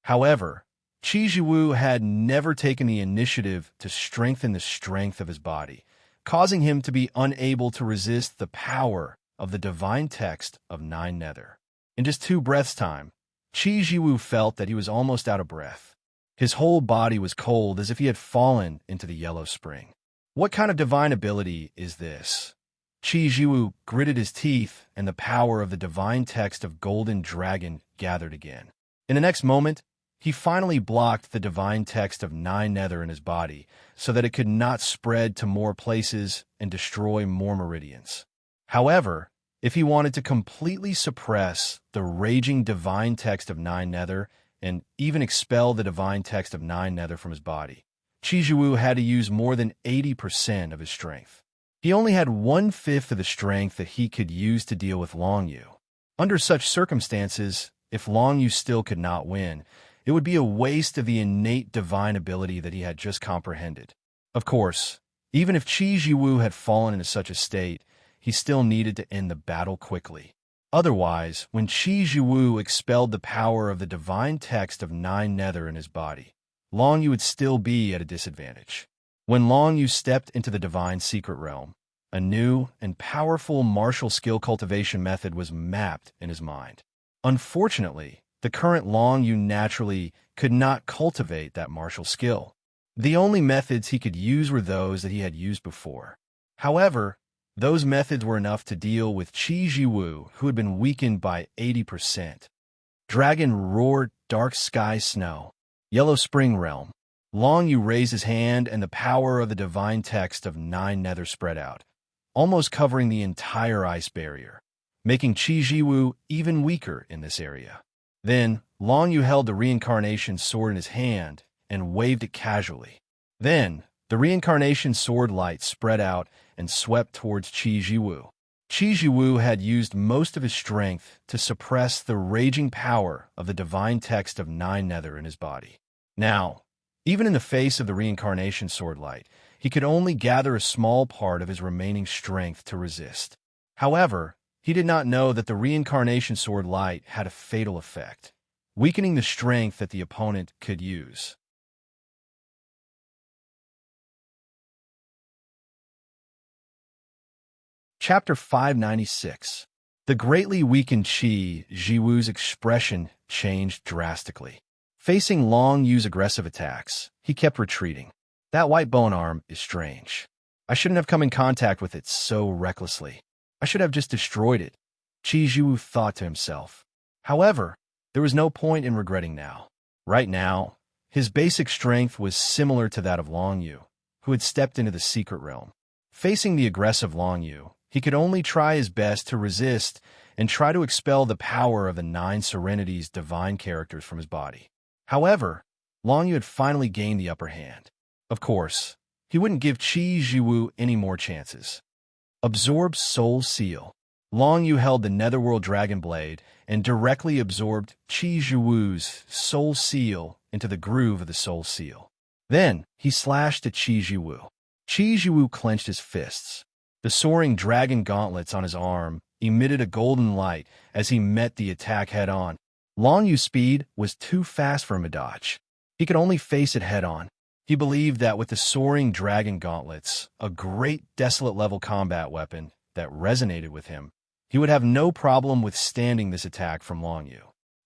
[SPEAKER 1] However, Qi Jiwu had never taken the initiative to strengthen the strength of his body, causing him to be unable to resist the power of the divine text of Nine Nether. In just 2 breaths' time, Qi Jiwu felt that he was almost out of breath. His whole body was cold as if he had fallen into the yellow spring. What kind of divine ability is this? Qi Jiwu gritted his teeth, and the power of the divine text of Golden Dragon gathered again. In the next moment, he finally blocked the divine text of Nine Nether in his body so that it could not spread to more places and destroy more meridians. However, if he wanted to completely suppress the raging divine text of Nine Nether and even expel the divine text of Nine Nether from his body, Qi Jiwu had to use more than 80% of his strength. He only had 1/5 of the strength that he could use to deal with Long Yu. Under such circumstances, if Long Yu still could not win, it would be a waste of the innate divine ability that he had just comprehended. Of course, even if Qi Jiwu had fallen into such a state, he still needed to end the battle quickly. Otherwise, when Qi Jiwu expelled the power of the divine text of Nine Nether in his body, Long Yu would still be at a disadvantage. When Long Yu stepped into the divine secret realm, a new and powerful martial skill cultivation method was mapped in his mind. Unfortunately, the current Long Yu naturally could not cultivate that martial skill. The only methods he could use were those that he had used before. However, those methods were enough to deal with Qi Jiwu, who had been weakened by 80%. Dragon roared, dark sky snow. Yellow Spring Realm. Long Yu raised his hand, and the power of the divine text of Nine Nether spread out, almost covering the entire ice barrier, making Qi Jiwu even weaker in this area. Then, Long Yu held the reincarnation sword in his hand and waved it casually. Then, the reincarnation sword light spread out and swept towards Qi Jiwu. Qi Jiwu had used most of his strength to suppress the raging power of the divine text of Nine Nether in his body. Now, even in the face of the reincarnation sword light, he could only gather a small part of his remaining strength to resist. However, he did not know that the reincarnation sword light had a fatal effect, weakening the strength that the opponent could use. Chapter 596. The greatly weakened Qi Jiwu's expression changed drastically. Facing Long Yu's aggressive attacks, he kept retreating. That white bone arm is strange. I shouldn't have come in contact with it so recklessly. I should have just destroyed it, Qi Jiwu thought to himself. However, there was no point in regretting now. Right now, his basic strength was similar to that of Long Yu, who had stepped into the secret realm. Facing the aggressive Long Yu, he could only try his best to resist and try to expel the power of the Nine Serenity's divine characters from his body. However, Long Yu had finally gained the upper hand. Of course, he wouldn't give Qi Jiwu any more chances. Absorb Soul Seal. Long Yu held the Netherworld Dragon Blade and directly absorbed Qi Jiwu's Soul Seal into the groove of the Soul Seal. Then, he slashed at Qi Jiwu. Qi Jiwu clenched his fists. The soaring dragon gauntlets on his arm emitted a golden light as he met the attack head-on. Long Yu's speed was too fast for him to dodge. He could only face it head-on. He believed that with the soaring dragon gauntlets, a great desolate-level combat weapon that resonated with him, he would have no problem withstanding this attack from Long Yu.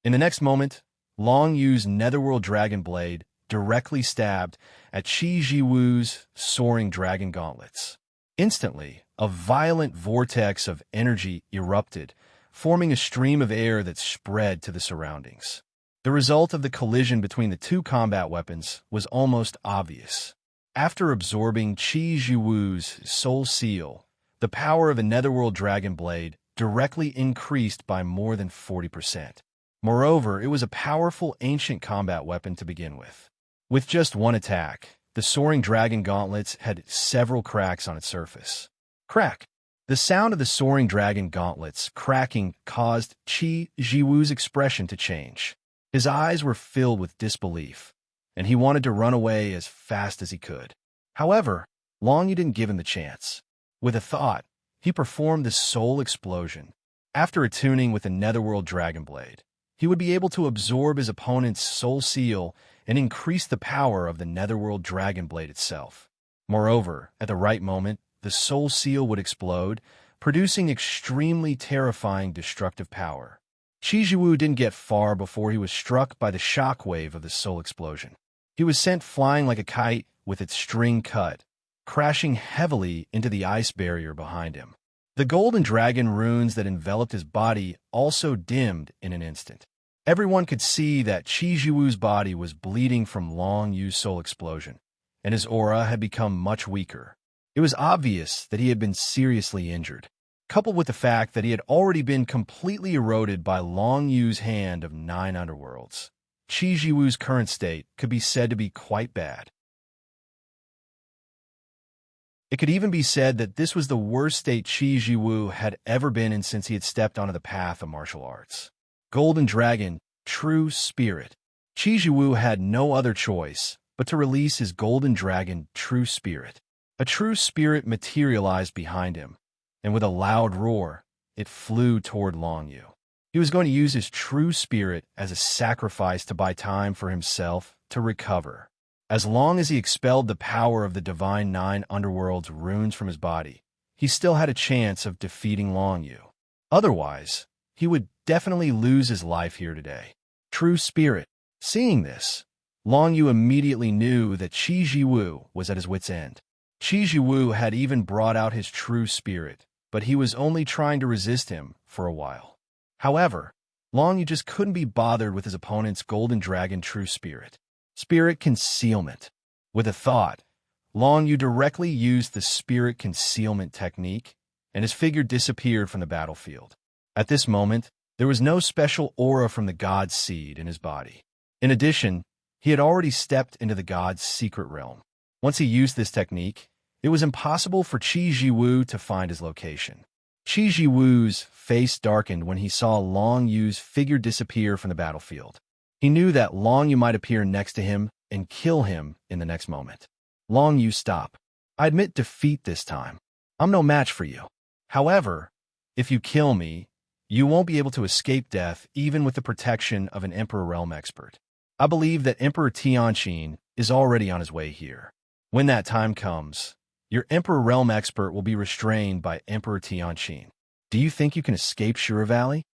[SPEAKER 1] In the next moment, Long Yu's Netherworld Dragon Blade directly stabbed at Qi Jiwu's soaring dragon gauntlets. Instantly, a violent vortex of energy erupted, forming a stream of air that spread to the surroundings. The result of the collision between the two combat weapons was almost obvious. After absorbing Qi Jiwu's Soul Seal, the power of the Netherworld Dragon Blade directly increased by more than 40%. Moreover, it was a powerful ancient combat weapon to begin with. With just one attack, the soaring dragon gauntlets had several cracks on its surface. Crack! The sound of the soaring dragon gauntlets cracking caused Qi Jiwu's expression to change. His eyes were filled with disbelief, and he wanted to run away as fast as he could. However, Long Yu didn't give him the chance. With a thought, he performed the soul explosion. After attuning with the Netherworld Dragon Blade, he would be able to absorb his opponent's soul seal and increase the power of the Netherworld Dragon Blade itself. Moreover, at the right moment, the soul seal would explode, producing extremely terrifying destructive power. Qi Jiwu didn't get far before he was struck by the shockwave of the soul explosion. He was sent flying like a kite with its string cut, crashing heavily into the ice barrier behind him. The golden dragon runes that enveloped his body also dimmed in an instant. Everyone could see that Qi Jiwu's body was bleeding from Long Yu's soul explosion, and his aura had become much weaker. It was obvious that he had been seriously injured, coupled with the fact that he had already been completely eroded by Long Yu's hand of 9 underworlds. Qi Jiwu's current state could be said to be quite bad. It could even be said that this was the worst state Qi Jiwu had ever been in since he had stepped onto the path of martial arts. Golden Dragon, True Spirit. Qi Jiwu had no other choice but to release his Golden Dragon, True Spirit. A true spirit materialized behind him, and with a loud roar, it flew toward Long Yu. He was going to use his true spirit as a sacrifice to buy time for himself to recover. As long as he expelled the power of the Divine 9 Underworld's runes from his body, he still had a chance of defeating Long Yu. Otherwise, he would definitely lose his life here today. True Spirit. Seeing this, Long Yu immediately knew that Qi Jiwu was at his wit's end. Qi Jiwu had even brought out his true spirit, but he was only trying to resist him for a while. However, Long Yu just couldn't be bothered with his opponent's Golden Dragon True Spirit. Spirit Concealment. With a thought, Long Yu directly used the Spirit Concealment technique, and his figure disappeared from the battlefield. At this moment, there was no special aura from the God's Seed in his body. In addition, he had already stepped into the God's secret realm. Once he used this technique, it was impossible for Qi Jiwu to find his location. Qi Jiwu's face darkened when he saw Long Yu's figure disappear from the battlefield. He knew that Long Yu might appear next to him and kill him in the next moment. Long Yu, stop. I admit defeat this time. I'm no match for you. However, if you kill me, you won't be able to escape death even with the protection of an Emperor Realm expert. I believe that Emperor Tianqin is already on his way here. When that time comes, your Emperor Realm expert will be restrained by Emperor Tianqin. Do you think you can escape Shura Valley?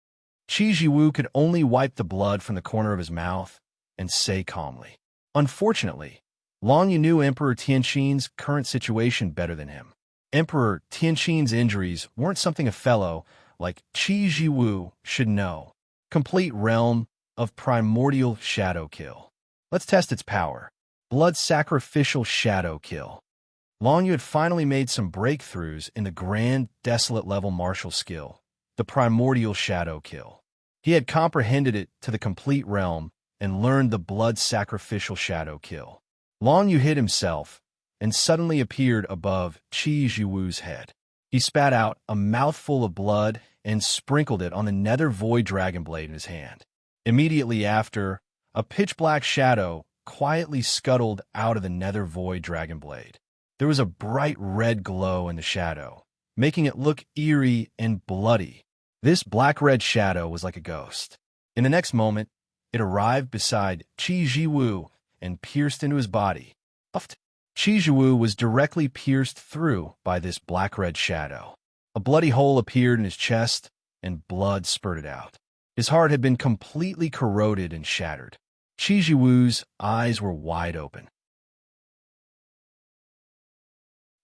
[SPEAKER 1] Qi Jiwu could only wipe the blood from the corner of his mouth and say calmly. Unfortunately, Long Yu knew Emperor Tianqin's current situation better than him. Emperor Tianqin's injuries weren't something a fellow like Qi Jiwu should know. Complete realm of primordial shadow kill. Let's test its power. Blood sacrificial shadow kill. Long Yu had finally made some breakthroughs in the grand desolate level martial skill, the primordial shadow kill. He had comprehended it to the complete realm and learned the blood sacrificial shadow kill. Long Yu hid himself and suddenly appeared above Qi Jiwu's head. He spat out a mouthful of blood and sprinkled it on the nether void dragon blade in his hand. Immediately after, a pitch-black shadow quietly scuttled out of the nether void dragon blade. There was a bright red glow in the shadow, making it look eerie and bloody. This black-red shadow was like a ghost. In the next moment, it arrived beside Qi Jiwu and pierced into his body. Qi Jiwu was directly pierced through by this black-red shadow. A bloody hole appeared in his chest, and blood spurted out. His heart had been completely corroded and shattered. Qi Jiwu's eyes were wide open.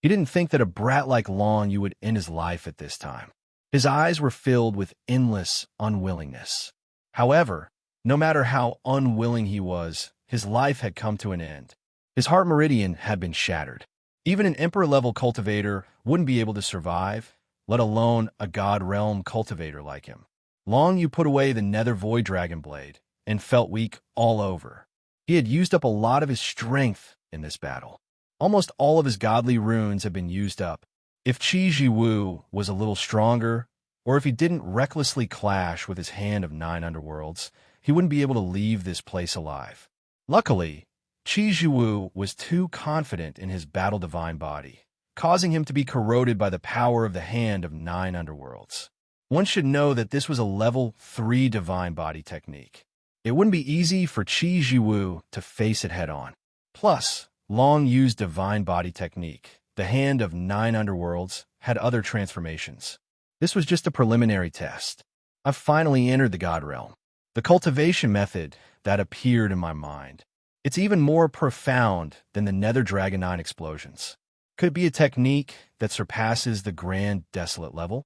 [SPEAKER 1] He didn't think that a brat like Long Yu would end his life at this time. His eyes were filled with endless unwillingness. However, no matter how unwilling he was, his life had come to an end. His heart meridian had been shattered. Even an Emperor-level cultivator wouldn't be able to survive, let alone a God Realm cultivator like him. Long Yu put away the nether void dragon blade and felt weak all over. He had used up a lot of his strength in this battle. Almost all of his godly runes had been used up, If Qi Jiwu was a little stronger, or if he didn't recklessly clash with his hand of 9 underworlds, he wouldn't be able to leave this place alive. Luckily, Qi Jiwu was too confident in his battle divine body, causing him to be corroded by the power of the hand of 9 underworlds. One should know that this was a level 3 divine body technique. It wouldn't be easy for Qi Jiwu to face it head-on. Plus, Long Yu's divine body technique, the hand of 9 underworlds, had other transformations. This was just a preliminary test. I've finally entered the God Realm. The cultivation method that appeared in my mind. It's even more profound than the Nether Dragon 9 explosions. Could it be a technique that surpasses the Grand Desolate level?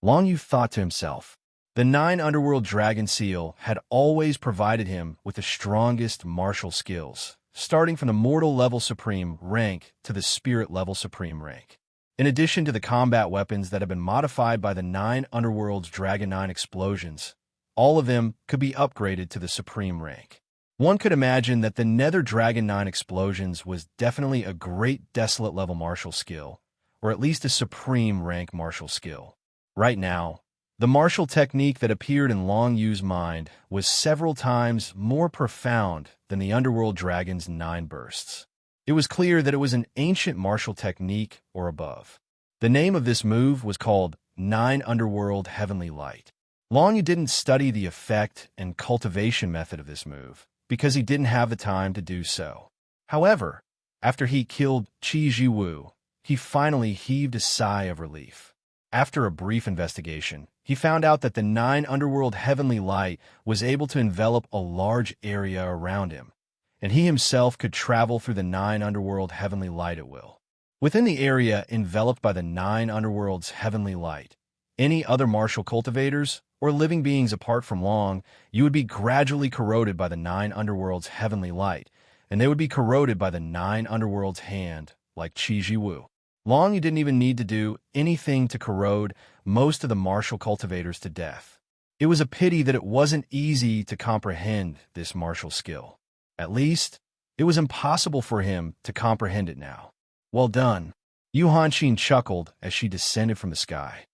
[SPEAKER 1] Long Yu thought to himself. The 9 underworld dragon seal had always provided him with the strongest martial skills, starting from the mortal level supreme rank to the spirit level supreme rank. In addition to the combat weapons that have been modified by the 9 underworld's Dragon 9 explosions, all of them could be upgraded to the supreme rank. One could imagine that the Nether Dragon 9 explosions was definitely a great desolate level martial skill, or at least a supreme rank martial skill. Right now, the martial technique that appeared in Long Yu's mind was several times more profound than the Underworld Dragon's 9 bursts. It was clear that it was an ancient martial technique or above. The name of this move was called 9 underworld heavenly light. Long Yu didn't study the effect and cultivation method of this move, because he didn't have the time to do so. However, after he killed Qi Jiwu, he finally heaved a sigh of relief. After a brief investigation, he found out that the 9 underworld heavenly light was able to envelop a large area around him, and he himself could travel through the 9 underworld heavenly light at will. Within the area enveloped by the 9 underworld's heavenly light, any other martial cultivators or living beings apart from Long Yu would be gradually corroded by the 9 underworld's heavenly light, and they would be corroded by the 9 underworld's hand, like Qi Jiwu. Long Yu didn't even need to do anything to corrode most of the martial cultivators to death. It was a pity that it wasn't easy to comprehend this martial skill. At least, it was impossible for him to comprehend it now. Well done. Yu Hanxin chuckled as she descended from the sky.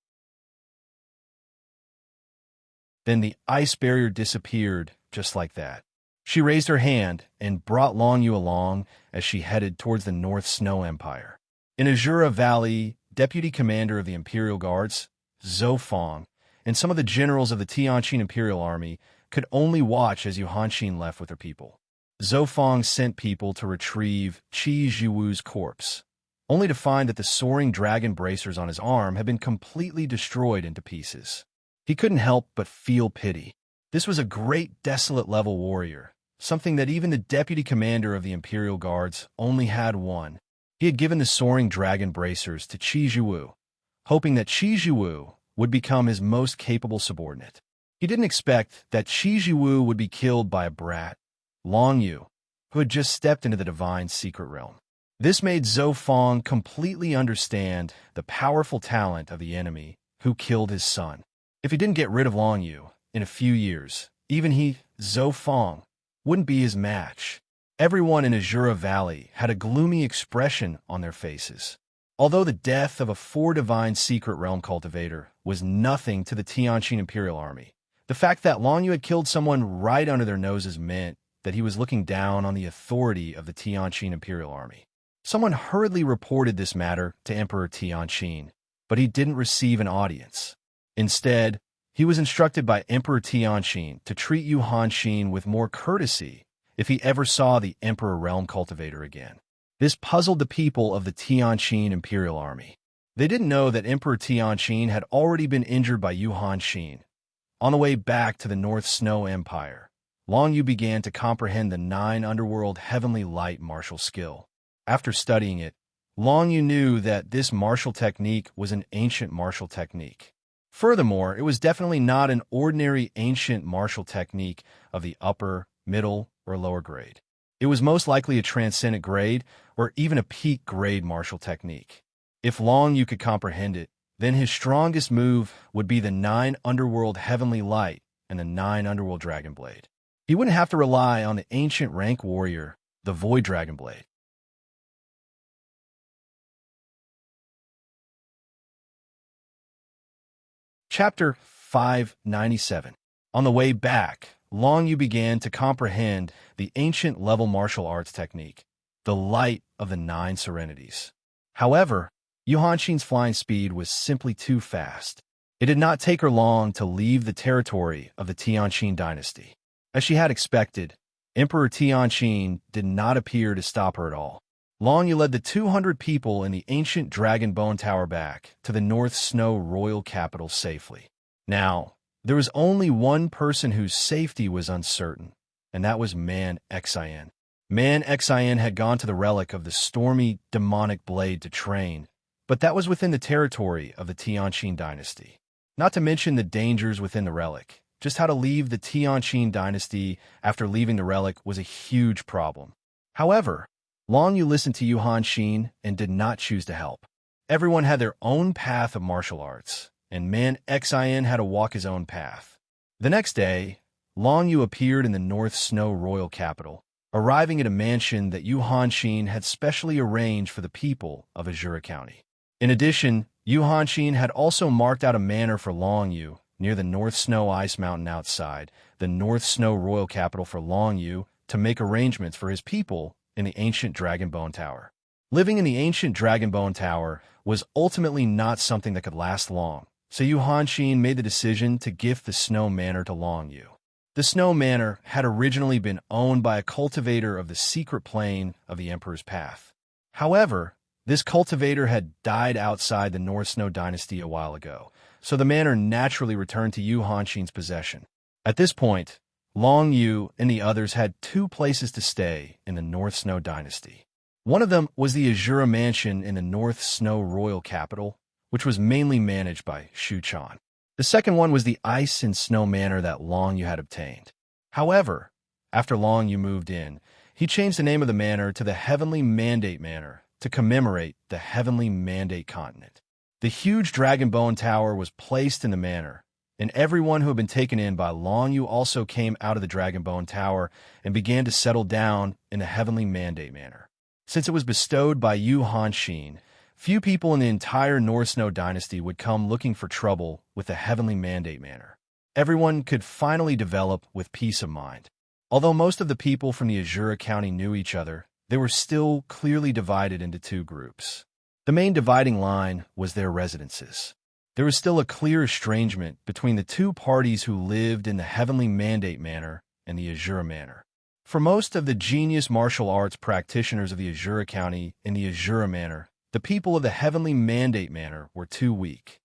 [SPEAKER 1] Then the ice barrier disappeared just like that. She raised her hand and brought Long Yu along as she headed towards the North Snow Empire. In Azura Valley, Deputy Commander of the Imperial Guards, Zhou Fong, and some of the generals of the Tianqin Imperial Army could only watch as Yu Hanxin left with her people. Zhou Fong sent people to retrieve Qi Jiwu's corpse, only to find that the soaring dragon bracers on his arm had been completely destroyed into pieces. He couldn't help but feel pity. This was a great desolate level warrior, something that even the deputy commander of the Imperial Guards only had one. He had given the soaring dragon bracers to Qi Jiwu, hoping that Qi Jiwu would become his most capable subordinate. He didn't expect that Qi Jiwu would be killed by a brat, Long Yu, who had just stepped into the divine secret realm. This made Zhou Fong completely understand the powerful talent of the enemy who killed his son. If he didn't get rid of Long Yu in a few years, even he, Zhou Fong, wouldn't be his match. Everyone in Azura Valley had a gloomy expression on their faces. Although the death of a 4 divine secret realm cultivator was nothing to the Tianqin Imperial Army, the fact that Long Yu had killed someone right under their noses meant that he was looking down on the authority of the Tianqin Imperial Army. Someone hurriedly reported this matter to Emperor Tianqin, but he didn't receive an audience. Instead, he was instructed by Emperor Tianqin to treat Yu Hanxin with more courtesy if he ever saw the Emperor Realm Cultivator again. This puzzled the people of the Tianqin Imperial Army. They didn't know that Emperor Tianqin had already been injured by Yu Hanxin. On the way back to the North Snow Empire, Long Yu began to comprehend the 9 underworld heavenly light martial skill. After studying it, Long Yu knew that this martial technique was an ancient martial technique. Furthermore, it was definitely not an ordinary ancient martial technique of the upper, middle, or lower grade. It was most likely a transcendent grade or even a peak grade martial technique. If Long Yu could comprehend it, then his strongest move would be the 9 underworld heavenly light and the 9 underworld dragon blade. He wouldn't have to rely on the ancient rank warrior, the void dragon blade. Chapter 597. On the way back, Long Yu began to comprehend the ancient level martial arts technique, the light of the nine serenities. However, Yu Hanxin's flying speed was simply too fast. It did not take her long to leave the territory of the Tianqin dynasty. As she had expected, Emperor Tianqin did not appear to stop her at all. Long Yu led the 200 people in the ancient Dragon Bone Tower back to the North Snow royal capital safely. Now, there was only one person whose safety was uncertain, and that was Man Xian. Man Xian had gone to the relic of the stormy, demonic blade to train, but that was within the territory of the Tianqin dynasty. Not to mention the dangers within the relic. Just how to leave the Tianqin dynasty after leaving the relic was a huge problem. However, Long Yu listened to Yu Hanxin and did not choose to help. Everyone had their own path of martial arts, and Man Xian had to walk his own path. The next day, Long Yu appeared in the North Snow royal capital, arriving at a mansion that Yu Hanxin had specially arranged for the people of Azura County. In addition, Yu Hanxin had also marked out a manor for Long Yu near the North Snow Ice Mountain outside the North Snow royal capital for Long Yu to make arrangements for his people in the ancient Dragon Bone Tower. Living in the ancient Dragon Bone Tower was ultimately not something that could last long, so Yu Hanxin made the decision to gift the Snow Manor to Long Yu. The Snow Manor had originally been owned by a cultivator of the secret plane of the Emperor's Path. However, this cultivator had died outside the North Snow dynasty a while ago, so the manor naturally returned to Yu Hanxin's possession. At this point, Long Yu and the others had two places to stay in the North Snow dynasty. One of them was the Azura Mansion in the North Snow royal capital, which was mainly managed by Shu Chan. The second one was the Ice and Snow Manor that Long Yu had obtained. However, after Long Yu moved in, he changed the name of the manor to the Heavenly Mandate Manor to commemorate the Heavenly Mandate continent. The huge Dragon Bone Tower was placed in the manor, and everyone who had been taken in by Long Yu also came out of the Dragon Bone Tower and began to settle down in the Heavenly Mandate Manor. Since it was bestowed by Yu Hanxin, few people in the entire North Snow dynasty would come looking for trouble with the Heavenly Mandate Manor. Everyone could finally develop with peace of mind. Although most of the people from the Azura County knew each other, they were still clearly divided into two groups. The main dividing line was their residences. There was still a clear estrangement between the two parties who lived in the Heavenly Mandate Manor and the Azura Manor. For most of the genius martial arts practitioners of the Azura County in the Azura Manor, the people of the Heavenly Mandate Manor were too weak.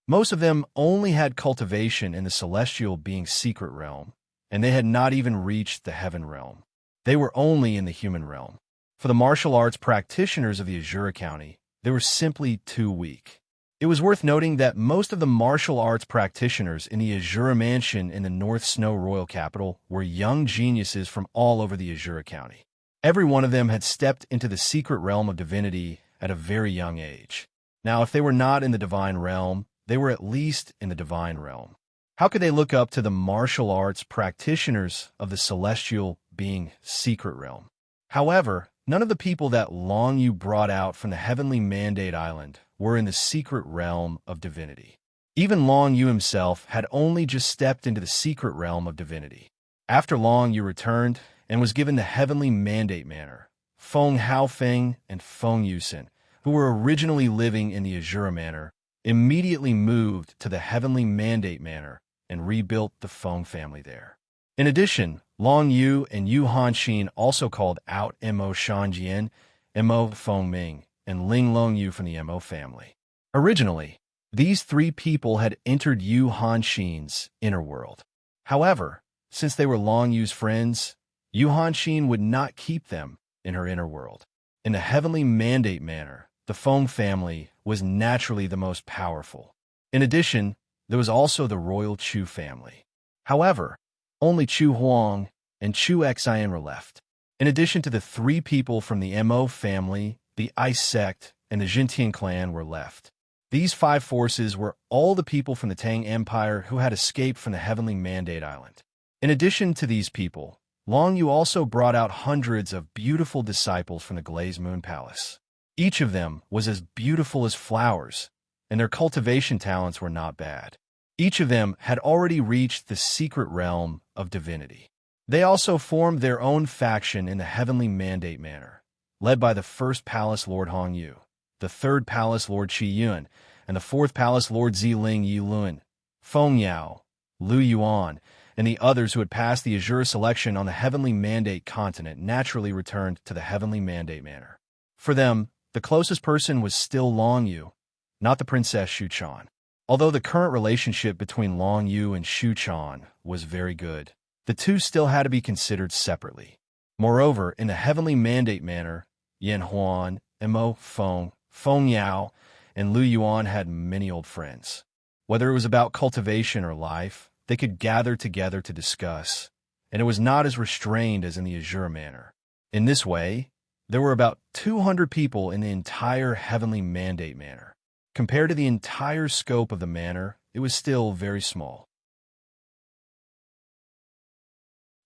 [SPEAKER 1] Most of them only had cultivation in the celestial being secret realm, and they had not even reached the heaven realm. They were only in the human realm. For the martial arts practitioners of the Azura County, they were simply too weak. It was worth noting that most of the martial arts practitioners in the Azura Mansion in the North Snow royal capital were young geniuses from all over the Azura County. Every one of them had stepped into the secret realm of divinity at a very young age. Now, if they were not in the divine realm, they were at least in the divine realm. How could they look up to the martial arts practitioners of the celestial being secret realm? However, none of the people that Long Yu brought out from the Heavenly Mandate Island were in the secret realm of divinity. Even Long Yu himself had only just stepped into the secret realm of divinity. After Long Yu returned and was given the Heavenly Mandate Manor, Feng Haofeng and Feng Yusen, who were originally living in the Azura Manor, immediately moved to the Heavenly Mandate Manor and rebuilt the Feng family there. In addition, Long Yu and Yu Hanxin also called out Mo Shanjian, Mo Fengming, and Ling Long Yu from the Mo family. Originally, these three people had entered Yu Hanxin's inner world. However, since they were Long Yu's friends, Yu Hanxin would not keep them in her inner world. In the Heavenly Mandate Manor, the Feng family was naturally the most powerful. In addition, there was also the royal Chu family. However, only Chu Huang and Chu Xian were left. In addition to the three people from the Mo family, the Ice sect, and the Jintian clan were left. These five forces were all the people from the Tang Empire who had escaped from the Heavenly Mandate Island. In addition to these people, Long Yu also brought out hundreds of beautiful disciples from the Glazed Moon Palace. Each of them was as beautiful as flowers, and their cultivation talents were not bad. Each of them had already reached the secret realm of divinity. They also formed their own faction in the Heavenly Mandate Manor, led by the first Palace Lord Hong Yu, the third Palace Lord Qi Yun, and the fourth Palace Lord Ziling Yi Lun, Feng Yao, Lu Yuan, and the others who had passed the Azure selection on the Heavenly Mandate continent naturally returned to the Heavenly Mandate Manor. For them, the closest person was still Long Yu, not the Princess Shu Chan. Although the current relationship between Long Yu and Shu Chan was very good, the two still had to be considered separately. Moreover, in the Heavenly Mandate Manor, Yan Huan, Mo Feng, Feng Yao, and Lu Yuan had many old friends. Whether it was about cultivation or life, they could gather together to discuss, and it was not as restrained as in the Azure Manor. In this way, there were about 200 people in the entire Heavenly Mandate Manor. Compared to the entire scope of the manor, it was still very small.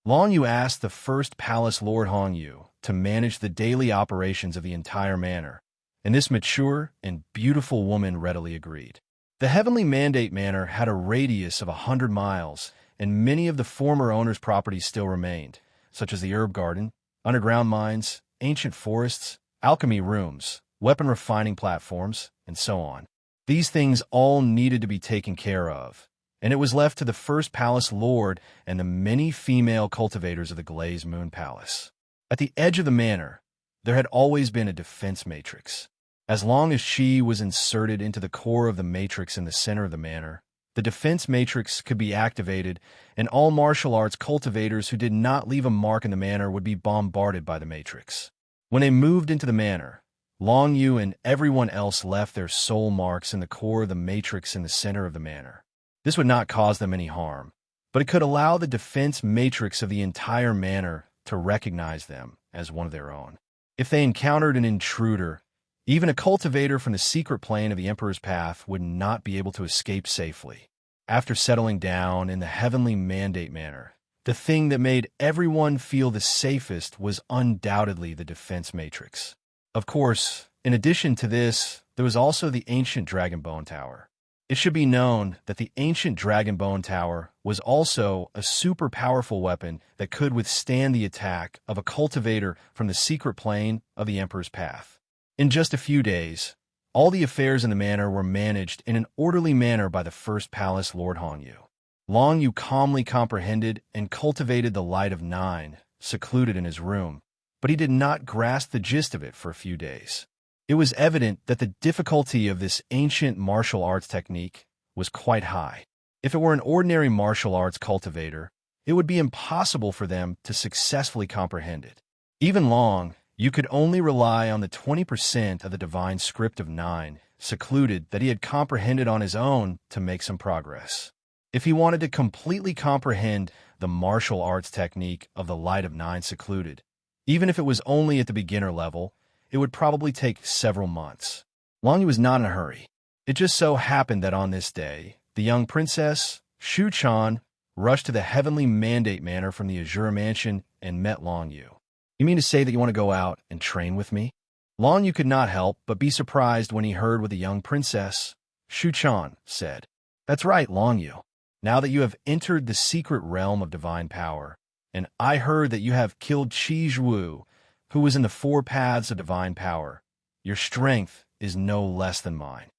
[SPEAKER 1] Long Yu asked the first Palace Lord Hong Yu to manage the daily operations of the entire manor, and this mature and beautiful woman readily agreed. The Heavenly Mandate Manor had a radius of 100 miles, and many of the former owners' properties still remained, such as the herb garden, underground mines, ancient forests, alchemy rooms, weapon refining platforms, and so on. These things all needed to be taken care of, and it was left to the first Palace Lord and the many female cultivators of the Glazed Moon Palace. At the edge of the manor, there had always been a defense matrix. As long as Qi was inserted into the core of the matrix in the center of the manor, the defense matrix could be activated, and all martial arts cultivators who did not leave a mark in the manor would be bombarded by the matrix. When they moved into the manor, Long Yu and everyone else left their soul marks in the core of the matrix in the center of the manor. This would not cause them any harm, but it could allow the defense matrix of the entire manor to recognize them as one of their own. If they encountered an intruder, even a cultivator from the secret plane of the Emperor's Path would not be able to escape safely. After settling down in the Heavenly Mandate Manor, the thing that made everyone feel the safest was undoubtedly the defense matrix. Of course, in addition to this, there was also the ancient Dragonbone Tower. It should be known that the ancient Dragonbone Tower was also a super powerful weapon that could withstand the attack of a cultivator from the secret plane of the Emperor's Path. In just a few days, all the affairs in the manor were managed in an orderly manner by the first Palace Lord Hong Yu. Long Yu calmly comprehended and cultivated the Light of Nine, secluded in his room, but he did not grasp the gist of it for a few days. It was evident that the difficulty of this ancient martial arts technique was quite high. If it were an ordinary martial arts cultivator, it would be impossible for them to successfully comprehend it. Even Long Yu could only rely on the 20% of the divine script of 9, secluded, that he had comprehended on his own to make some progress. If he wanted to completely comprehend the martial arts technique of the Light of 9 secluded, even if it was only at the beginner level, it would probably take several months. Long Yu was not in a hurry. It just so happened that on this day, the young princess, Shu Chan, rushed to the Heavenly Mandate Manor from the Azure Mansion and met Long Yu. "You mean to say that you want to go out and train with me?" Long Yu could not help but be surprised when he heard what the young princess, Shu Chan, said. "That's right, Long Yu. Now that you have entered the secret realm of divine power, and I heard that you have killed Qi Zhuwu, who was in the 4 paths of divine power, your strength is no less than mine."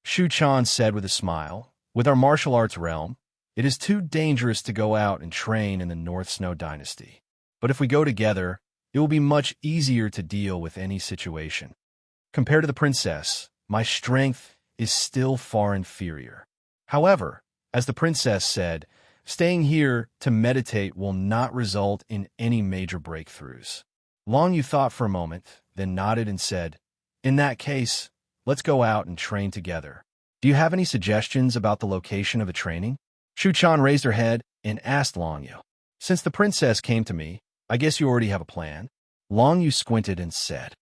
[SPEAKER 1] Shu Chan said with a smile, "With our martial arts realm, it is too dangerous to go out and train in the North Snow Dynasty. But if we go together, it will be much easier to deal with any situation. Compared to the princess, my strength is still far inferior. However, as the princess said, staying here to meditate will not result in any major breakthroughs." Long Yu thought for a moment, then nodded and said, "In that case, let's go out and train together. Do you have any suggestions about the location of the training?" Shu Chan raised her head and asked Long Yu, "Since the princess came to me, I guess you already have a plan?" Long Yu squinted and said,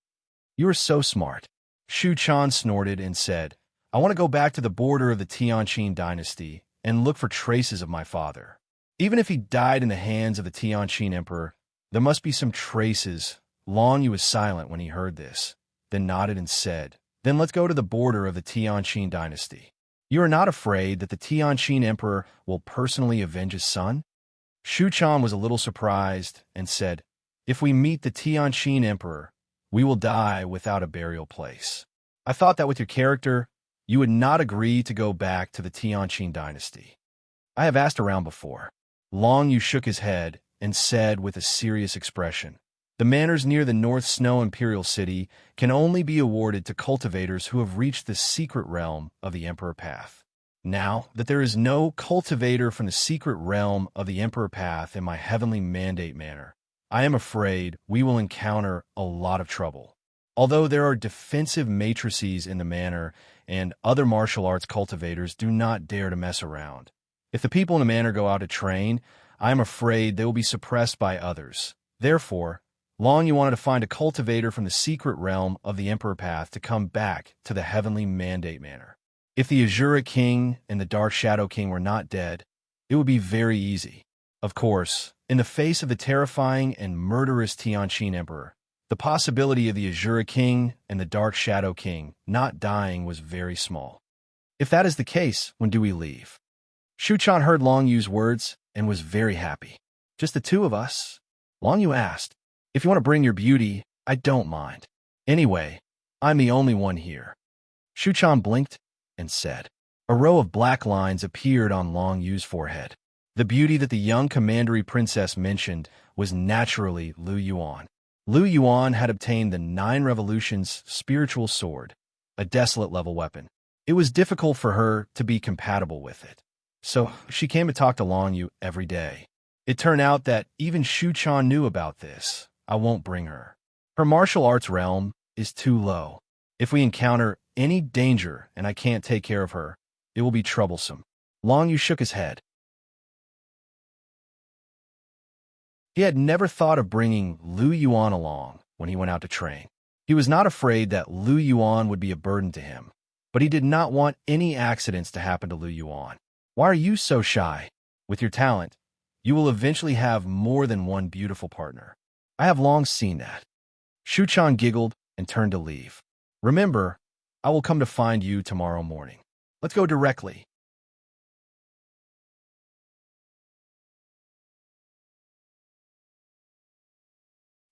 [SPEAKER 1] "You are so smart." Shu Chan snorted and said, "I want to go back to the border of the Tianqin dynasty and look for traces of my father. Even if he died in the hands of the Tianqin emperor, there must be some traces." Long Yu was silent when he heard this. then nodded and said, "Then let's go to the border of the Tianqin dynasty. You are not afraid that the Tianqin emperor will personally avenge his son?" Shu Chan was a little surprised and said, "If we meet the Tianqin emperor, we will die without a burial place. I thought that with your character, you would not agree to go back to the Tianqin dynasty." "I have asked around before." Long Yu shook his head and said with a serious expression, "The manors near the North Snow Imperial City can only be awarded to cultivators who have reached the secret realm of the Emperor Path. Now that there is no cultivator from the secret realm of the Emperor Path in my heavenly mandate manor, I am afraid we will encounter a lot of trouble. Although there are defensive matrices in the manor and other martial arts cultivators do not dare to mess around. If the people in the manor go out to train, I am afraid they will be suppressed by others. Therefore, Long Yu wanted to find a cultivator from the secret realm of the Emperor Path to come back to the heavenly mandate manor. If the Azura King and the Dark Shadow King were not dead, it would be very easy. Of course, in the face of the terrifying and murderous Tianqin Emperor, the possibility of the Azura King and the Dark Shadow King not dying was very small. If that is the case, when do we leave?" Shu Chan heard Long Yu's words and was very happy. "Just the two of us?" Long Yu asked. "If you want to bring your beauty, I don't mind. Anyway, I'm the only one here." Shu Chan blinked and said. A row of black lines appeared on Long Yu's forehead. The beauty that the young commandery princess mentioned was naturally Lu Yuan. Lu Yuan had obtained the 9 Revolutions spiritual sword, a desolate level weapon. It was difficult for her to be compatible with it. So she came to talk to Long Yu every day. It turned out that even Shu Chan knew about this. I won't bring her. Her martial arts realm is too low. If we encounter any danger and I can't take care of her, it will be troublesome." Long Yu shook his head. He had never thought of bringing Lu Yuan along when he went out to train. He was not afraid that Lu Yuan would be a burden to him, but he did not want any accidents to happen to Lu Yuan. "Why are you so shy? With your talent, you will eventually have more than one beautiful partner. I have long seen that." Shu Chan giggled and turned to leave. "Remember, I will come to find you tomorrow morning. Let's go directly."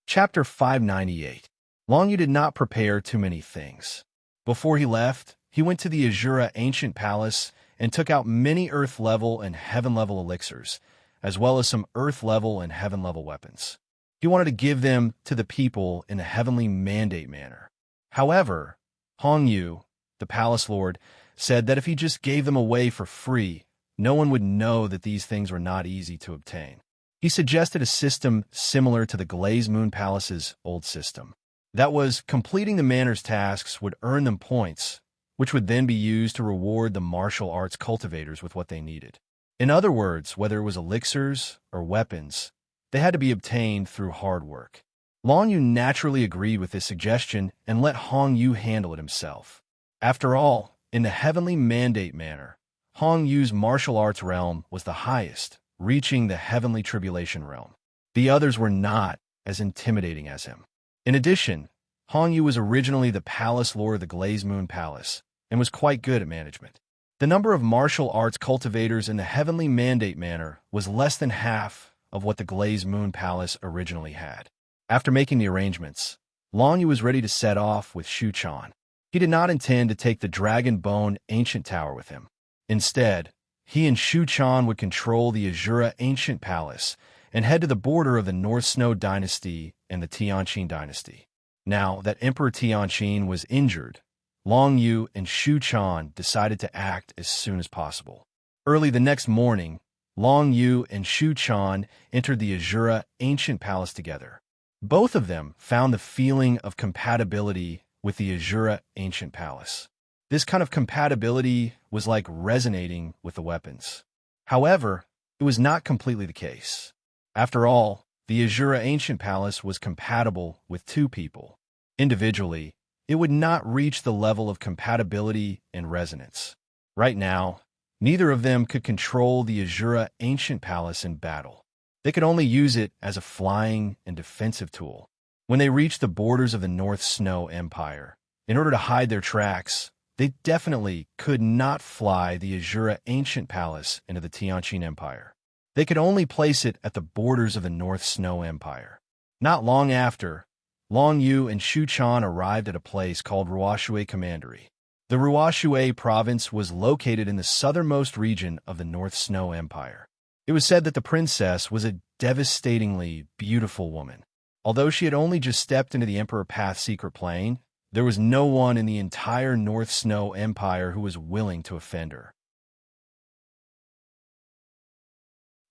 [SPEAKER 1] Chapter 598. Long Yu did not prepare too many things. Before he left, he went to the Azura Ancient Palace and took out many Earth-level and Heaven-level elixirs, as well as some Earth-level and Heaven-level weapons. He wanted to give them to the people in a heavenly mandate manner. However, Hong Yu, the palace lord, said that if he just gave them away for free, no one would know that these things were not easy to obtain. He suggested a system similar to the Glazed Moon Palace's old system. That was, completing the manor's tasks would earn them points, which would then be used to reward the martial arts cultivators with what they needed. In other words, whether it was elixirs or weapons, they had to be obtained through hard work. Long Yu naturally agreed with this suggestion and let Hong Yu handle it himself. After all, in the heavenly mandate manner, Hong Yu's martial arts realm was the highest, reaching the heavenly tribulation realm. The others were not as intimidating as him. In addition, Hong Yu was originally the palace lord of the Glazed Moon Palace and was quite good at management. The number of martial arts cultivators in the heavenly mandate manor was less than half of what the Glazed Moon Palace originally had. After making the arrangements, Long Yu was ready to set off with Shu Chan. He did not intend to take the Dragon Bone Ancient Tower with him. Instead, he and Shu Chan would control the Azura Ancient Palace and head to the border of the North Snow Dynasty and the Tianqin Dynasty. Now that Emperor Tianqin was injured, Long Yu and Shu Chan decided to act as soon as possible. Early the next morning, Long Yu and Shu Chan entered the Azura Ancient Palace together. Both of them found the feeling of compatibility with the Azura Ancient Palace. This kind of compatibility was like resonating with the weapons. However, it was not completely the case. After all, the Azura Ancient Palace was compatible with 2 people. Individually, it would not reach the level of compatibility and resonance. Right now, neither of them could control the Azura Ancient Palace in battle. They could only use it as a flying and defensive tool. When they reached the borders of the North Snow Empire, In order to hide their tracks, they definitely could not fly the Azura ancient palace into the Tianqin Empire. They could only place it at the borders of the North Snow Empire. Not long after, Long Yu and Shu Chan arrived at a place called Ruoshui Commandery. The Ruoshui province was located in the southernmost region of the North Snow Empire. It was said that the princess was a devastatingly beautiful woman. Although she had only just stepped into the Emperor Path's secret plane, there was no one in the entire North Snow Empire who was willing to offend her.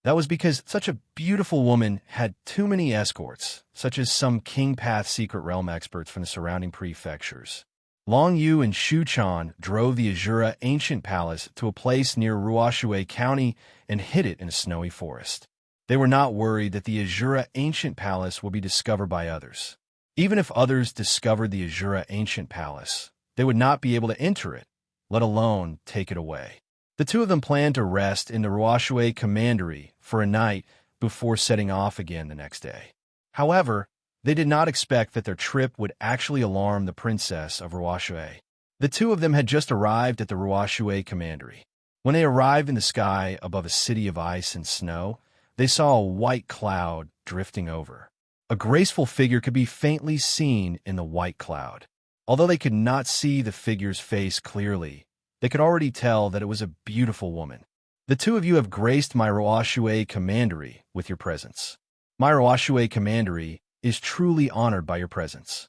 [SPEAKER 1] That was because such a beautiful woman had too many escorts, such as some King Path secret realm experts from the surrounding prefectures. Long Yu and Shu Chan drove the Azura ancient palace to a place near Ruoshui County and hid it in a snowy forest. They were not worried that the Azura ancient palace would be discovered by others. Even if others discovered the Azura ancient palace, they would not be able to enter it, let alone take it away. The two of them planned to rest in the Ruoshui Commandery for a night before setting off again the next day. However, they did not expect that their trip would actually alarm the princess of Ruoshui. The two of them had just arrived at the Ruoshui Commandery. When they arrived in the sky above a city of ice and snow, they saw a white cloud drifting over. A graceful figure could be faintly seen in the white cloud. Although they could not see the figure's face clearly, they could already tell that it was a beautiful woman. The two of you have graced my Ruoshui Commandery with your presence. My Ruoshui Commandery is truly honored by your presence.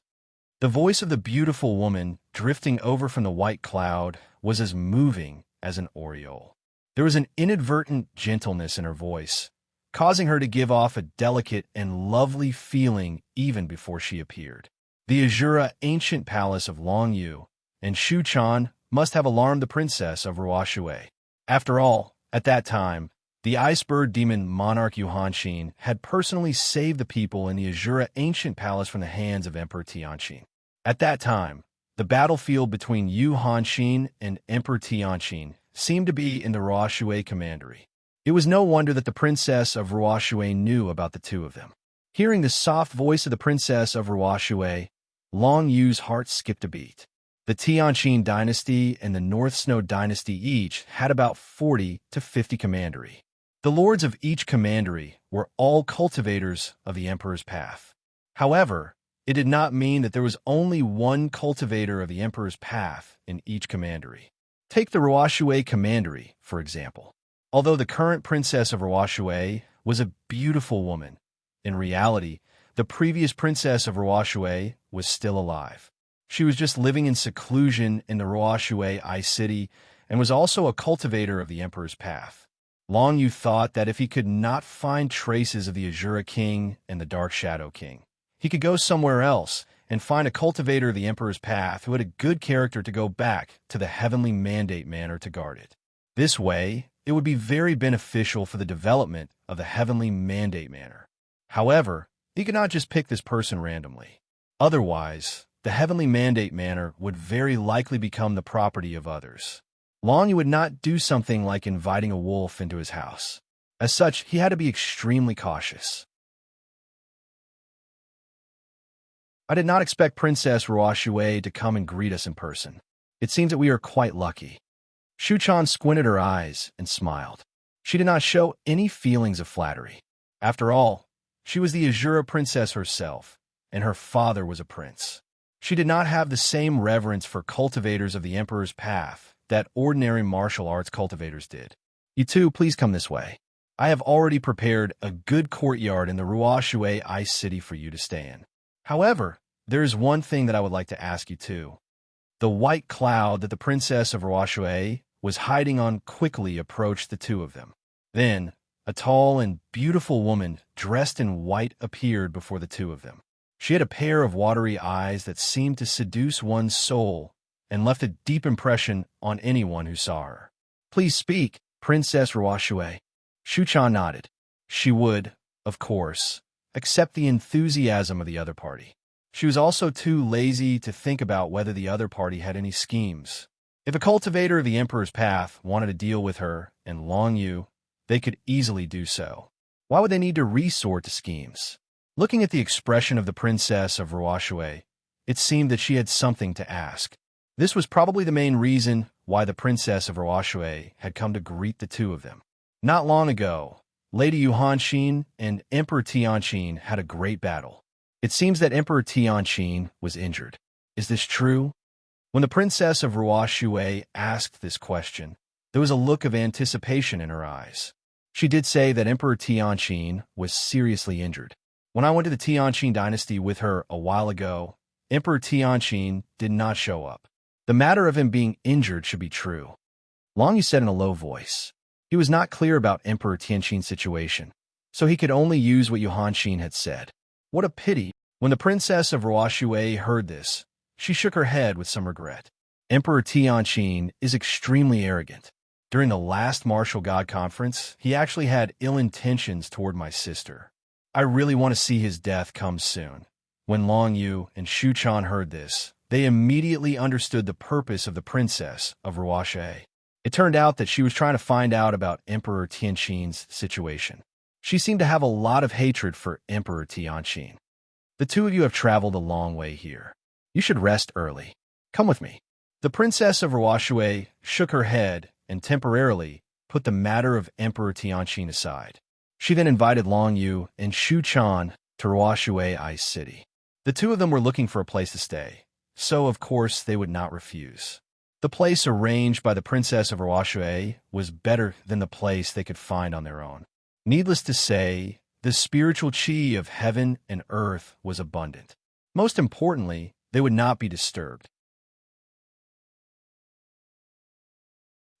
[SPEAKER 1] The voice of the beautiful woman drifting over from the white cloud was as moving as an aureole. There was an inadvertent gentleness in her voice, causing her to give off a delicate and lovely feeling even before she appeared. The Azura ancient palace of Long Yu and Shu Chan must have alarmed the princess of Ruoshui. After all, at that time, the ice-bird demon monarch Yu Hanxin had personally saved the people in the Azura ancient palace from the hands of Emperor Tianqin. At that time, the battlefield between Yu Hanxin and Emperor Tianqin seemed to be in the Ruoshui Commandery. It was no wonder that the princess of Ruoshui knew about the two of them. Hearing the soft voice of the princess of Ruoshui, Long Yu's heart skipped a beat. The Tianqin dynasty and the North Snow dynasty each had about 40 to 50 commandery. The lords of each commandery were all cultivators of the Emperor's Path. However, it did not mean that there was only one cultivator of the Emperor's Path in each commandery. Take the Ruoshui Commandery, for example. Although the current princess of Ruoshui was a beautiful woman, in reality, the previous princess of Ruoshui was still alive. She was just living in seclusion in the Ruoshui Ice City and was also a cultivator of the Emperor's Path. Long Yu thought that if he could not find traces of the Azura King and the Dark Shadow King, he could go somewhere else and find a cultivator of the Emperor's Path who had a good character to go back to the Heavenly Mandate Manor to guard it. This way, it would be very beneficial for the development of the Heavenly Mandate Manor. However, he could not just pick this person randomly. Otherwise, the Heavenly Mandate Manor would very likely become the property of others. Long Yu would not do something like inviting a wolf into his house. As such, he had to be extremely cautious. I did not expect Princess Ruoshui to come and greet us in person. It seems that we are quite lucky. Shu Chan squinted her eyes and smiled. She did not show any feelings of flattery. After all, she was the Azura princess herself, and her father was a prince. She did not have the same reverence for cultivators of the Emperor's Path that ordinary martial arts cultivators did. You two, please come this way. I have already prepared a good courtyard in the Ruoshui Ice City for you to stay in. However, there is one thing that I would like to ask you too. The white cloud that the princess of Ruoshui was hiding on quickly approached the two of them. Then, a tall and beautiful woman dressed in white appeared before the two of them. She had a pair of watery eyes that seemed to seduce one's soul and left a deep impression on anyone who saw her. Please speak, Princess Ruoshui. Shu Chan nodded. She would, of course, accept the enthusiasm of the other party. She was also too lazy to think about whether the other party had any schemes. If a cultivator of the Emperor's Path wanted to deal with her and Long Yu, they could easily do so. Why would they need to resort to schemes? Looking at the expression of the princess of Ruoshui, It seemed that she had something to ask. This was probably the main reason why the princess of Ruoshui had come to greet the two of them. Not long ago, Lady Yuhanxin and Emperor Tianqin had a great battle. It seems that Emperor Tianqin was injured. Is this true? When the princess of Ruoshui asked this question, there was a look of anticipation in her eyes. She did say that Emperor Tianqin was seriously injured. When I went to the Tianqin dynasty with her a while ago, Emperor Tianqin did not show up. The matter of him being injured should be true. Long Yu said in a low voice. He was not clear about Emperor Tianqin's situation, so he could only use what Yuhanxin had said. What a pity. When the princess of Ruoshui heard this, she shook her head with some regret. Emperor Tianqin is extremely arrogant. During the last Martial God Conference, he actually had ill intentions toward my sister. I really want to see his death come soon. When Long Yu and Shu Chan heard this, they immediately understood the purpose of the princess of Ruoshui. It turned out that she was trying to find out about Emperor Tianqin's situation. She seemed to have a lot of hatred for Emperor Tianqin. The two of you have traveled a long way here. You should rest early. Come with me. The princess of Ruoshui shook her head and temporarily put the matter of Emperor Tianqin aside. She then invited Long Yu and Shu Chan to Ruoshui Ice City. The two of them were looking for a place to stay, so of course they would not refuse. The place arranged by the princess of Ruoshui was better than the place they could find on their own. Needless to say, the spiritual chi of heaven and earth was abundant. Most importantly, they would not be disturbed.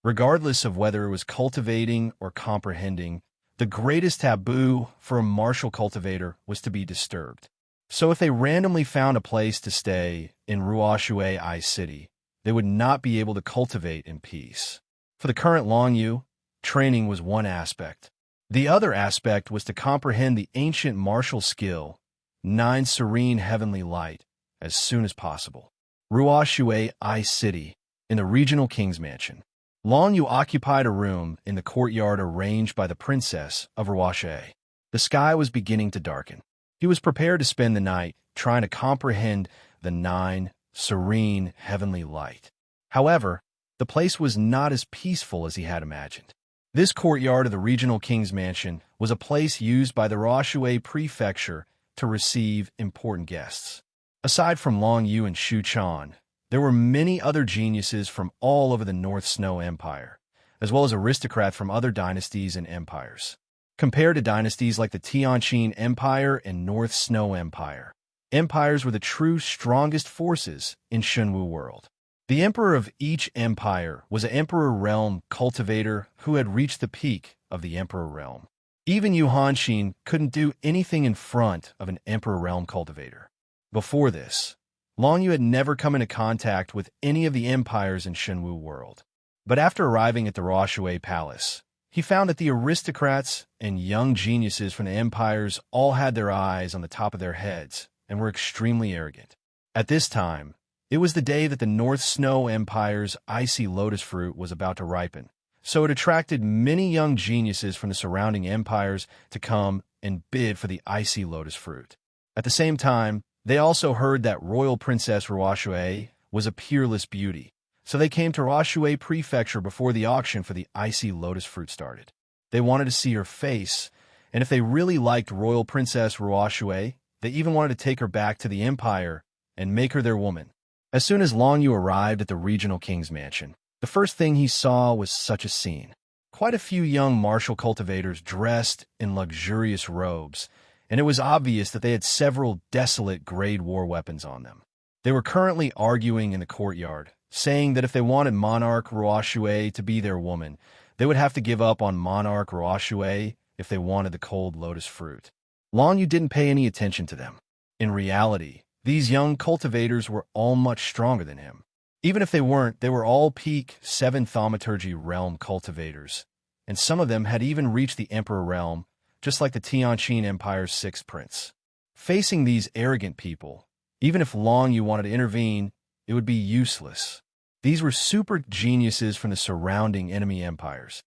[SPEAKER 1] Regardless of whether it was cultivating or comprehending, the greatest taboo for a martial cultivator was to be disturbed. So if they randomly found a place to stay in Ruoshui Ice City, they would not be able to cultivate in peace. For the current Long Yu, training was one aspect. The other aspect was to comprehend the ancient martial skill, 9 serene heavenly light, as soon as possible. Ruoshui Ice City, in the regional king's mansion. Long Yu occupied a room in the courtyard arranged by the princess of Ruoshui. The sky was beginning to darken. He was prepared to spend the night trying to comprehend the 9 serene heavenly light. However, the place was not as peaceful as he had imagined. This courtyard of the regional king's mansion was a place used by the Ruoshui prefecture to receive important guests. Aside from Long Yu and Shu Chan, there were many other geniuses from all over the North Snow Empire, as well as aristocrats from other dynasties and empires. Compared to dynasties like the Tianqin Empire and North Snow Empire, empires were the true strongest forces in Shenwu world. The emperor of each empire was an emperor realm cultivator who had reached the peak of the emperor realm. Even Yuhanxin couldn't do anything in front of an emperor realm cultivator. Before this, Long Yu had never come into contact with any of the empires in Shenwu world. But after arriving at the Ruoshui Palace, he found that the aristocrats and young geniuses from the empires all had their eyes on the top of their heads and were extremely arrogant. At this time, it was the day that the North Snow Empire's icy lotus fruit was about to ripen, so it attracted many young geniuses from the surrounding empires to come and bid for the icy lotus fruit. At the same time, they also heard that royal princess Ruoshui was a peerless beauty, so they came to Ruoshui Prefecture before the auction for the icy lotus fruit started. They wanted to see her face, and if they really liked royal princess Ruoshui, they even wanted to take her back to the empire and make her their woman. As soon as Long Yu arrived at the regional king's mansion, the first thing he saw was such a scene. Quite a few young martial cultivators dressed in luxurious robes, and it was obvious that they had several desolate grade war weapons on them. They were currently arguing in the courtyard, saying that if they wanted Monarch Ruoshui to be their woman, they would have to give up on Monarch Ruoshui if they wanted the cold lotus fruit. Long Yu didn't pay any attention to them. In reality, these young cultivators were all much stronger than him. Even if they weren't, they were all peak 7th Thaumaturgy realm cultivators, and some of them had even reached the Emperor realm, just like the Tianqin Empire's 6th prince. Facing these arrogant people, even if Long Yu wanted to intervene, it would be useless. These were super geniuses from the surrounding enemy empires.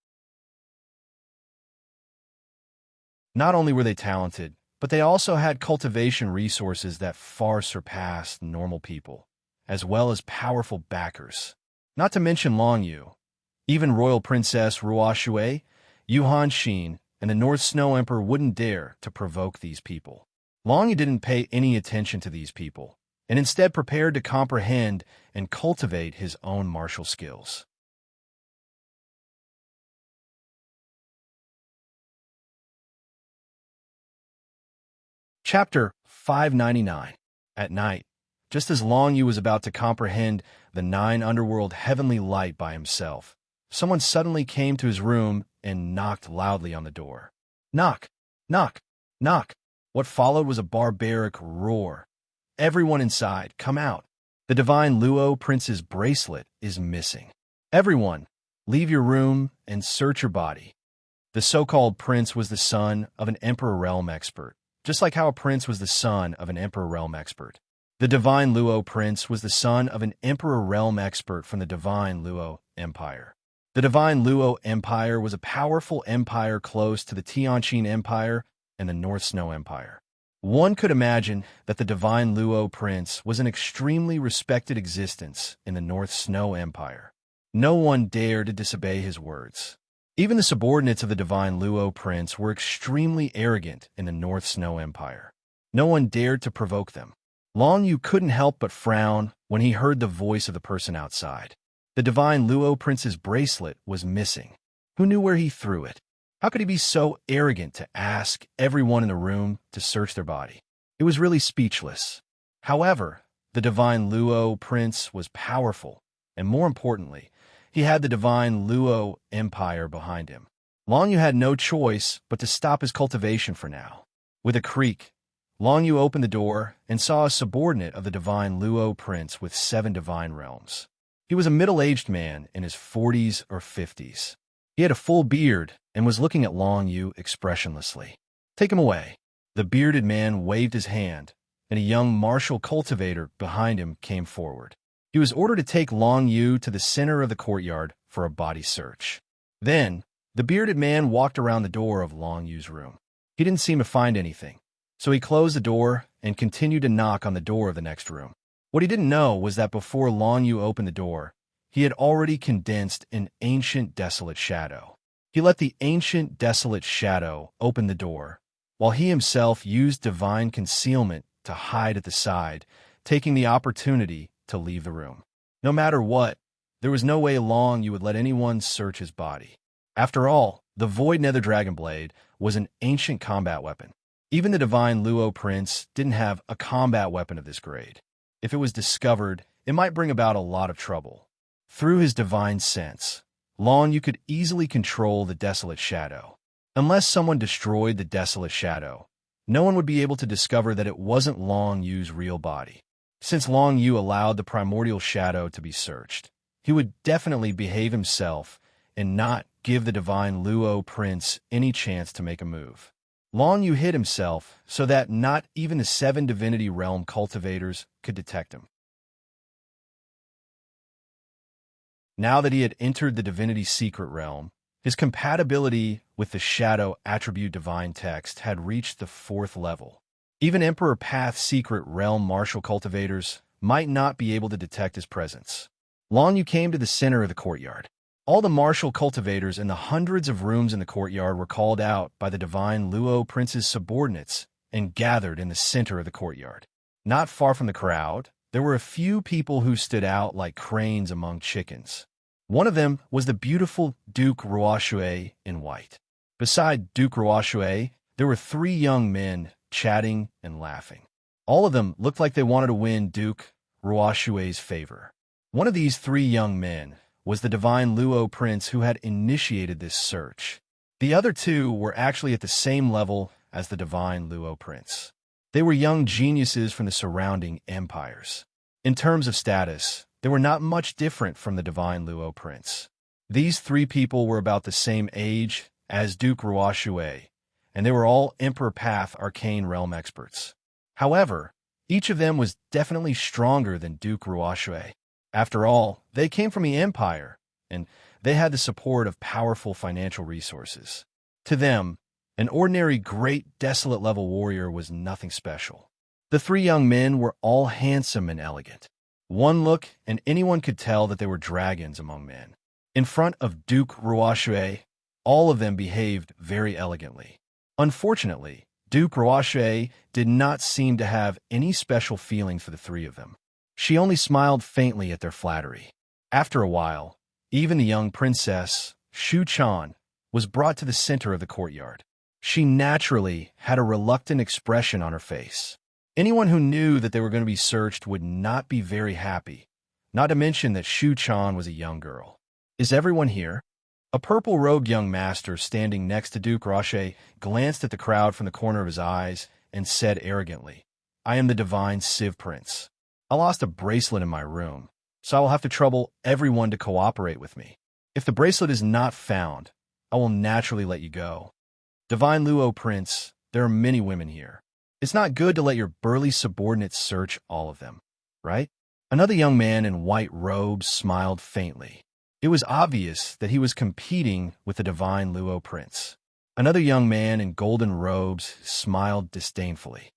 [SPEAKER 1] Not only were they talented, but they also had cultivation resources that far surpassed normal people, as well as powerful backers. Not to mention Long Yu. Even Royal Princess Ruo Shui, Yuan Xin, and the North Snow Emperor wouldn't dare to provoke these people. Long Yu didn't pay any attention to these people, and instead prepared to comprehend and cultivate his own martial skills. Chapter 599. At night, just as Long Yu was about to comprehend the 9 underworld heavenly light by himself, someone suddenly came to his room and knocked loudly on the door. Knock, knock, knock. What followed was a barbaric roar. Everyone inside, come out. The divine Luo Prince's bracelet is missing. Everyone, leave your room and search your body. The so-called prince was the son of an Emperor Realm expert, just like how a prince was the son of an Emperor Realm expert. The divine Luo Prince was the son of an Emperor Realm expert from the divine Luo Empire. The divine Luo Empire was a powerful empire close to the Tianqin Empire and the North Snow Empire. One could imagine that the divine Luo Prince was an extremely respected existence in the North Snow Empire. No one dared to disobey his words. Even the subordinates of the divine Luo Prince were extremely arrogant in the North Snow Empire. No one dared to provoke them. Long Yu couldn't help but frown when he heard the voice of the person outside. The divine Luo Prince's bracelet was missing. Who knew where he threw it? How could he be so arrogant to ask everyone in the room to search their body? It was really speechless. However, the divine Luo Prince was powerful, and more importantly, he had the divine Luo Empire behind him. Long Yu had no choice but to stop his cultivation for now. With a creak, Long Yu opened the door and saw a subordinate of the divine Luo Prince with 7 divine realms. He was a middle-aged man in his 40s or 50s. He had a full beard and was looking at Long Yu expressionlessly. Take him away. The bearded man waved his hand, and a young martial cultivator behind him came forward. He was ordered to take Long Yu to the center of the courtyard for a body search. Then, the bearded man walked around the door of Long Yu's room. He didn't seem to find anything, so he closed the door and continued to knock on the door of the next room. What he didn't know was that before Long Yu opened the door, he had already condensed an ancient desolate shadow. He let the ancient desolate shadow open the door, while he himself used divine concealment to hide at the side, taking the opportunity to leave the room. No matter what, there was no way Long Yu would let anyone search his body. After all, the Void Nether Dragon Blade was an ancient combat weapon. Even the divine Luo Prince didn't have a combat weapon of this grade. If it was discovered, it might bring about a lot of trouble. Through his divine sense, Long Yu could easily control the desolate shadow. Unless someone destroyed the desolate shadow, no one would be able to discover that it wasn't Long Yu's real body. Since Long Yu allowed the primordial shadow to be searched, he would definitely behave himself and not give the divine Luo Prince any chance to make a move. Long Yu hid himself so that not even the 7 Divinity Realm cultivators could detect him. Now that he had entered the Divinity Secret Realm, his compatibility with the Shadow Attribute Divine Text had reached the 4th level. Even Emperor Path Secret Realm martial cultivators might not be able to detect his presence. Long Yu came to the center of the courtyard. All the martial cultivators in the hundreds of rooms in the courtyard were called out by the divine Luo Prince's subordinates and gathered in the center of the courtyard. Not far from the crowd, there were a few people who stood out like cranes among chickens. One of them was the beautiful Duke Ruo Shui in white. Beside Duke Ruo Shui, there were 3 young men chatting and laughing. All of them looked like they wanted to win Duke Ruo Shui's favor. One of these 3 young men was the divine Luo Prince who had initiated this search. The other 2 were actually at the same level as the divine Luo Prince. They were young geniuses from the surrounding empires. In terms of status, they were not much different from the divine Luo Prince. These 3 people were about the same age as Duke Ruo Shui, and they were all Emperor Path Arcane Realm experts. However, each of them was definitely stronger than Duke Ruo Shui. After all, they came from the Empire, and they had the support of powerful financial resources. To them, An ordinary great desolate level warrior was nothing special. The three young men were all handsome and elegant. One look, and anyone could tell that they were dragons among men. In front of Duke Ruashui, all of them behaved very elegantly. Unfortunately, Duke Ruashui did not seem to have any special feeling for the three of them. She only smiled faintly at their flattery. After a while, even the young princess, Shu Chan, was brought to the center of the courtyard. She naturally had a reluctant expression on her face. Anyone who knew that they were going to be searched would not be very happy, not to mention that Shu Chan was a young girl. "Is everyone here?" A purple-robed young master standing next to Duke Roche glanced at the crowd from the corner of his eyes and said arrogantly, "I am the divine Civ Prince. I lost a bracelet in my room, so I will have to trouble everyone to cooperate with me. If the bracelet is not found, I will naturally let you go. Divine Luo Prince, there are many women here. It's not good to let your burly subordinates search all of them, right?" Another young man in white robes smiled faintly. It was obvious that he was competing with the divine Luo Prince. Another young man in golden robes smiled disdainfully.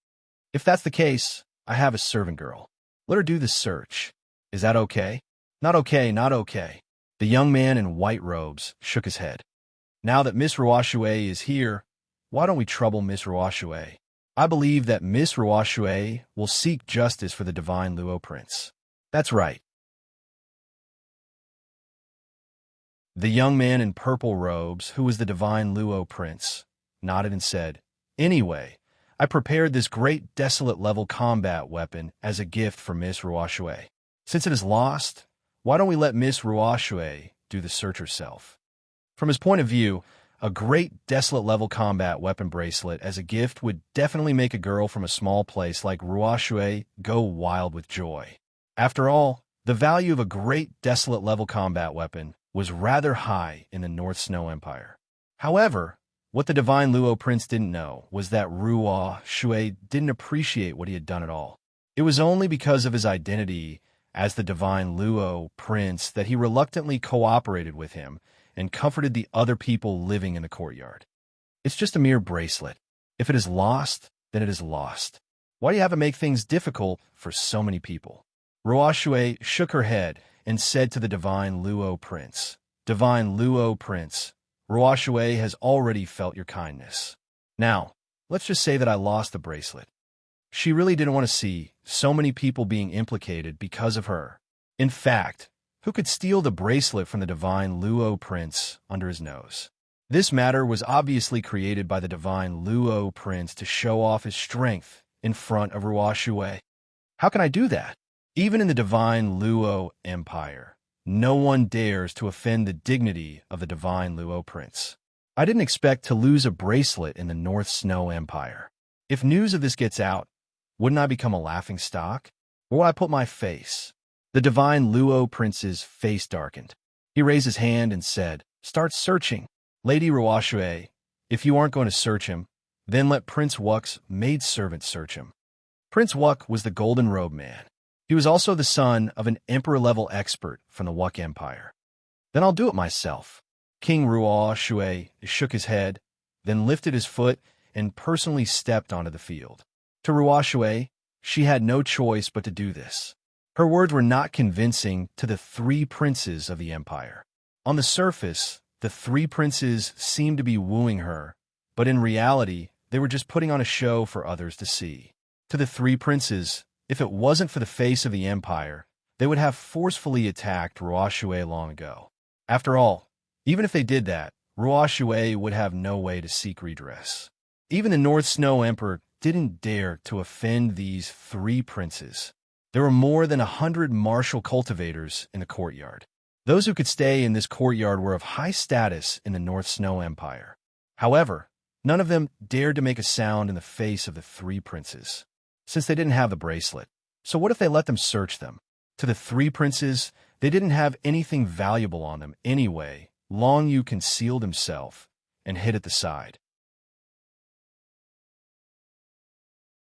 [SPEAKER 1] "If that's the case, I have a servant girl. Let her do the search. Is that okay?" "Not okay, not okay." The young man in white robes shook his head. "Now that Miss Ruashue is here, why don't we trouble Miss Ruashue? I believe that Miss Ruashue will seek justice for the divine Luo Prince." "That's right." The young man in purple robes, who was the divine Luo Prince, nodded and said, "Anyway, I prepared this great desolate level combat weapon as a gift for Miss Ruashue. Since it is lost, why don't we let Miss Ruashue do the search herself?" From his point of view, a great desolate level combat weapon bracelet as a gift would definitely make a girl from a small place like Ruashue go wild with joy. After all, the value of a great desolate level combat weapon was rather high in the North Snow Empire. However, what the divine Luo Prince didn't know was that Ruashue didn't appreciate what he had done at all. It was only because of his identity as the divine Luo Prince that he reluctantly cooperated with him and comforted the other people living in the courtyard. "It's just a mere bracelet. If it is lost, then it is lost. Why do you have to make things difficult for so many people?" Ruashue shook her head and said to the divine Luo Prince, "Divine Luo Prince, Ruashue has already felt your kindness. Now, let's just say that I lost the bracelet. She really didn't want to see so many people being implicated because of her. In fact, who could steal the bracelet from the divine Luo Prince under his nose? This matter was obviously created by the divine Luo Prince to show off his strength in front of Ruashue. How can I do that? Even in the divine Luo Empire, no one dares to offend the dignity of the divine Luo Prince. I didn't expect to lose a bracelet in the North Snow Empire. If news of this gets out, wouldn't I become a laughing stock? Where would I put my face?" The divine Luo Prince's face darkened. He raised his hand and said, "Start searching. Lady Ruashue, if you aren't going to search him, then let Prince Wuk's maidservant search him." Prince Wuk was the golden robe man. He was also the son of an emperor-level expert from the Wuk Empire. "Then I'll do it myself." King Ruashue shook his head, then lifted his foot and personally stepped onto the field. To Ruashue, she had no choice but to do this. Her words were not convincing to the three princes of the empire. On the surface, the three princes seemed to be wooing her, but in reality, they were just putting on a show for others to see. To the three princes, if it wasn't for the face of the empire, they would have forcefully attacked Ruashue long ago. After all, even if they did that, Ruashue would have no way to seek redress. Even the North Snow Emperor didn't dare to offend these three princes. There were more than 100 martial cultivators in the courtyard. Those who could stay in this courtyard were of high status in the North Snow Empire. However, none of them dared to make a sound in the face of the three princes, since they didn't have the bracelet. So what if they let them search them? To the three princes, they didn't have anything valuable on them anyway. Long Yu concealed himself and hid at the side.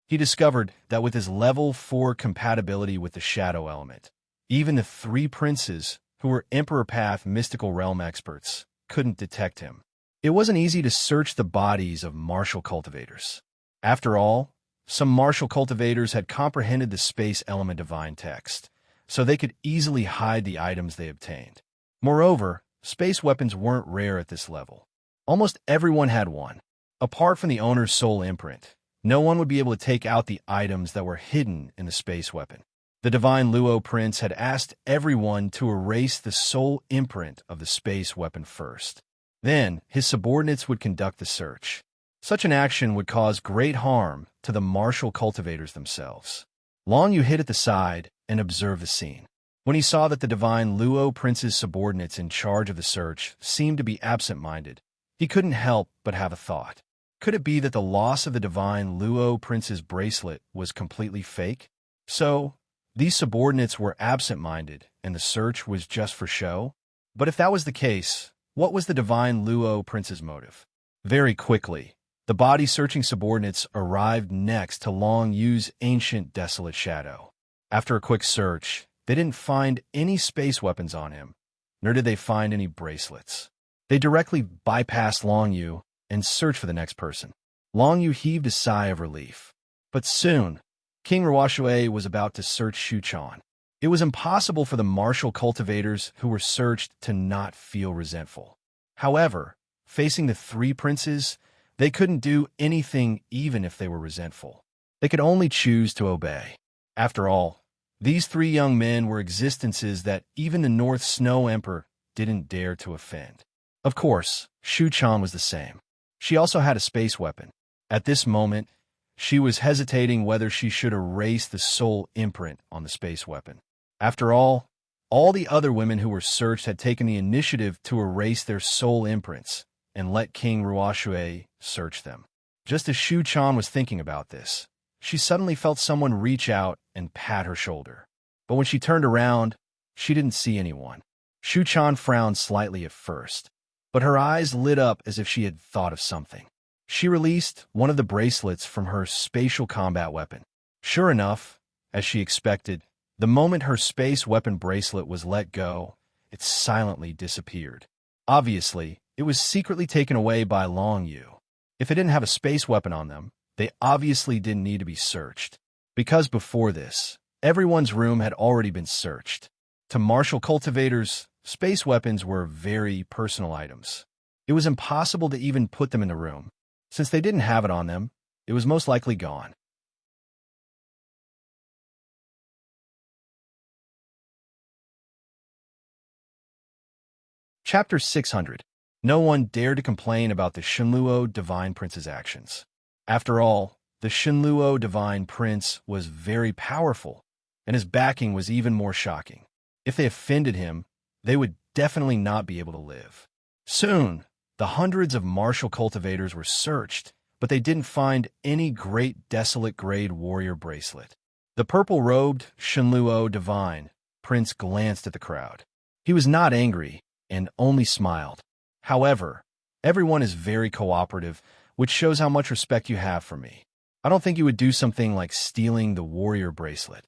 [SPEAKER 1] He discovered that with his level 4 compatibility with the shadow element, even the three princes, who were Emperor Path mystical realm experts, couldn't detect him. It wasn't easy to search the bodies of martial cultivators. After all, some martial cultivators had comprehended the space element divine text, so they could easily hide the items they obtained. Moreover, space weapons weren't rare at this level. Almost everyone had one. Apart from the owner's soul imprint, no one would be able to take out the items that were hidden in the space weapon. The Divine Luo Prince had asked everyone to erase the soul imprint of the space weapon first. Then, his subordinates would conduct the search. Such an action would cause great harm to the martial cultivators themselves. Long Yu hid at the side and observed the scene. When he saw that the Divine Luo Prince's subordinates in charge of the search seemed to be absent-minded, he couldn't help but have a thought. Could it be that the loss of the Divine Luo Prince's bracelet was completely fake? So, these subordinates were absent-minded and the search was just for show? But if that was the case, what was the Divine Luo Prince's motive? Very quickly, the body-searching subordinates arrived next to Long Yu's ancient desolate shadow. After a quick search, they didn't find any space weapons on him, nor did they find any bracelets. They directly bypassed Long Yu and searched for the next person. Long Yu heaved a sigh of relief. But soon, King Ruoshui was about to search Shuchan. It was impossible for the martial cultivators who were searched to not feel resentful. However, facing the three princes, they couldn't do anything even if they were resentful. They could only choose to obey. After all, these three young men were existences that even the North Snow Emperor didn't dare to offend. Of course, Shuchan was the same. She also had a space weapon. At this moment, she was hesitating whether she should erase the soul imprint on the space weapon. After all the other women who were searched had taken the initiative to erase their soul imprints and let King Ruoshui search them. Just as Shuchan was thinking about this, she suddenly felt someone reach out and pat her shoulder. But when she turned around, she didn't see anyone. Shuchan frowned slightly at first, but her eyes lit up as if she had thought of something. She released one of the bracelets from her spatial combat weapon. Sure enough, as she expected, the moment her space weapon bracelet was let go, it silently disappeared. Obviously, it was secretly taken away by Long Yu. If it didn't have a space weapon on them, they obviously didn't need to be searched. Because before this, everyone's room had already been searched. To martial cultivators, space weapons were very personal items. It was impossible to even put them in the room. Since they didn't have it on them, it was most likely gone. Chapter 600. No one dared to complain about the Shenluo Divine Prince's actions. After all, the Shenluo Divine Prince was very powerful, and his backing was even more shocking. If they offended him, they would definitely not be able to live. Soon, the hundreds of martial cultivators were searched, but they didn't find any great desolate grade warrior bracelet. The purple-robed Shenluo Divine Prince glanced at the crowd. He was not angry and only smiled. However, everyone is very cooperative, which shows how much respect you have for me. I don't think you would do something like stealing the warrior bracelet.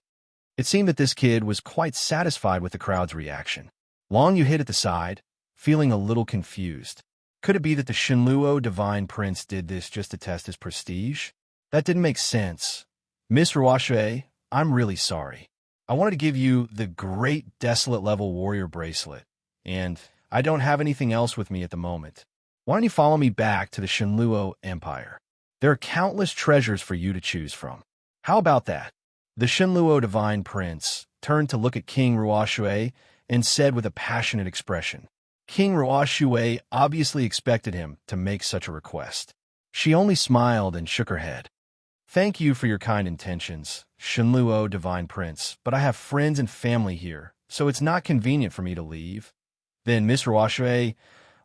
[SPEAKER 1] It seemed that this kid was quite satisfied with the crowd's reaction. Long Yu hid at the side, feeling a little confused. Could it be that the Shenluo Divine Prince did this just to test his prestige? That didn't make sense. Miss Ruoshui, I'm really sorry. I wanted to give you the great desolate level warrior bracelet, and I don't have anything else with me at the moment. Why don't you follow me back to the Shenluo Empire? There are countless treasures for you to choose from. How about that? The Shenluo Divine Prince turned to look at King Ruoshui and said with a passionate expression. King Ruoshui obviously expected him to make such a request. She only smiled and shook her head. Thank you for your kind intentions, Shenluo Divine Prince, but I have friends and family here, so it's not convenient for me to leave. Then, Miss Ruoshui,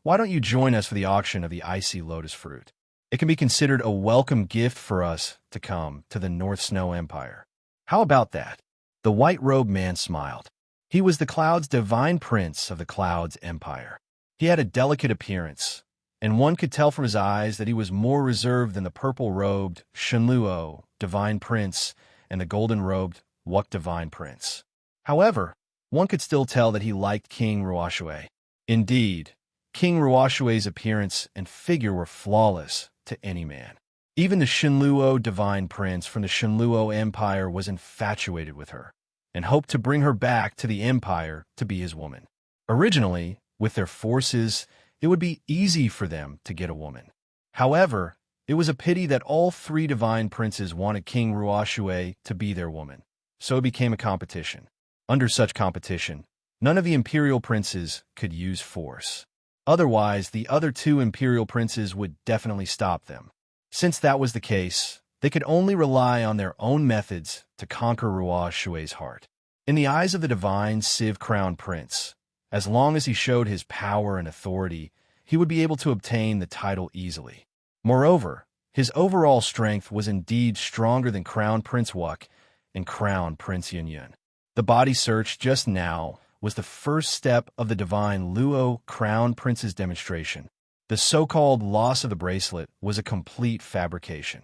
[SPEAKER 1] why don't you join us for the auction of the icy lotus fruit? It can be considered a welcome gift for us to come to the North Snow Empire. How about that? The white-robed man smiled. He was the Cloud's divine prince of the Cloud's empire. He had a delicate appearance, and one could tell from his eyes that he was more reserved than the purple-robed Shenluo Divine Prince and the golden-robed Wuk Divine Prince. However, one could still tell that he liked King Ruoshui. Indeed, King Ruoshue's appearance and figure were flawless to any man. Even the Shinluo divine prince from the Shinluo Empire was infatuated with her and hoped to bring her back to the empire to be his woman. Originally, with their forces, it would be easy for them to get a woman. However, it was a pity that all three divine princes wanted King Ruoshue to be their woman, so it became a competition. Under such competition, none of the imperial princes could use force. Otherwise, the other two imperial princes would definitely stop them. Since that was the case, they could only rely on their own methods to conquer Ruoshue's heart. In the eyes of the divine Civ Crown Prince, as long as he showed his power and authority, he would be able to obtain the title easily. Moreover, his overall strength was indeed stronger than Crown Prince Wuk and Crown Prince Yunyun. The body search just now was the first step of the divine Luo Crown Prince's demonstration. The so-called loss of the bracelet was a complete fabrication.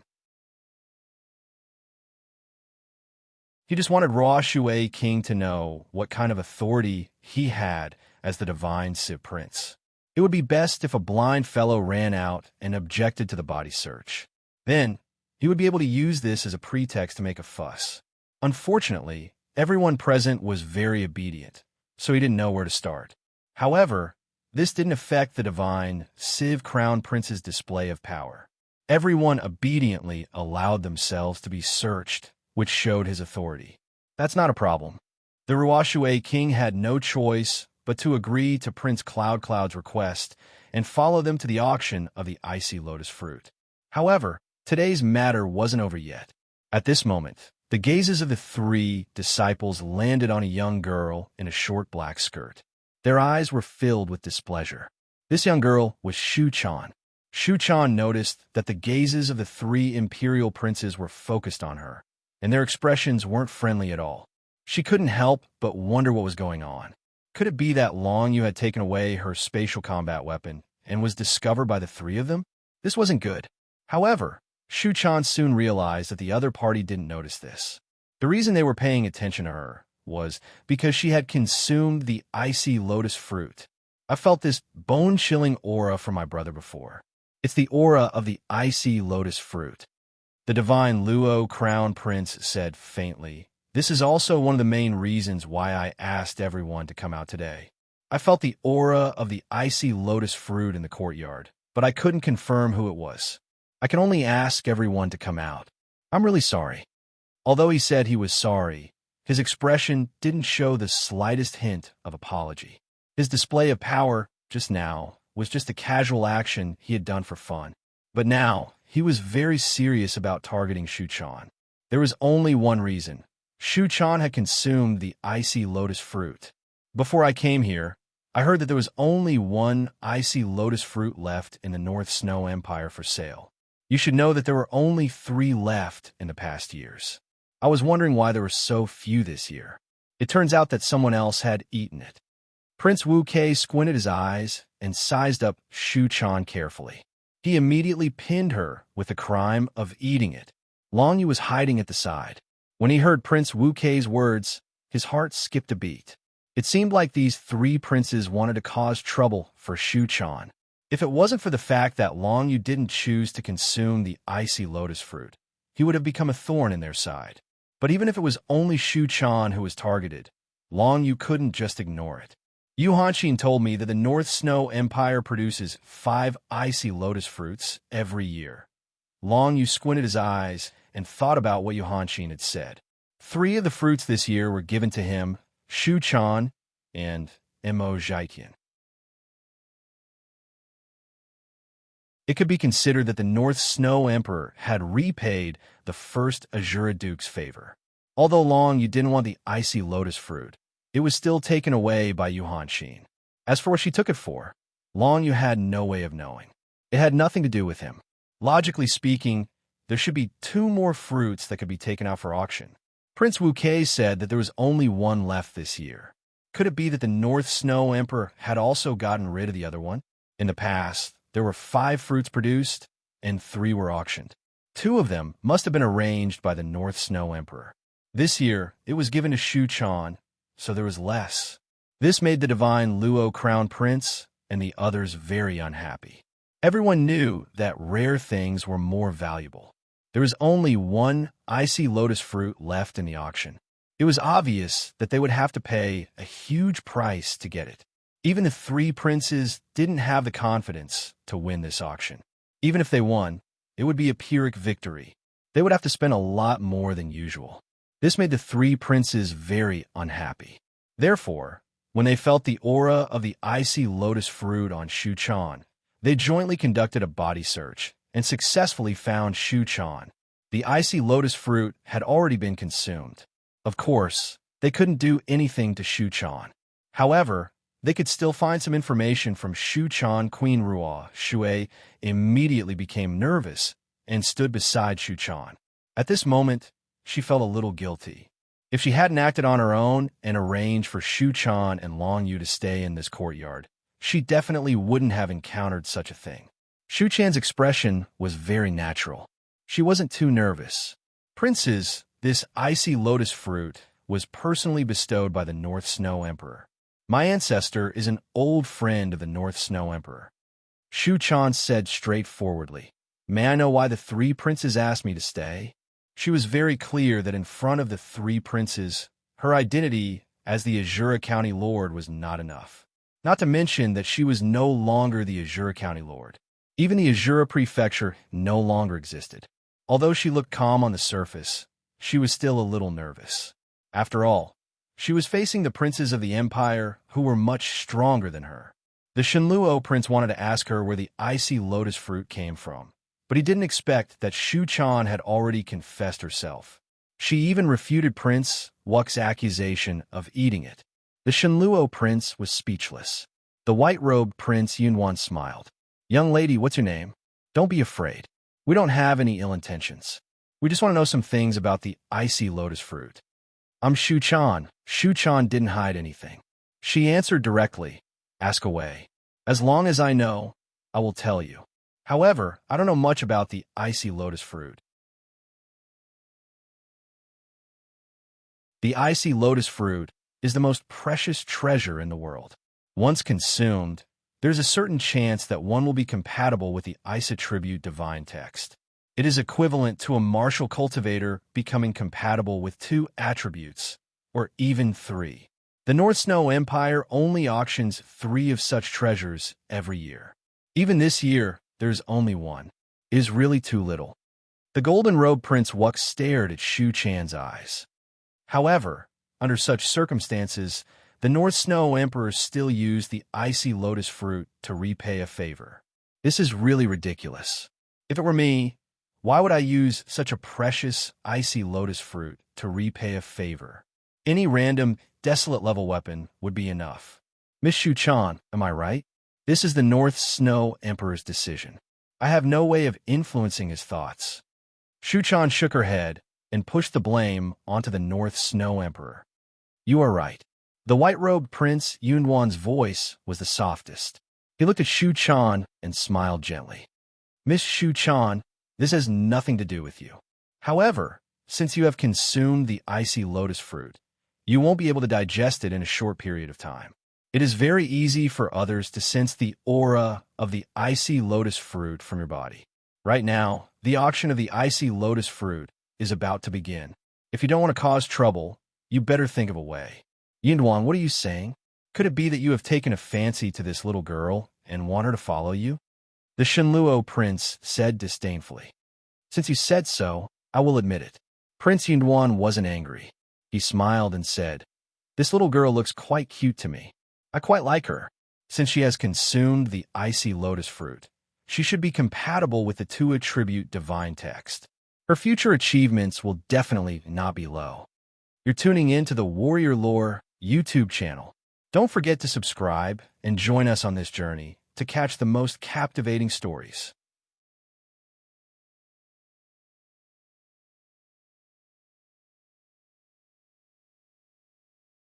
[SPEAKER 1] He just wanted Ruoshue King to know what kind of authority he had as the divine Civ Prince. It would be best if a blind fellow ran out and objected to the body search. Then, he would be able to use this as a pretext to make a fuss. Unfortunately, everyone present was very obedient, so he didn't know where to start. However, this didn't affect the divine Civ Crown Prince's display of power. Everyone obediently allowed themselves to be searched, which showed his authority. That's not a problem. The Ruoshue King had no choice but to agree to Prince Cloud's request and follow them to the auction of the icy lotus fruit. However, today's matter wasn't over yet. At this moment, the gazes of the three disciples landed on a young girl in a short black skirt. Their eyes were filled with displeasure. This young girl was Shu-chan. Shu-chan noticed that the gazes of the three imperial princes were focused on her, and their expressions weren't friendly at all. She couldn't help but wonder what was going on. Could it be that Long Yu had taken away her spatial combat weapon and was discovered by the three of them? This wasn't good. However, Shu-chan soon realized that the other party didn't notice this. The reason they were paying attention to her was because she had consumed the icy lotus fruit. I felt this bone-chilling aura from my brother before. It's the aura of the icy lotus fruit. The divine Luo Crown Prince said faintly, "This is also one of the main reasons why I asked everyone to come out today. I felt the aura of the icy lotus fruit in the courtyard, but I couldn't confirm who it was. I can only ask everyone to come out. I'm really sorry." Although he said he was sorry, his expression didn't show the slightest hint of apology. His display of power just now was just a casual action he had done for fun. But now, he was very serious about targeting Shu-chan. There was only one reason. Shu-chan had consumed the icy lotus fruit. Before I came here, I heard that there was only one icy lotus fruit left in the North Snow Empire for sale. You should know that there were only 3 left in the past years. I was wondering why there were so few this year. It turns out that someone else had eaten it. Prince Wu Kei squinted his eyes and sized up Shu-chan carefully. He immediately pinned her with the crime of eating it. Long Yu was hiding at the side. When he heard Prince Wu Kei's words, his heart skipped a beat. It seemed like these 3 princes wanted to cause trouble for Shu-chan. If it wasn't for the fact that Long Yu didn't choose to consume the icy lotus fruit, he would have become a thorn in their side. But even if it was only Shu-chan who was targeted, Long Yu couldn't just ignore it. Yu Hanshin told me that the North Snow Empire produces 5 icy lotus fruits every year. Long Yu squinted his eyes and thought about what Yu Hanshin had said. 3 of the fruits this year were given to him, Shu-chan and Mo Jietian. It could be considered that the North Snow Emperor had repaid the first Azura Duke's favor. Although Long Yu didn't want the icy lotus fruit, it was still taken away by Yu Hanshin. As for what she took it for, Long Yu had no way of knowing. It had nothing to do with him. Logically speaking, there should be 2 more fruits that could be taken out for auction. Prince Wu Kei said that there was only 1 left this year. Could it be that the North Snow Emperor had also gotten rid of the other one? In the past, there were 5 fruits produced, and 3 were auctioned. 2 of them must have been arranged by the North Snow Emperor. This year, it was given to Shu-chan, so there was less. This made the divine Luo Crown Prince and the others very unhappy. Everyone knew that rare things were more valuable. There was only one icy lotus fruit left in the auction. It was obvious that they would have to pay a huge price to get it. Even the three princes didn't have the confidence to win this auction. Even if they won, it would be a Pyrrhic victory. They would have to spend a lot more than usual. This made the three princes very unhappy. Therefore, when they felt the aura of the icy lotus fruit on Shu Chan, they jointly conducted a body search and successfully found Shu Chan. The icy lotus fruit had already been consumed. Of course, they couldn't do anything to Shu Chan. However, they could still find some information from Shu Chan. Queen Ruo Shui immediately became nervous and stood beside Shu Chan. At this moment, she felt a little guilty. If she hadn't acted on her own and arranged for Shu Chan and Long Yu to stay in this courtyard, she definitely wouldn't have encountered such a thing. Shu Chan's expression was very natural. She wasn't too nervous. Princes, this icy lotus fruit was personally bestowed by the North Snow Emperor. My ancestor is an old friend of the North Snow Emperor. Shu Chan said straightforwardly. May I know why the three princes asked me to stay? She was very clear that in front of the three princes, her identity as the Azura County Lord was not enough. Not to mention that she was no longer the Azura County Lord. Even the Azura Prefecture no longer existed. Although she looked calm on the surface, she was still a little nervous. After all, she was facing the princes of the Empire who were much stronger than her. The Shenluo prince wanted to ask her where the icy lotus fruit came from, but he didn't expect that Shu Chan had already confessed herself. She even refuted Prince Wu's accusation of eating it. The Shenluo prince was speechless. The white-robed Prince Yunwan smiled. Young lady, what's your name? Don't be afraid. We don't have any ill intentions. We just want to know some things about the icy lotus fruit. I'm Shu Chan. Shu Chan didn't hide anything. She answered directly. Ask away. As long as I know, I will tell you. However, I don't know much about the icy lotus fruit. The icy lotus fruit is the most precious treasure in the world. Once consumed, there's a certain chance that one will be compatible with the ice attribute divine text. It is equivalent to a martial cultivator becoming compatible with 2 attributes, or even 3. The North Snow Empire only auctions 3 of such treasures every year. Even this year, there's only 1. It is really too little. The golden-robed Prince Wu stared at Shu Chan's eyes. However, under such circumstances, the North Snow Emperor still used the icy lotus fruit to repay a favor. This is really ridiculous. If it were me, why would I use such a precious icy lotus fruit to repay a favor? Any random, desolate-level weapon would be enough. Miss Shu Chan, am I right? This is the North Snow Emperor's decision. I have no way of influencing his thoughts. Shu Chan shook her head and pushed the blame onto the North Snow Emperor. You are right. The white-robed Prince Yunwan's voice was the softest. He looked at Shu Chan and smiled gently. Miss Shu Chan, this has nothing to do with you. However, since you have consumed the icy lotus fruit, you won't be able to digest it in a short period of time. It is very easy for others to sense the aura of the icy lotus fruit from your body. Right now, the auction of the icy lotus fruit is about to begin. If you don't want to cause trouble, you better think of a way. Yunwan, what are you saying? Could it be that you have taken a fancy to this little girl and want her to follow you? The Shenluo prince said disdainfully. Since you said so, I will admit it. Prince Yunwan wasn't angry. He smiled and said, This little girl looks quite cute to me. I quite like her. Since she has consumed the icy lotus fruit, she should be compatible with the 2 attribute divine text. Her future achievements will definitely not be low. You're tuning in to the Warrior Lore YouTube channel. Don't forget to subscribe and join us on this journey to catch the most captivating stories.